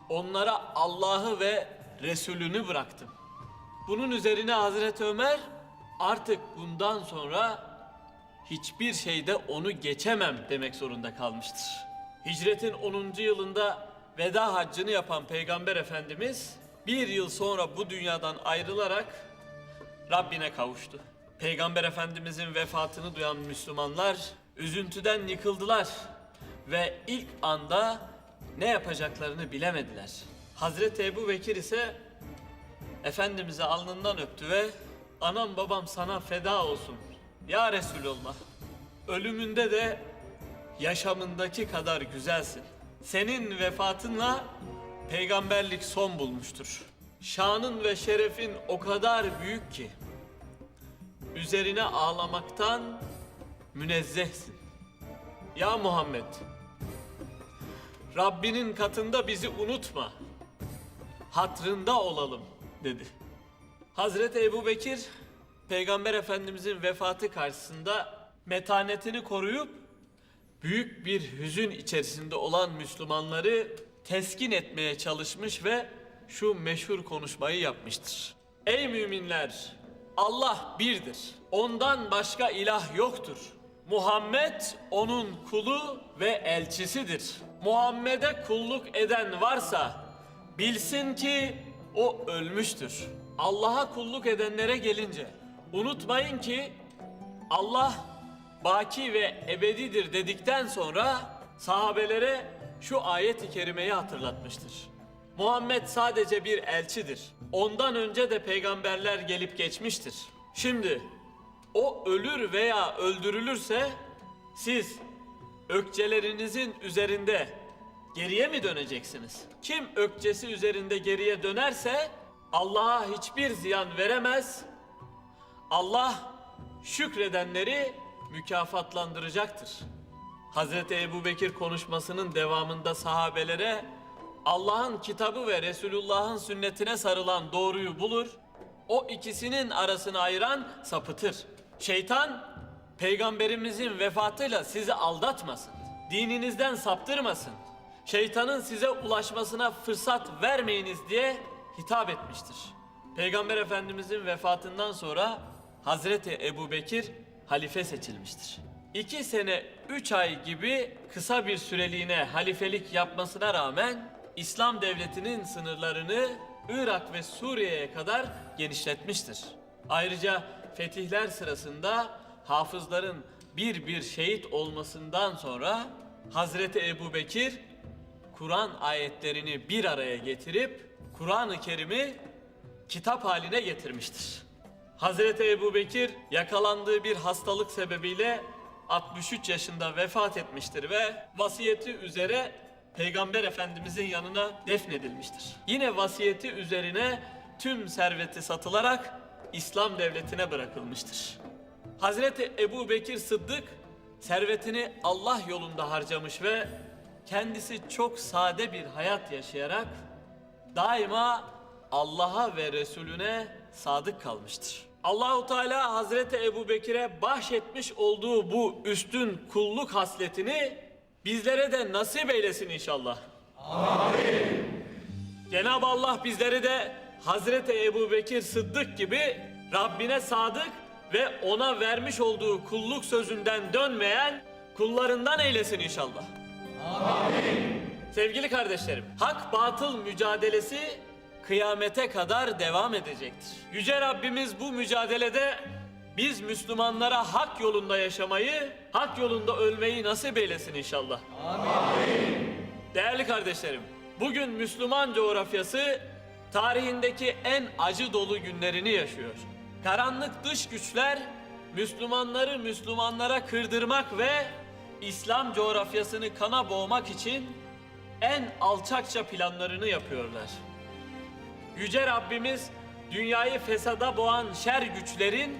Onlara Allah'ı ve Resulünü bıraktım. Bunun üzerine Hazreti Ömer artık bundan sonra hiçbir şeyde onu geçemem demek zorunda kalmıştır. Hicretin 10. yılında veda haccını yapan Peygamber Efendimiz bir yıl sonra bu dünyadan ayrılarak Rabbine kavuştu. Peygamber Efendimizin vefatını duyan Müslümanlar üzüntüden yıkıldılar ve ilk anda ne yapacaklarını bilemediler. Hazreti Ebubekir ise Efendimiz'i alnından öptü ve anam babam sana feda olsun ya Resulullah. Ölümünde de yaşamındaki kadar güzelsin. Senin vefatınla peygamberlik son bulmuştur. Şanın ve şerefin o kadar büyük ki üzerine ağlamaktan münezzehsin. Ya Muhammed, Rabbinin katında bizi unutma, hatrında olalım dedi. Hazreti Ebubekir, Peygamber Efendimizin vefatı karşısında metanetini koruyup büyük bir hüzün içerisinde olan Müslümanları teskin etmeye çalışmış ve şu meşhur konuşmayı yapmıştır. Ey müminler! Allah birdir. Ondan başka ilah yoktur. Muhammed onun kulu ve elçisidir. Muhammed'e kulluk eden varsa bilsin ki o ölmüştür. Allah'a kulluk edenlere gelince unutmayın ki Allah baki ve ebedidir dedikten sonra sahabelere şu ayet-i kerimeyi hatırlatmıştır. Muhammed sadece bir elçidir. Ondan önce de peygamberler gelip geçmiştir. Şimdi o ölür veya öldürülürse siz ökçelerinizin üzerinde geriye mi döneceksiniz? Kim ökçesi üzerinde geriye dönerse Allah'a hiçbir ziyan veremez. Allah şükredenleri mükafatlandıracaktır. Hazreti Ebubekir konuşmasının devamında sahabelere Allah'ın kitabı ve Resulullah'ın sünnetine sarılan doğruyu bulur, o ikisinin arasını ayıran sapıtır. Şeytan, peygamberimizin vefatıyla sizi aldatmasın. Dininizden saptırmasın. Şeytanın size ulaşmasına fırsat vermeyiniz diye hitap etmiştir. Peygamber Efendimizin vefatından sonra Hazreti Ebubekir halife seçilmiştir. 2 sene 3 ay gibi kısa bir süreliğine halifelik yapmasına rağmen İslam devletinin sınırlarını Irak ve Suriye'ye kadar genişletmiştir. Ayrıca fetihler sırasında hafızların bir şehit olmasından sonra Hazreti Ebubekir Kur'an ayetlerini bir araya getirip Kur'an-ı Kerim'i kitap haline getirmiştir. Hazreti Ebubekir yakalandığı bir hastalık sebebiyle 63 yaşında vefat etmiştir ve vasiyeti üzere Peygamber Efendimizin yanına defnedilmiştir. Yine vasiyeti üzerine tüm serveti satılarak İslam devletine bırakılmıştır. Hazreti Ebubekir Sıddık servetini Allah yolunda harcamış ve kendisi çok sade bir hayat yaşayarak daima Allah'a ve Resulüne sadık kalmıştır. Allahu Teala Hazreti Ebubekir'e bahşetmiş olduğu bu üstün kulluk hasletini bizlere de nasip eylesin inşallah. Amin. Cenab-ı Allah bizleri de Hazreti Ebubekir Sıddık gibi Rabbine sadık ve ona vermiş olduğu kulluk sözünden dönmeyen kullarından eylesin inşallah. Amin. Sevgili kardeşlerim, hak batıl mücadelesi kıyamete kadar devam edecektir. Yüce Rabbimiz bu mücadelede biz Müslümanlara hak yolunda yaşamayı, hak yolunda ölmeyi nasip eylesin inşallah. Amin. Değerli kardeşlerim, bugün Müslüman coğrafyası tarihindeki en acı dolu günlerini yaşıyor. Karanlık dış güçler Müslümanları Müslümanlara kırdırmak ve İslam coğrafyasını kana boğmak için en alçakça planlarını yapıyorlar. Yüce Rabbimiz dünyayı fesada boğan şer güçlerin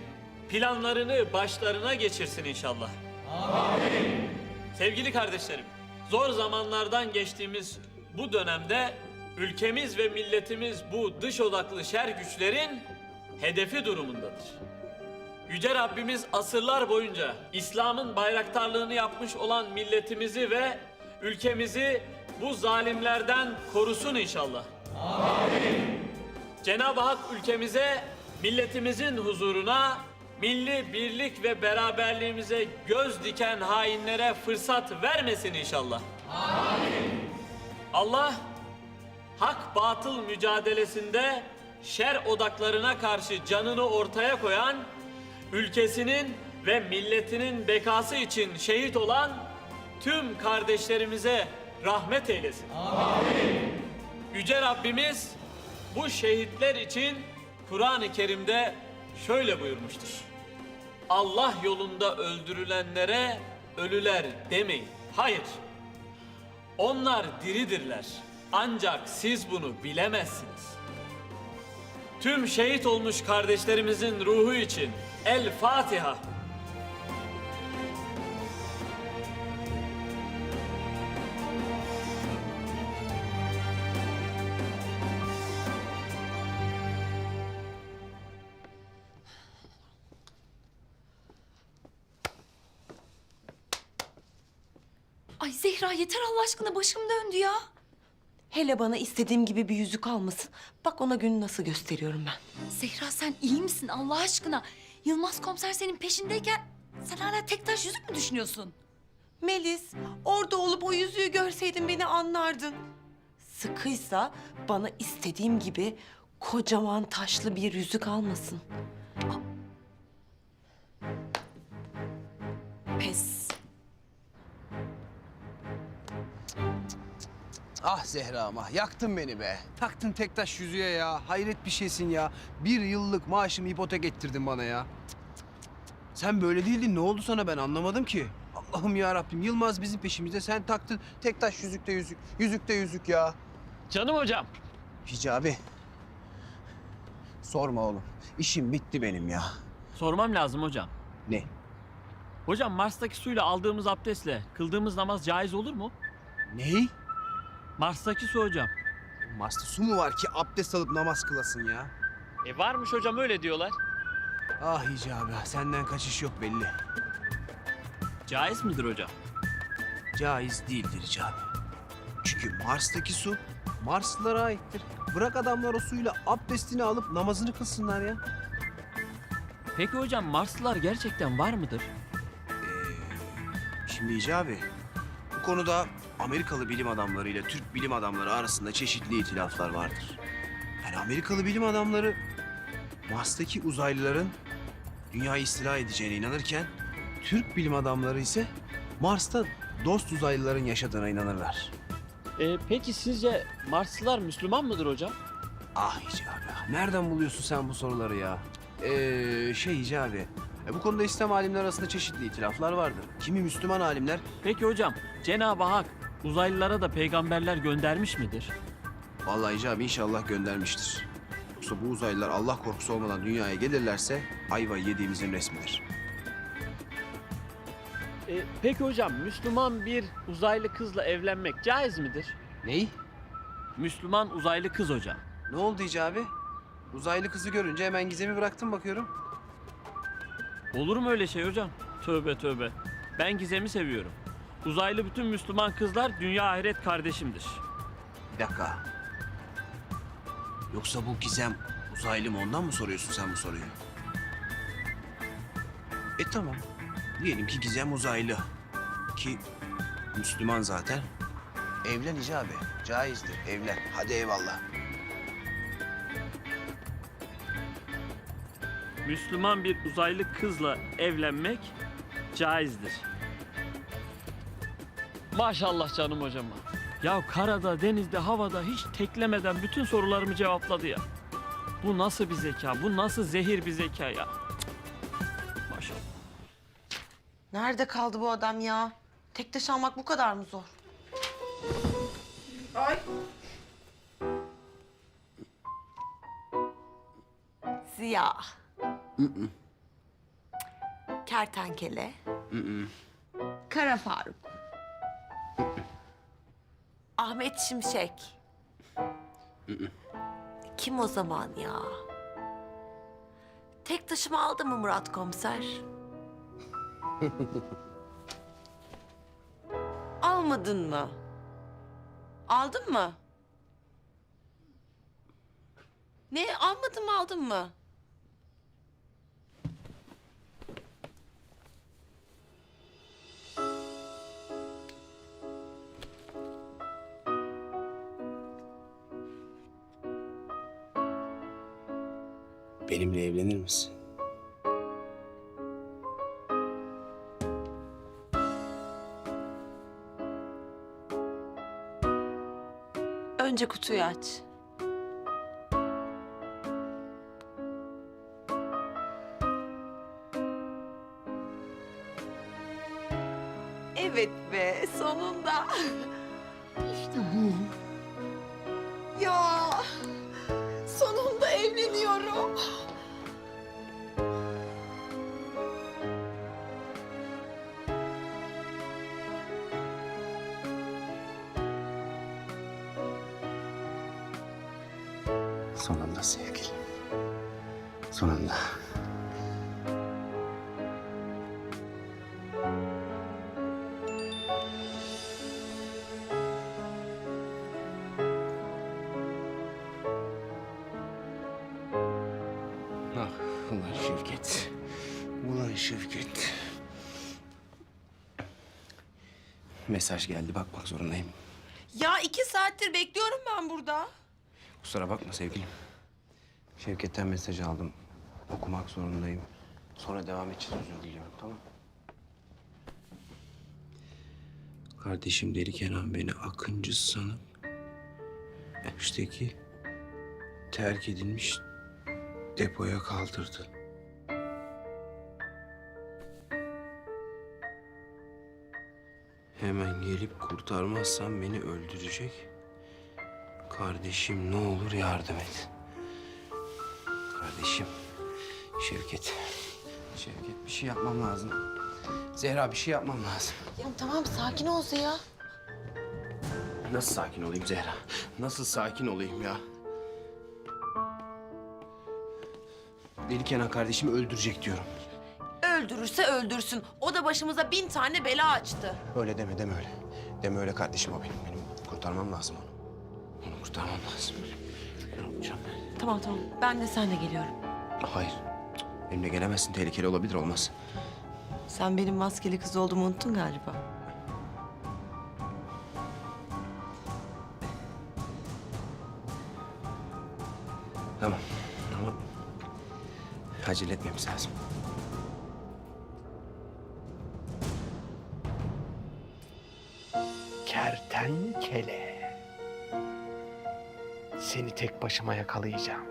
planlarını başlarına geçirsin inşallah. Amin. Sevgili kardeşlerim, zor zamanlardan geçtiğimiz bu dönemde ülkemiz ve milletimiz bu dış odaklı şer güçlerin hedefi durumundadır. Yüce Rabbimiz asırlar boyunca İslam'ın bayraktarlığını yapmış olan milletimizi ve ülkemizi bu zalimlerden korusun inşallah. Amin. Cenab-ı Hak ülkemize, milletimizin huzuruna, milli birlik ve beraberliğimize göz diken hainlere fırsat vermesin inşallah. Amin. Allah, hak batıl mücadelesinde şer odaklarına karşı canını ortaya koyan, ülkesinin ve milletinin bekası için şehit olan tüm kardeşlerimize rahmet eylesin. Amin. Yüce Rabbimiz bu şehitler için Kur'an-ı Kerim'de şöyle buyurmuştur. Allah yolunda öldürülenlere ölüler demeyin. Hayır. Onlar diridirler. Ancak siz bunu bilemezsiniz. Tüm şehit olmuş kardeşlerimizin ruhu için El Fatiha. Ay Zehra yeter Allah aşkına, başım döndü ya. Hele bana istediğim gibi bir yüzük almasın. Bak ona günü nasıl gösteriyorum ben. Zehra sen iyi misin Allah aşkına? Yılmaz komiser senin peşindeyken sen hala tek taş yüzük mü düşünüyorsun? Melis, orada olup o yüzüğü görseydin beni anlardın. Sıkıysa bana istediğim gibi kocaman taşlı bir yüzük almasın. Pes. Ah Zehra'm ah, yaktın beni be. Taktın tek taş yüzüğe ya. Hayret bir şeysin ya. 1 yıllık maaşımı ipotek ettirdin bana ya. Sen böyle değildin. Ne oldu sana, ben anlamadım ki. Allah'ım ya Rabbim, Yılmaz bizim peşimizde. Sen taktın tek taş yüzükte yüzük. Yüzükte yüzük ya. Canım hocam. Hicabi. Sorma oğlum. İşim bitti benim ya. Sormam lazım hocam. Ne? Hocam Mars'taki suyla aldığımız abdestle kıldığımız namaz caiz olur mu? Ney? Mars'taki su hocam. Mars'ta su mu var ki abdest alıp namaz kılasın ya? Varmış hocam, öyle diyorlar. Ah Hicabi, senden kaçış yok belli. Caiz midir hocam? Caiz değildir Hicabi. Çünkü Mars'taki su Marslılara aittir. Bırak adamlar o suyla abdestini alıp namazını kılsınlar ya. Peki hocam, Marslılar gerçekten var mıdır? Şimdi Hicabi, bu konuda Amerikalı bilim adamları ile Türk bilim adamları arasında çeşitli itilaflar vardır. Yani Amerikalı bilim adamları Mars'taki uzaylıların dünyayı istila edeceğine inanırken Türk bilim adamları ise Mars'ta dost uzaylıların yaşadığına inanırlar. Peki sizce Marslılar Müslüman mıdır hocam? Ah Hicabi, nereden buluyorsun sen bu soruları ya? Hicabi, bu konuda İslam alimler arasında çeşitli itilaflar vardır. Kimi Müslüman alimler... Peki hocam, Cenab-ı Hak uzaylılara da peygamberler göndermiş midir? Vallahi Hicabi inşallah göndermiştir. Yoksa bu uzaylılar Allah korkusu olmadan dünyaya gelirlerse ayvayı yediğimizin resmidir. Peki hocam, Müslüman bir uzaylı kızla evlenmek caiz midir? Ney? Müslüman uzaylı kız hocam. Ne oldu Hicabi? Uzaylı kızı görünce hemen gizemi bıraktım bakıyorum. Olur mu öyle şey hocam? Tövbe tövbe. Ben Gizem'i seviyorum. Uzaylı bütün Müslüman kızlar dünya ahiret kardeşimdir. Bir dakika. Yoksa bu Gizem uzaylı mı, ondan mı soruyorsun sen bu soruyu? Tamam. Diyelim ki Gizem uzaylı. Ki Müslüman zaten. Evlen Hicabi. Caizdir. Evlen. Hadi eyvallah. Müslüman bir uzaylı kızla evlenmek caizdir. Maşallah canım hocama. Ya karada, denizde, havada hiç teklemeden bütün sorularımı cevapladı ya. Bu nasıl bir zeka? Bu nasıl zehir bir zeka ya? Cık. Maşallah. Nerede kaldı bu adam ya? Tek taş almak bu kadar mı zor? Ay. Ziya. Kertenkele. Kara Faruk. Ahmet Şimşek. Kim o zaman ya? Tek taşımı aldı mı Murat komiser? Almadın mı? Aldın mı? Ne? Almadın mı, aldın mı? Benimle evlenir misin? Önce kutuyu aç. Evet be, sonunda. İşte bu. Ya, sonunda evleniyorum. Sonunda sevgilim. Sonunda. Ah, ulan Şevket. Ulan Şevket. Mesaj geldi, bakmak zorundayım. Ya 2 saattir bekliyorum ben burada. Kusura bakma sevgilim. Şevket'ten mesaj aldım. Okumak zorundayım. Sonra devam edeceğiz, özür diliyorum, tamam? Kardeşim Deli Kenan beni Akıncı sanıp Üstteki terk edilmiş depoya kaldırdı. Hemen gelip kurtarmazsam beni öldürecek. Kardeşim ne olur yardım et. Kardeşim Şevket. Şevket bir şey yapmam lazım. Zehra bir şey yapmam lazım. Ya tamam, sakin ol Ziya. Nasıl sakin olayım Zehra? Nasıl sakin olayım ya? deli Kenan kardeşimi öldürecek diyorum. Öldürürse öldürsün. O da başımıza 1000 tane bela açtı. Öyle deme, deme öyle. Deme öyle kardeşim o benim. Benim kurtarmam lazım onu. Onu kurtarmam lazım. Ne yapacağım ben? Tamam tamam. Ben de seninle geliyorum. Hayır. Cık, benimle gelemezsin. Tehlikeli olabilir, olmaz. Sen benim maskeli kız olduğumu unuttun galiba. Tamam. Ama acele etmemiz lazım. Kertenkele. Seni tek başıma yakalayacağım.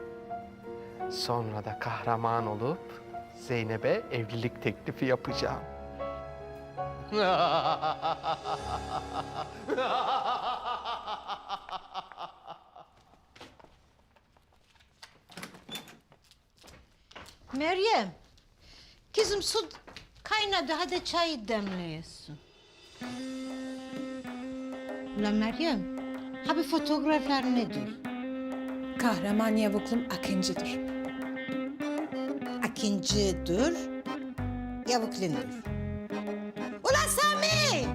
Sonra da kahraman olup Zeynep'e evlilik teklifi yapacağım. Meryem, kızım su kaynadı, hadi çay demliyorsun. Ulan Meryem, ha bir fotoğraflar nedir? Kahraman yavuklum Akıncı'dır. Akıncı'dır, yavuklindir. Ulan Sami!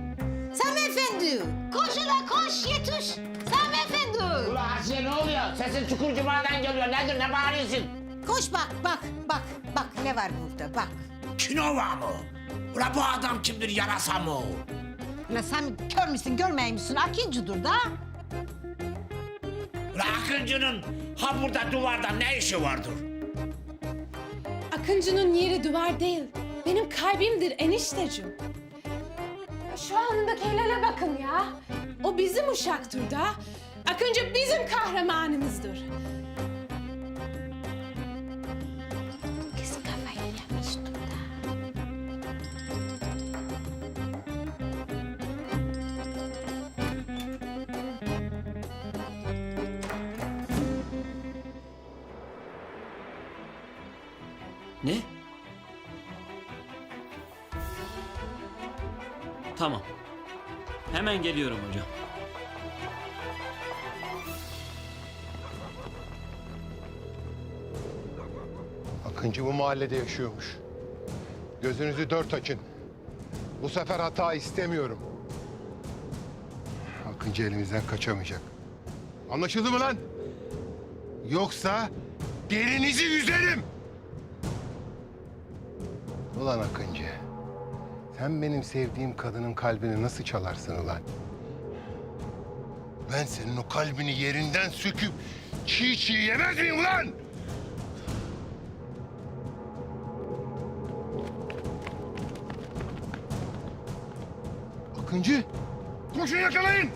Sami Efendi! Koş ulan koş, yetiş! Sami Efendi! Ulan Asiye ne oluyor? Sesin Çukur Cuma'dan geliyor. Nedir, ne bağırıyorsun? Koş bak ne var burada bak. Kinova mı? Ulan bu adam kimdir, yarasa mı? Ulan Sami kör müsün görmeyeyim misin? Akıncı'dır da. Ulan Akıncı'nın ha burada duvarda ne işi vardır? Akıncı'nın yeri duvar değil. Benim kalbimdir enişteciğim. Şu anındakilere bakın ya. O bizim uşaktır da. Akıncı bizim kahramanımızdır. Kız kafayı yemiştir da. Ne? Tamam. Hemen geliyorum hocam. Akıncı bu mahallede yaşıyormuş. Gözünüzü dört açın. Bu sefer hata istemiyorum. Akıncı elimizden kaçamayacak. Anlaşıldı mı lan? Yoksa derinizi yüzerim. Ulan Akıncı, sen benim sevdiğim kadının kalbini nasıl çalarsın ulan? Ben senin o kalbini yerinden söküp çiğ çiğ yemez miyim ulan? Akıncı, koşun yakalayın!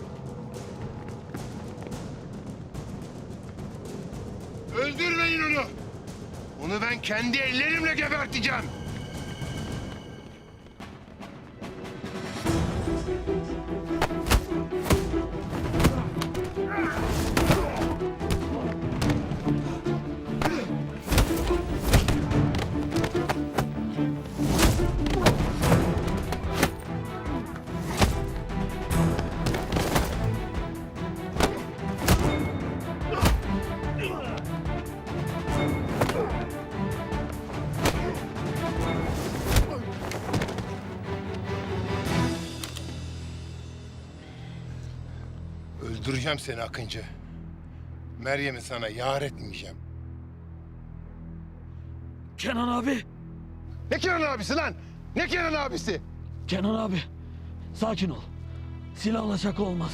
Öldürmeyin onu! Onu ben kendi ellerimle geberteceğim! Öldüreceğim seni Akıncı. Meryem'i sana yar etmeyeceğim. Kenan abi. Ne Kenan abisi lan? Ne Kenan abisi? Kenan abi. Sakin ol. Silahla şaka olmaz.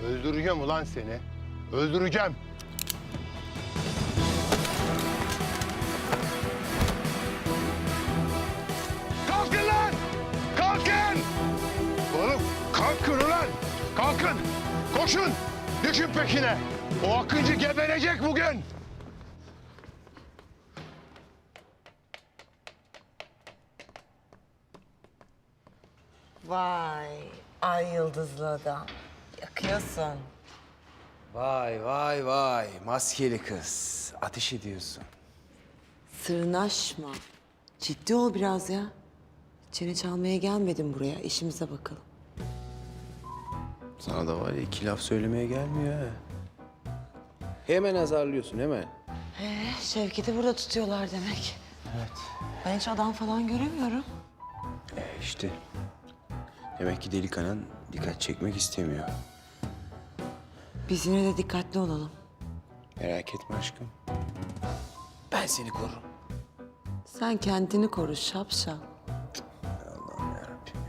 Öldüreceğim ulan seni. Öldüreceğim. Kalkın lan! Kalkın! Oğlum kalkın ulan! Kalkın! Koşun! Düşün peşine! O Akıncı geberecek bugün! Vay, ay yıldızlı adam. Yakıyorsun. Vay vay vay, maskeli kız. Ateş ediyorsun. Sırnaşma. Ciddi ol biraz ya. Çene çalmaya gelmedim buraya. İşimize bakalım. Sana da var ya 2 laf söylemeye gelmiyor ha. Hemen azarlıyorsun hemen. Şevket'i burada tutuyorlar demek. Evet. Ben hiç adam falan göremiyorum. İşte. Demek ki deli kanan dikkat çekmek istemiyor. Biz yine de dikkatli olalım. Merak etme aşkım. Ben seni korurum. Sen kendini koru şapşal. Allah'ım yarabbim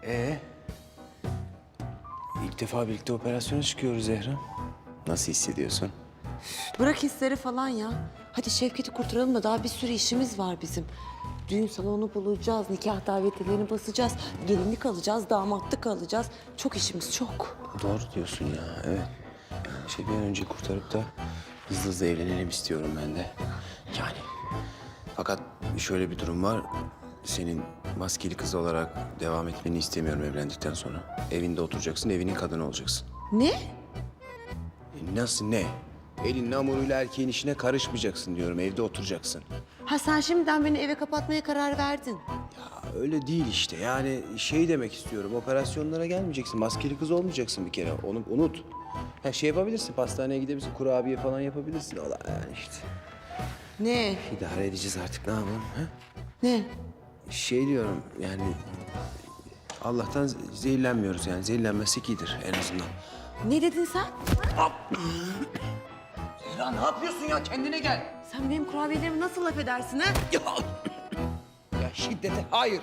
ya. İlk defa birlikte operasyona çıkıyoruz Zehra. Nasıl hissediyorsun? Bırak hisleri falan ya. Hadi Şevket'i kurtaralım da daha bir sürü işimiz var bizim. Düğün salonu bulacağız, nikah davetiyelerini basacağız, gelinlik alacağız, damatlık alacağız. Çok işimiz çok. Doğru diyorsun ya, evet. Bir an önce kurtarıp da hızlı evlenelim istiyorum ben de. Yani. Fakat şöyle bir durum var. Senin maskeli kız olarak devam etmeni istemiyorum evlendikten sonra. Evinde oturacaksın, evinin kadını olacaksın. Ne? Nasıl ne? Elin namuruyla erkeğin işine karışmayacaksın diyorum. Evde oturacaksın. Ha sen şimdiden beni eve kapatmaya karar verdin. Öyle değil işte. Yani şey demek istiyorum. Operasyonlara gelmeyeceksin. Maskeli kız olmayacaksın bir kere. Onu unut. Ha şey yapabilirsin. Pastaneye gidebilirsin. Kurabiye falan yapabilirsin. O da yani işte. Ne? İdare edeceğiz artık. Ne yapalım? Ha? Ne? Şey diyorum yani... Allah'tan zehirlenmiyoruz yani. Zehirlenmezsek iyidir en azından. Ne dedin sen? Zehra ne yapıyorsun ya? Kendine gel. Sen benim kurabiyelerimi nasıl laf edersin ha? Ya şiddete hayır.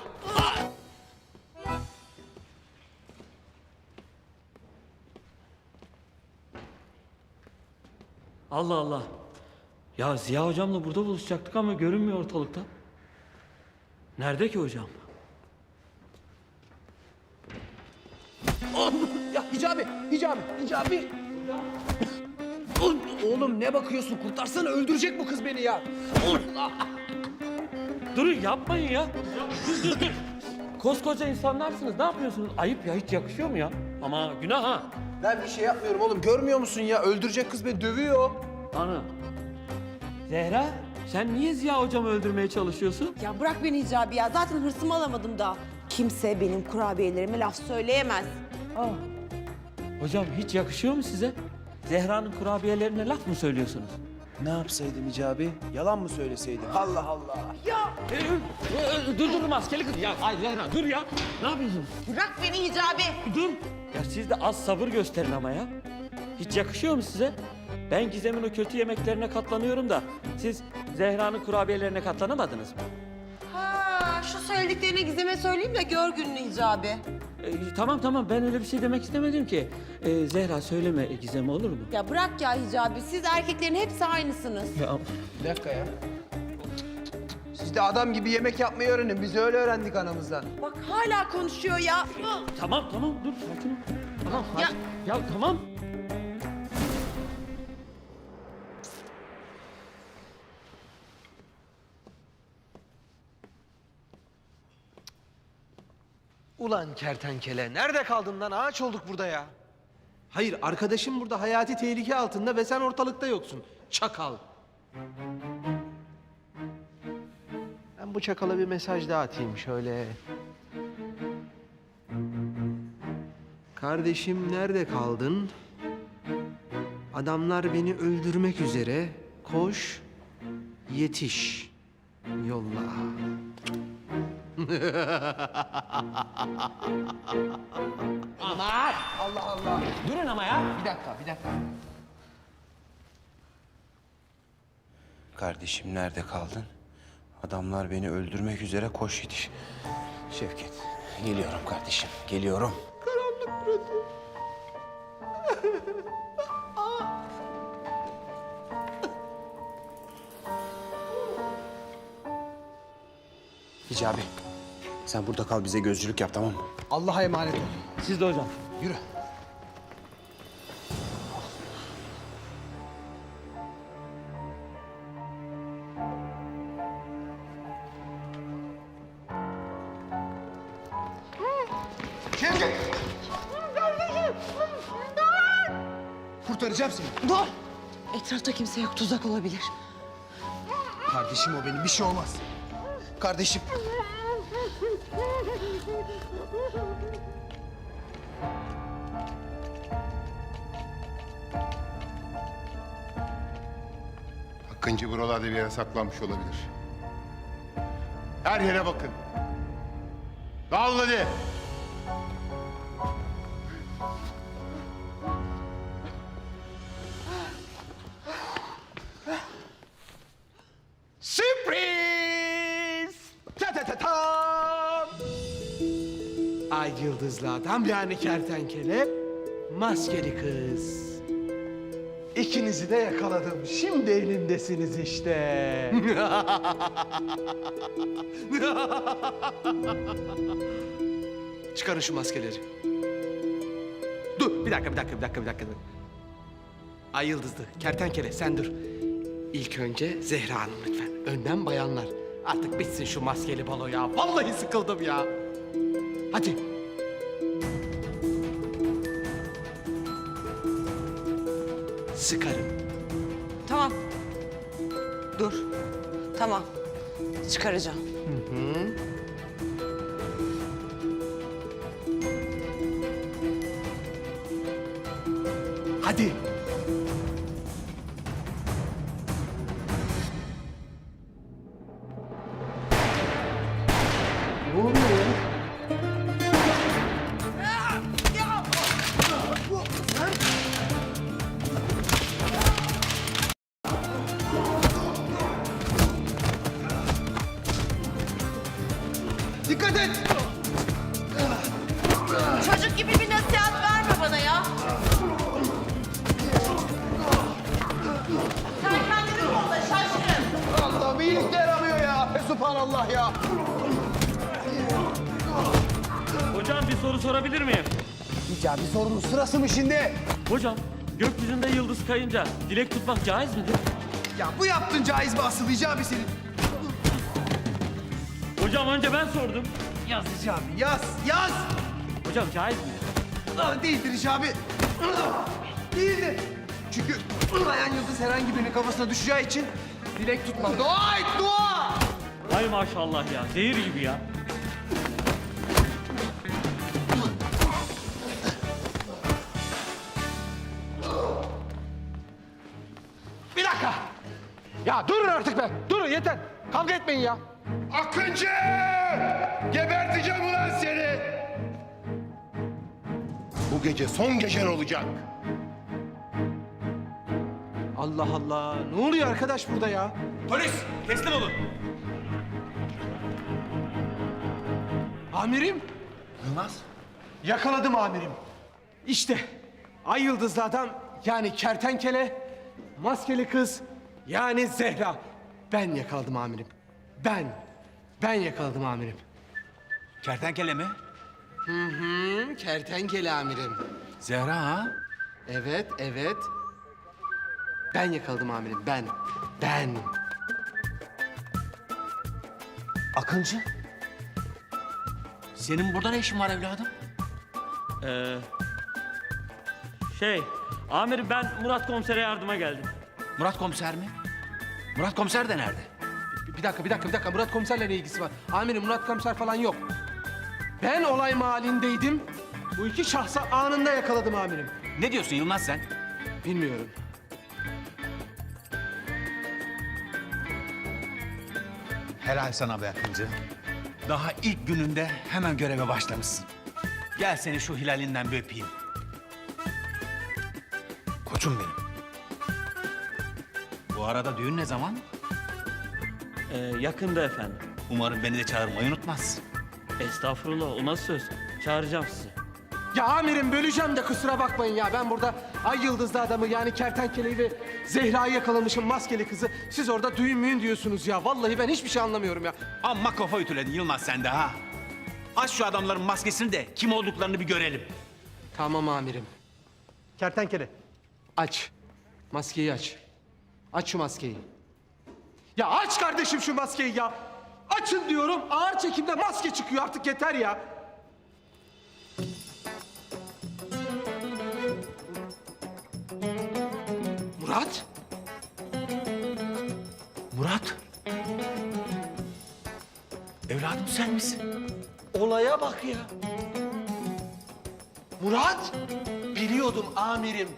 Allah Allah. Ya Ziya hocamla burada buluşacaktık ama görünmüyor ortalıkta. Nerede ki hocam? Ya Hicabi. Oğlum ne bakıyorsun? Kurtarsana öldürecek bu kız beni ya. Durun yapmayın ya. Dur. Koskoca insanlarsınız. Ne yapıyorsunuz? Ayıp ya, hiç yakışıyor mu ya? Ama günah ha. Ben bir şey yapmıyorum oğlum. Görmüyor musun ya? Öldürecek kız beni dövüyor. Ana. Zehra, sen niye Ziya hocamı öldürmeye çalışıyorsun? Ya bırak beni Hicabi ya. Zaten hırsımı alamadım daha. Kimse benim kurabiyelerime laf söyleyemez. Hocam hiç yakışıyor mu size? Zehra'nın kurabiyelerine laf mı söylüyorsunuz? Ne yapsaydım Hicabi? Yalan mı söyleseydim? Allah Allah. Dur maskeli kız. Ya ay Zehra dur ya. Ne yapıyorsun? Bırak beni Hicabi. Dur. Ya siz de az sabır gösterin ama ya. Hiç yakışıyor mu size? Ben Gizem'in o kötü yemeklerine katlanıyorum da siz Zehra'nın kurabiyelerine katlanamadınız mı? Ha, şu söylediklerini Gizem'e söyleyeyim de gör gününü Hicabi. Tamam ben öyle bir şey demek istemedim ki. Zehra söyleme Gizem'e olur mu? Ya bırak ya Hicabi. Siz erkeklerin hepsi aynısınız. Ya, Bir dakika ya. Siz de adam gibi yemek yapmayı öğrenin. Biz öyle öğrendik anamızdan. Bak hala konuşuyor ya. tamam dur sakin ol. Tamam sakin. Ya tamam. Ulan kertenkele, nerede kaldın lan? Ağaç olduk burada ya. Hayır, arkadaşım burada hayati tehlike altında ve sen ortalıkta yoksun. Çakal. Ben bu çakala bir mesaj daha atayım şöyle. Kardeşim nerede kaldın? Adamlar beni öldürmek üzere. Koş, yetiş, yolla. Aman! Allah Allah. Durun ama ya. Bir dakika. Kardeşim nerede kaldın? Adamlar beni öldürmek üzere, koş yetiş. Şevket, geliyorum kardeşim, geliyorum. Karanlık burası. Hicabi, sen burada kal, bize gözcülük yap, tamam mı? Allah'a emanet ol. Siz de hocam. Yürü. Şevket! Kurtaracağım seni. Dur. Etrafta kimse yok. Tuzak olabilir. Kardeşim o benim, bir şey olmaz. Kardeşim. Akıncı buralarda bir yere saklanmış olabilir. Her yere bakın. Dağılın hadi. Sürpriz! Ta ta ta tam! Ay yıldızlı adam yani kertenkele, maskeli kız. İkinizi de yakaladım. Şimdi elimdesiniz işte. Çıkarın şu maskeleri. Dur, bir dakika. Ay yıldızlı, kertenkele sen dur. İlk önce Zehra Hanım lütfen. Önden bayanlar. Artık bitsin şu maskeli balo ya. Vallahi sıkıldım ya. Hadi. Sıkarım. Tamam. Dur. Tamam. Çıkaracağım. Hadi. Ne oluyor ya? Dikkat et! Çocuk gibi bir nasihat verme bana ya. Sen kendini kolla şaşkın. Allah'ım iyilik de yaramıyor ya. Subhanallah ya. Hocam bir soru sorabilir miyim? Hicabi sorunun sırası mı şimdi? Hocam gökyüzünde yıldız kayınca dilek tutmak caiz midir? Ya bu yaptığın caiz mi asıl Hicabi senin? Hocam önce ben sordum. Yaz Hicabi yaz. Hocam caiz midir? Değildir Hicabi. Değildir. Çünkü bayan yıldız herhangi birinin kafasına düşeceği için dilek tutma. Dua et dua. Hay maşallah ya zehir gibi ya. Bir dakika. Ya durun artık be. Durun yeter. Kavga etmeyin ya. Akıncı! Geberteceğim ulan seni! Bu gece son gecen olacak. Allah Allah. Ne oluyor arkadaş burada ya? Polis teslim olun. Amirim. Yılmaz. Yakaladım amirim. İşte ay yıldızlı adam yani kertenkele, maskeli kız yani Zehra. Ben yakaladım amirim. Ben yakaladım amirim. Kertenkele mi? Kertenkele amirim. Zehra ha? Evet. Ben yakaladım amirim, ben. Akıncı. Senin burada ne işin var evladım? Amirim ben Murat komisere yardıma geldim. Murat komiser mi? Murat komiser de nerede? Bir dakika. Murat komiserle ne ilgisi var? Amirim Murat komiser falan yok. Ben olay mahallindeydim. Bu iki şahsa anında yakaladım amirim. Ne diyorsun Yılmaz sen? Bilmiyorum. Helal sana be Akıncı. Daha ilk gününde hemen göreve başlamışsın. Gel seni şu hilalinden bir öpeyim. Koçum benim. Bu arada düğün ne zaman? Yakında efendim. Umarım beni de çağırmayı unutmazsın. Estağfurullah o nasıl söz? Çağıracağım sizi. Ya amirim böleceğim de kusura bakmayın ya. Ben burada ay yıldızlı adamı yani kertenkeleyi ve Zehra'yı yakalamışım maskeli kızı. Siz orada düğün müğün diyorsunuz ya. Vallahi ben hiçbir şey anlamıyorum ya. Amma kafa ütüledin Yılmaz sen de ha. Aç şu adamların maskesini de kim olduklarını bir görelim. Tamam amirim. Kertenkele aç. Maskeyi aç. Aç şu maskeyi. Ya aç kardeşim şu maskeyi ya. Açın diyorum ağır çekimde maske çıkıyor artık yeter ya. Murat? Murat. Evladım sen misin? Olaya bak ya. Murat? Biliyordum amirim.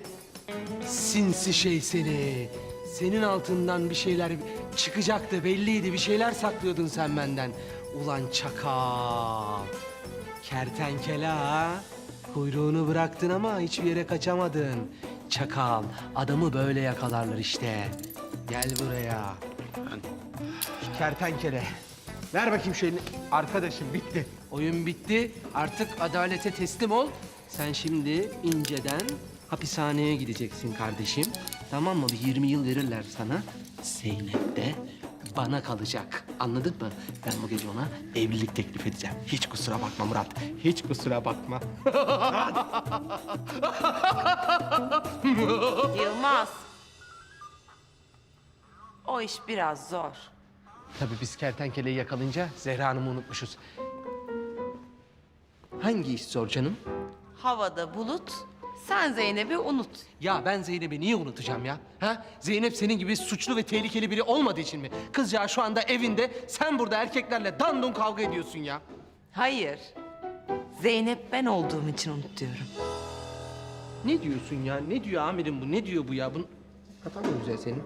Sinsi şey seni. Senin altından bir şeyler çıkacaktı belliydi. Bir şeyler saklıyordun sen benden. Ulan çakal. Kertenkele ha. Kuyruğunu bıraktın ama hiçbir yere kaçamadın. Çakal. Adamı böyle yakalarlar işte. Gel buraya. Kertenkele. Ver bakayım şu elini. Arkadaşım bitti. Oyun bitti. Artık adalete teslim ol. Sen şimdi inceden hapishaneye gideceksin kardeşim. Tamam mı? Bir 20 yıl verirler sana. Zeynep de bana kalacak. Anladın mı? Ben bu gece ona evlilik teklif edeceğim. Hiç kusura bakma Murat. Hiç kusura bakma. Yılmaz. O iş biraz zor. Tabii biz kertenkeleyi yakalayınca Zehra Hanım'ı unutmuşuz. Hangi iş zor canım? Havada bulut, sen Zeynep'i unut. Ya ben Zeynep'i niye unutacağım ya? Ha? Zeynep senin gibi suçlu ve tehlikeli biri olmadığı için mi? Kızcağız şu anda evinde, sen burada erkeklerle dandun kavga ediyorsun ya. Hayır. Zeynep ben olduğum için unut diyorum. Ne diyorsun ya? Ne diyor amirim bu? Ne diyor bu ya? Bunun... Kafan mı güzel senin?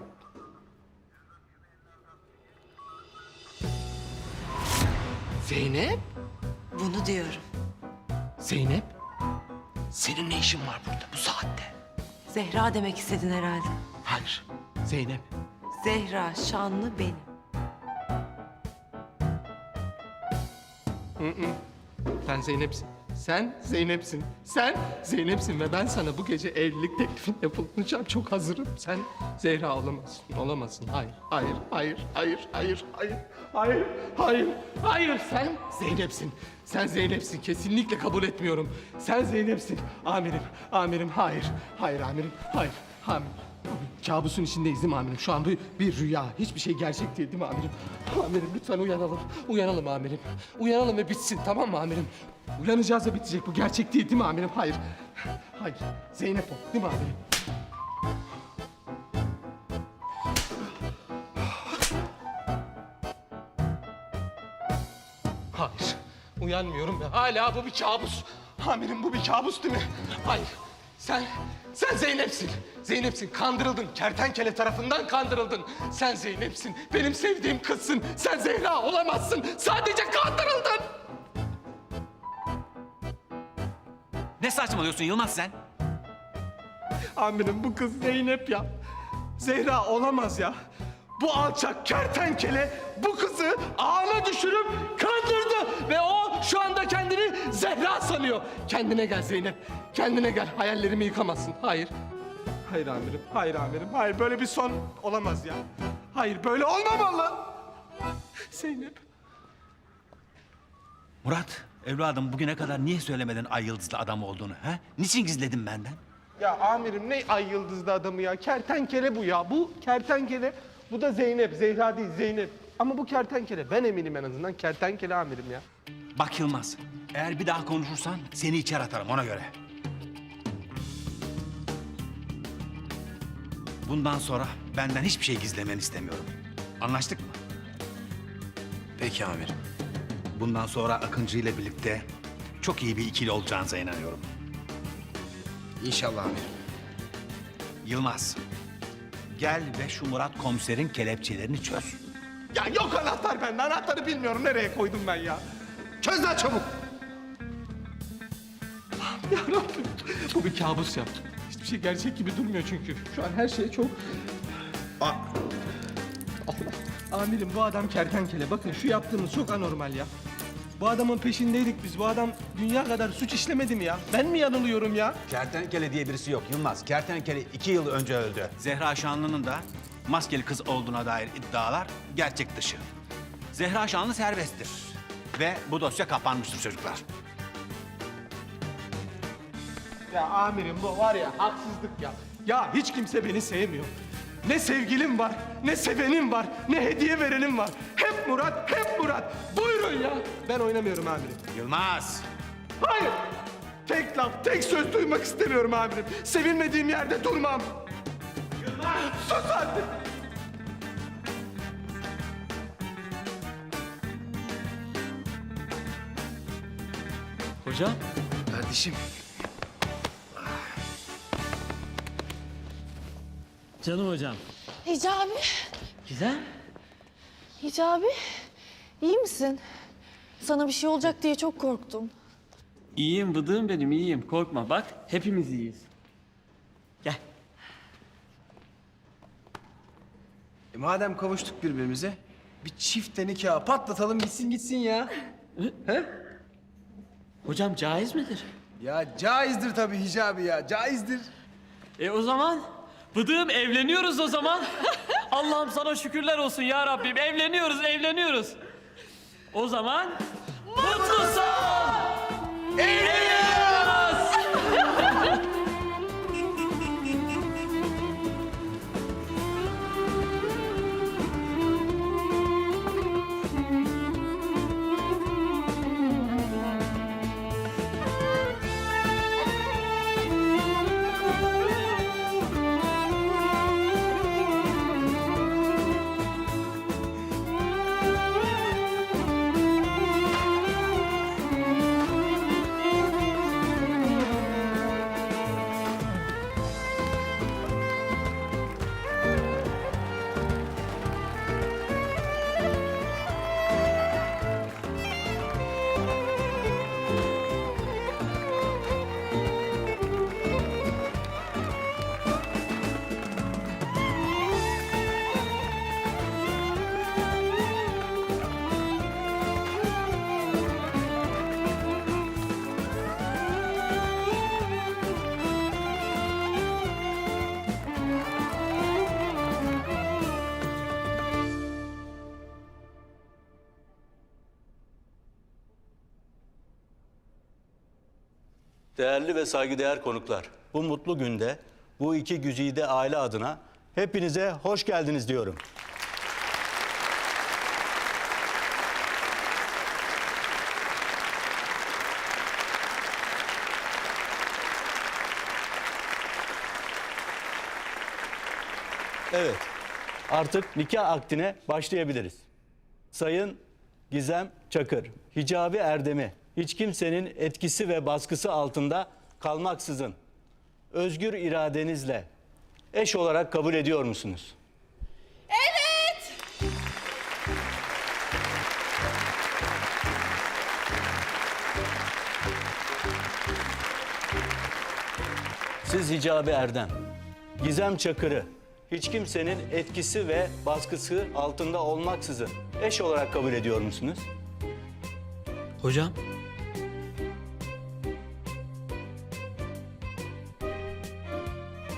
Zeynep? Bunu diyorum. Zeynep? Senin ne işin var burada bu saatte? Zehra demek istedin herhalde. Hayır. Zeynep. Zehra şanlı benim. Sen Zeynep'sin. Sen Zeynep'sin. Sen Zeynep'sin ve ben sana bu gece evlilik teklifinde bulunacağım. Çok hazırım. Sen Zehra olamazsın. Olamazsın. Hayır, hayır, hayır, hayır, hayır, hayır, hayır, hayır, hayır. Sen Zeynep'sin. Sen Zeynep'sin. Kesinlikle kabul etmiyorum. Sen Zeynep'sin. Amirim, hayır. Hayır amirim, hayır. Amirim. Kabusun içindeyiz değil mi amirim? Şu an bir rüya. Hiçbir şey gerçek değil mi amirim? Amirim lütfen uyanalım. Uyanalım amirim. Uyanalım ve bitsin tamam mı amirim? Uyanacağız da bitecek. Bu gerçek değil mi amirim? Hayır. Hayır. Zeynep o değil mi amirim? Hayır. Uyanmıyorum ve hala bu bir kabus. Amirim bu bir kabus değil mi? Hayır. Sen Zeynep'sin. Zeynep'sin. Kandırıldın. Kertenkele tarafından kandırıldın. Sen Zeynep'sin. Benim sevdiğim kızsın. Sen Zehra olamazsın. Sadece kandırıldın. Ne saçmalıyorsun Yılmaz sen? Amirim bu kız Zeynep ya. Zehra olamaz ya. Bu alçak kertenkele bu kızı ağına düşürüp kandırdı. Ve o şu anda kendini Zehra sanıyor. Kendine gel Zeynep. Kendine gel. Hayallerimi yıkamazsın. Hayır. Hayır amirim. Hayır amirim. Hayır böyle bir son olamaz ya. Hayır böyle olmamalı. Zeynep. Murat, evladım bugüne kadar niye söylemedin ay yıldızlı adam olduğunu? Ha? Niçin gizledin benden? Ya amirim ne ay yıldızlı adamı ya. Kertenkele bu ya. Bu kertenkele. Bu da Zeynep. Zehra değil Zeynep. Ama bu kertenkele. Ben eminim en azından kertenkele amirim ya. Bak Yılmaz, eğer bir daha konuşursan seni içeri atarım ona göre. Bundan sonra benden hiçbir şey gizlemeni istemiyorum. Anlaştık mı? Peki amirim. Bundan sonra Akıncı ile birlikte çok iyi bir ikili olacağınıza inanıyorum. İnşallah amirim. Yılmaz, gel ve şu Murat komiserin kelepçelerini çöz. Ya yok anahtar bende. Anahtarı bilmiyorum. Nereye koydum ben ya? Çöz lan çabuk. Ya Rabbim. Bu bir kabus ya. Hiçbir şey gerçek gibi durmuyor çünkü. Şu an her şey çok... Allah. Amirim bu adam kertenkele. Bakın şu yaptığımız çok anormal ya. Bu adamın peşindeydik biz. Bu adam dünya kadar suç işlemedi mi ya? Ben mi yanılıyorum ya? Kertenkele diye birisi yok Yılmaz. Kertenkele 2 yıl önce öldü. Zehra Şanlı'nın da maskeli kız olduğuna dair iddialar gerçek dışı. Zehra Şanlı serbesttir. Ve bu dosya kapanmıştır çocuklar. Ya amirim bu var ya haksızlık ya. Ya hiç kimse beni sevmiyor. Ne sevgilim var, ne sevenim var, ne hediye verenim var. Hep Murat, hep Murat. Buyurun ya. Ben oynamıyorum amirim. Yılmaz! Hayır. Tek laf, tek söz duymak istemiyorum amirim. Sevilmediğim yerde durmam. Yılmaz! Sus artık. Hocam? Kardeşim. Canım hocam. Hicabi. Güzel. Hicabi. İyi misin? Sana bir şey olacak diye çok korktum. İyiyim bıdığım benim, iyiyim. Korkma bak, hepimiz iyiyiz. Gel. Madem kavuştuk birbirimize, bir çifte nikahı patlatalım gitsin ya. He? Hocam caiz midir? Ya caizdir tabii Hicabi ya, caizdir. O zaman bıdığım evleniyoruz o zaman. Allah'ım sana şükürler olsun ya Rabbim. Evleniyoruz. O zaman mutlu son! Evleniyoruz! Değerli ve saygıdeğer konuklar, bu mutlu günde bu iki güzide aile adına hepinize hoş geldiniz diyorum. Evet, artık nikah akdine başlayabiliriz. Sayın Gizem Çakır, Hicabi Erdem'i hiç kimsenin etkisi ve baskısı altında kalmaksızın özgür iradenizle eş olarak kabul ediyor musunuz? Evet. Siz Hicabi Erdem, Gizem Çakır'ı hiç kimsenin etkisi ve baskısı altında olmaksızın eş olarak kabul ediyor musunuz? Hocam.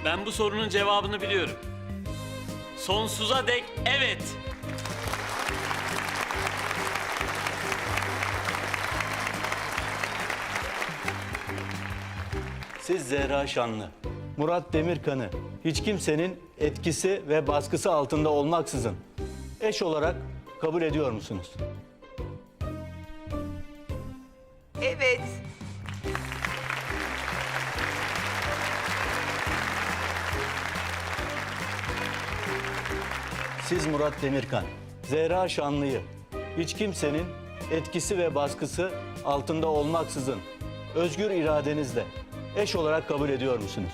Ben bu sorunun cevabını biliyorum. Sonsuza dek evet. Siz Zehra Şanlı, Murat Demirkan'ı hiç kimsenin etkisi ve baskısı altında olmaksızın eş olarak kabul ediyor musunuz? Evet. Siz Murat Demirkan, Zehra Şanlı'yı hiç kimsenin etkisi ve baskısı altında olmaksızın özgür iradenizle eş olarak kabul ediyor musunuz?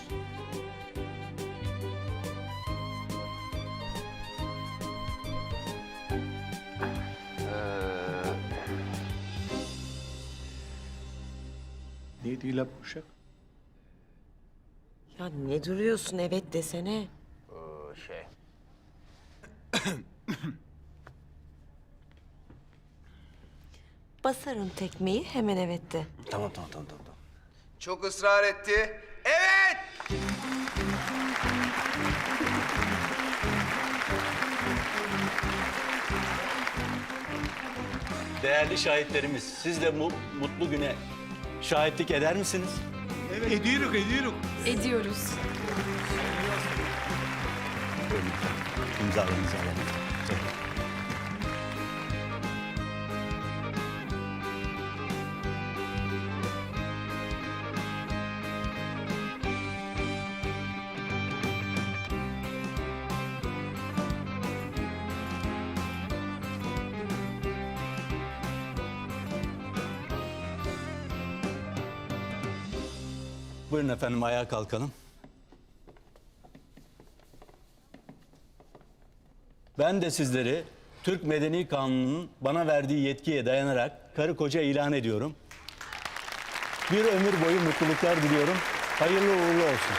Neydi lan bu uşak? Ya ne duruyorsun evet desene. Basarım tekmeyi hemen evet de. Tamam. Çok ısrar etti. Evet! Değerli şahitlerimiz, siz de bu mutlu güne şahitlik eder misiniz? Evet. Ediyoruz. Ediyoruz. İmzalarınızı alalım. Evet. Buyurun efendim, ayağa kalkalım. Ben de sizleri Türk Medeni Kanunu'nun bana verdiği yetkiye dayanarak karı koca ilan ediyorum. Bir ömür boyu mutluluklar diliyorum. Hayırlı uğurlu olsun.